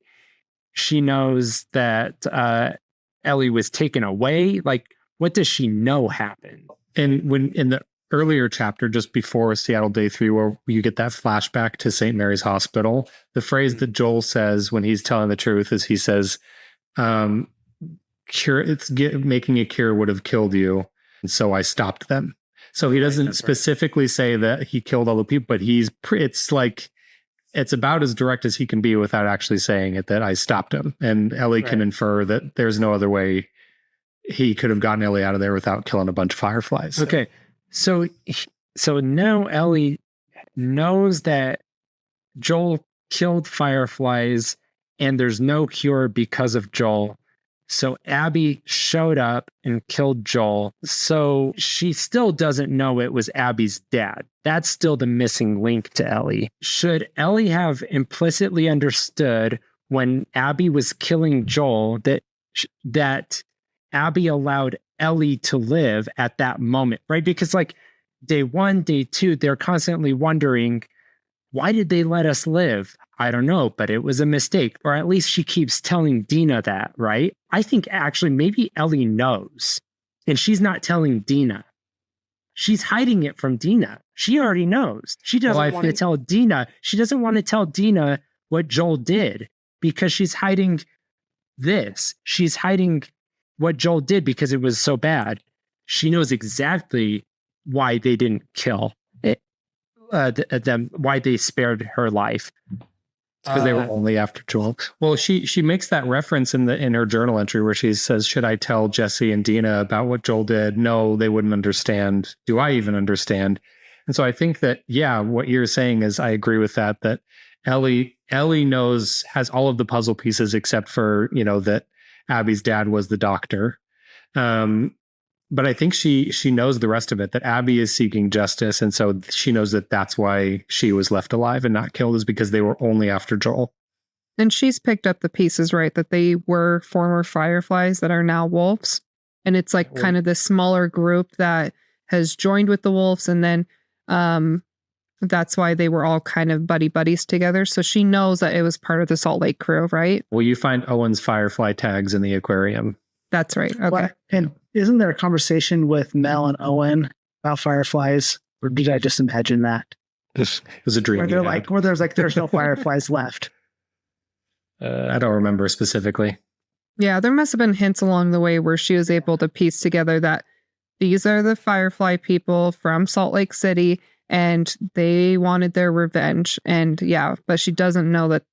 she knows that Ellie was taken away? Like, what does she know happened? And when in the earlier chapter, just before Seattle Day 3, where you get that flashback to St. Mary's Hospital, the phrase that Joel says when he's telling the truth is he says, making a cure would have killed you, and so I stopped them. So he doesn't specifically say that he killed all the people, but it's about as direct as he can be without actually saying it, that I stopped him. And Ellie can infer that there's no other way he could have gotten Ellie out of there without killing a bunch of Fireflies. Okay. So now Ellie knows that Joel killed Fireflies and there's no cure because of Joel. So Abby showed up and killed Joel. So she still doesn't know it was Abby's dad. That's still the missing link to Ellie. Should Ellie have implicitly understood when Abby was killing Joel that Abby allowed Ellie to live at that moment, right? Because like day 1, day 2, they're constantly wondering, why did they let us live? I don't know, but it was a mistake. Or at least she keeps telling Dina that, right? I think actually maybe Ellie knows and she's not telling Dina. She's hiding it from Dina. She already knows. She doesn't want to tell Dina. She doesn't want to tell Dina what Joel did because she's hiding this. She's hiding what Joel did because it was so bad. She knows exactly why they didn't kill them, why they spared her life. Because they were only after Joel. Well, she makes that reference in her journal entry where she says, should I tell Jesse and Dina about what Joel did? No, they wouldn't understand. Do I even understand? And so I think that, yeah, what you're saying is I agree with that Ellie has all of the puzzle pieces except for, that Abby's dad was the doctor. But I think she knows the rest of it, that Abby is seeking justice. And so she knows that that's why she was left alive and not killed, is because they were only after Joel. And she's picked up the pieces, right? That they were former Fireflies that are now wolves. And it's like kind of this smaller group that has joined with the wolves. And then that's why they were all kind of buddies together. So she knows that it was part of the Salt Lake crew, right? Well, you find Owen's Firefly tags in the aquarium. That's right. Okay. Well, and isn't there a conversation with Mel and Owen about Fireflies? Or did I just imagine that? It was a dream. There's no Fireflies left. I don't remember specifically. Yeah, there must have been hints along the way where she was able to piece together that these are the Firefly people from Salt Lake City and they wanted their revenge. And yeah, but she doesn't know that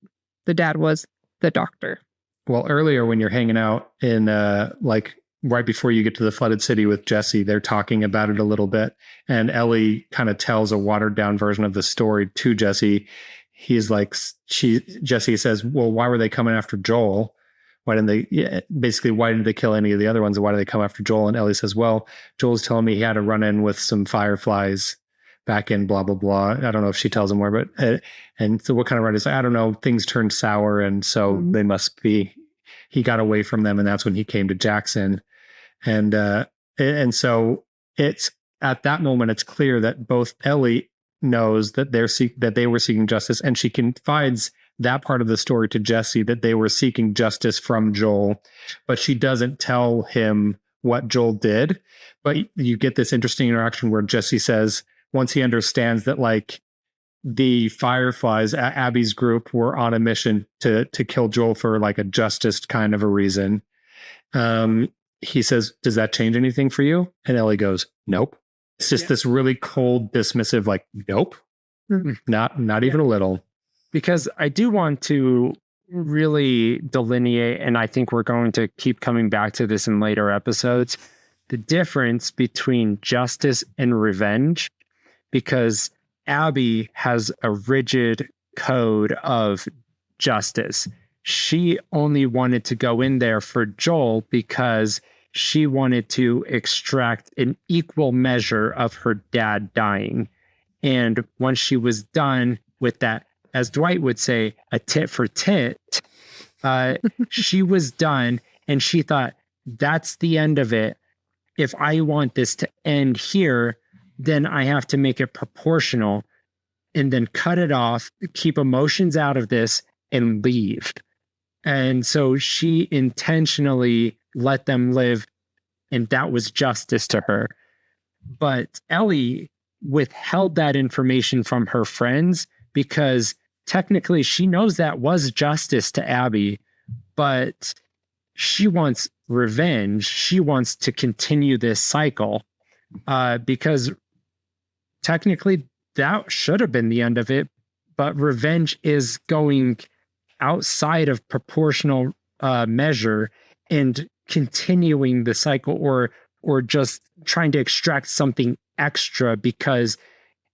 the dad was the doctor. Well, earlier when you're hanging out in right before you get to the flooded city with Jesse, they're talking about it a little bit. And Ellie kind of tells a watered down version of the story to Jesse. He's like, Jesse says, well, why were they coming after Joel? Why didn't they kill any of the other ones? And why did they come after Joel? And Ellie says, well, Joel's telling me he had a run in with some Fireflies back in blah, blah, blah. I don't know if she tells him where, but, and so what kind of run is, I don't know, things turned sour. And so they must be, he got away from them, and that's when he came to Jackson. And so it's at that moment it's clear that both Ellie knows that they were seeking justice, and she confides that part of the story to Jesse, that they were seeking justice from Joel, but she doesn't tell him what Joel did. But you get this interesting interaction where Jesse says, once he understands that like the Fireflies, Abby's group, were on a mission to kill Joel for like a justice kind of a reason. He says, does that change anything for you? And Ellie goes, nope. It's just this really cold, dismissive, like, nope, not even a little. Because I do want to really delineate, and I think we're going to keep coming back to this in later episodes, the difference between justice and revenge, because Abby has a rigid code of justice. She only wanted to go in there for Joel because she wanted to extract an equal measure of her dad dying. And once she was done with that, as Dwight would say, a tit for tit, she was done, and she thought, that's the end of it. If I want this to end here, then I have to make it proportional and then cut it off, keep emotions out of this, and leave. And so she intentionally let them live, and that was justice to her. But Ellie withheld that information from her friends because technically she knows that was justice to Abby, but she wants revenge. She wants to continue this cycle because technically that should have been the end of it, but revenge is going outside of proportional measure and continuing the cycle, or just trying to extract something extra because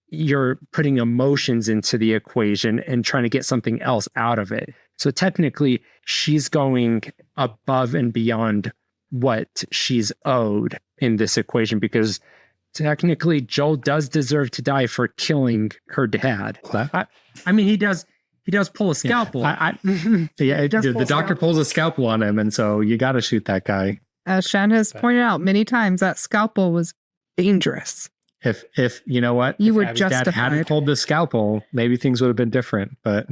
you're putting emotions into the equation and trying to get something else out of it. So technically, she's going above and beyond what she's owed in this equation, because technically Joel does deserve to die for killing her dad. I mean, he does pull a scalpel. The doctor pulls a scalpel on him, and so you got to shoot that guy. As Shan has pointed out many times, that scalpel was dangerous. If you know what, you if were Abby's dad justified. hadn't pulled the scalpel, maybe things would have been different. But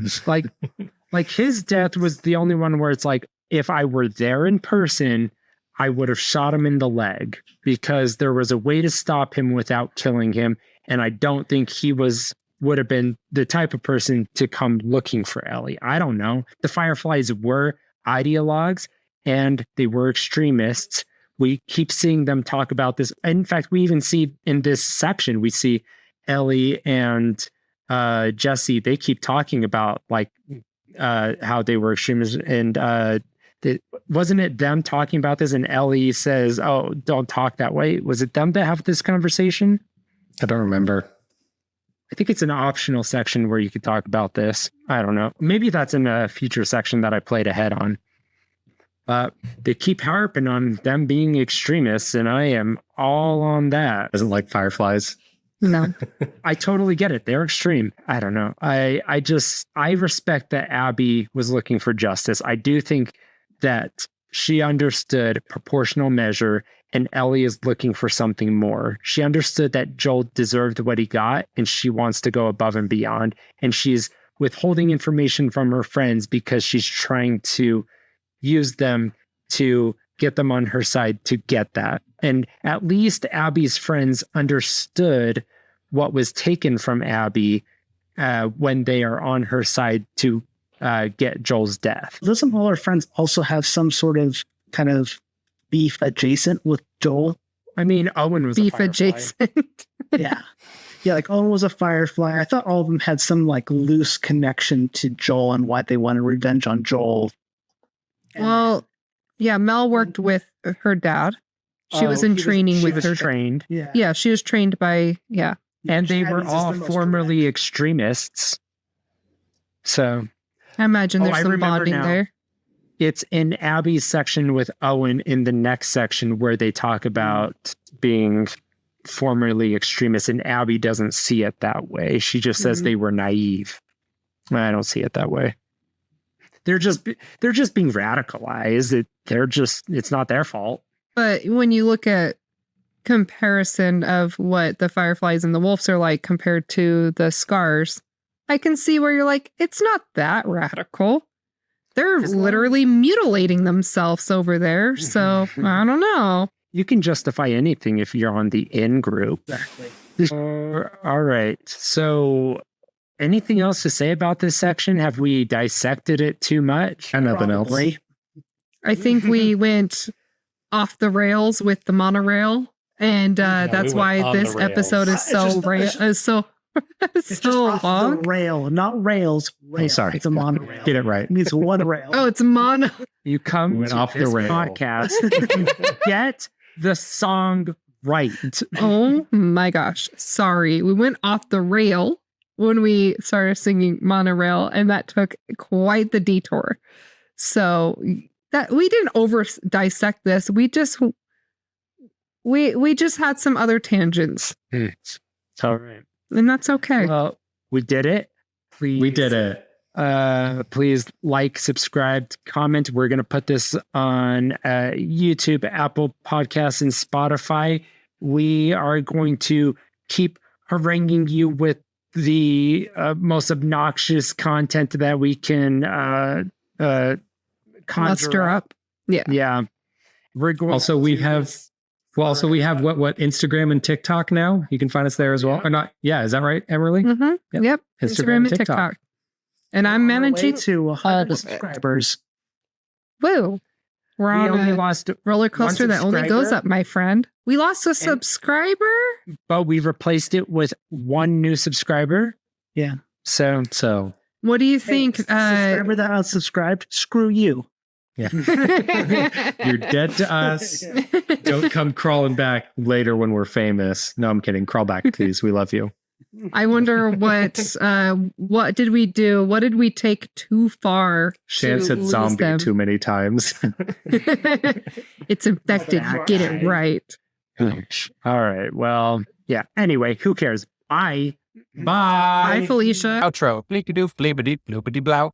like his death was the only one where it's like, if I were there in person, I would have shot him in the leg, because there was a way to stop him without killing him. And I don't think he would have been the type of person to come looking for Ellie. I don't know. The Fireflies were ideologues and they were extremists. We keep seeing them talk about this. In fact, we even see in this section, we see Ellie and Jesse, they keep talking about like how they were extremists. And wasn't it them talking about this? And Ellie says, oh, don't talk that way. Was it them that have this conversation? I don't remember. I think it's an optional section where you could talk about this. I don't know. Maybe that's in a future section that I played ahead on. They keep harping on them being extremists, and I am all on that. Doesn't like Fireflies. No. I totally get it. They're extreme. I don't know. I respect that Abby was looking for justice. I do think that she understood proportional measure, and Ellie is looking for something more. She understood that Joel deserved what he got, and she wants to go above and beyond. And she's withholding information from her friends because she's trying to use them to get them on her side to get that. And at least Abby's friends understood what was taken from Abby when they are on her side to get Joel's death. Doesn't all her friends also have some sort of kind of beef adjacent with Joel? I mean, Owen was beef a Firefly. adjacent. Yeah. Yeah, like Owen was a Firefly. I thought all of them had some like loose connection to Joel and why they wanted revenge on Joel. Well, yeah, Mel worked with her dad. She was in training with her. Trained. Yeah. Yeah, she was trained by, yeah. And they Shan were is just all the most formerly direct. extremists. So I imagine there's I some remember bonding now. there. it's in Abby's section with Owen in the next section where they talk about being formerly extremists, and Abby doesn't see it that way. She just says they were naive. I don't see it that way. They're just being radicalized. It's not their fault. But when you look at comparison of what the fireflies and the wolves are like compared to the scars, I can see where you're like, it's not that radical. They're literally mutilating themselves over there. So I don't know. You can justify anything if you're on the in group. Exactly. All right. So anything else to say about this section? Have we dissected it too much? And nothing else. Probably. I think we went off the rails with the monorail. And that's we went why on this the rails. episode is so It's so just off long. the rail, not rails. Rail. I'm sorry. It's a monorail. Get it right. It means one rail. Oh, it's mono. You come We went to off the this rail. podcast, get the song right. Oh my gosh. Sorry. We went off the rail when we started singing monorail, and that took quite the detour. So that we didn't over dissect this. We just had some other tangents. It's all right. And that's okay. Well, we did it. Please, We did it. please like, subscribe, comment. We're going to put this on YouTube, Apple Podcasts, and Spotify. We are going to keep haranguing you with the most obnoxious content that we can conjure Muster up. Yeah. Yeah. We're going Also, we have what Instagram and TikTok now. You can find us there as well. Or not? Yeah, is that right, Emerlie? Mm-hmm. Yep. Yep. Instagram and TikTok. And I'm managing to 100 all subscribers. Woo. We're we on only a lost roller coaster that only goes subscriber. up, my friend. We lost a subscriber. but we replaced it with one new subscriber. Yeah. So So What do you think? Subscriber that unsubscribed, screw you. yeah, you're dead to us. Don't come crawling back later when we're famous. No, I'm kidding. Crawl back, please. We love you. I wonder what did we do? What did we take too far? Shan to said lose zombie them? too many times. It's infected. Get it right. all right. Well, yeah. Anyway, who cares? Bye. Bye. Bye, Felicia. Outro. Bleepy doof, bleepity bloopity blow.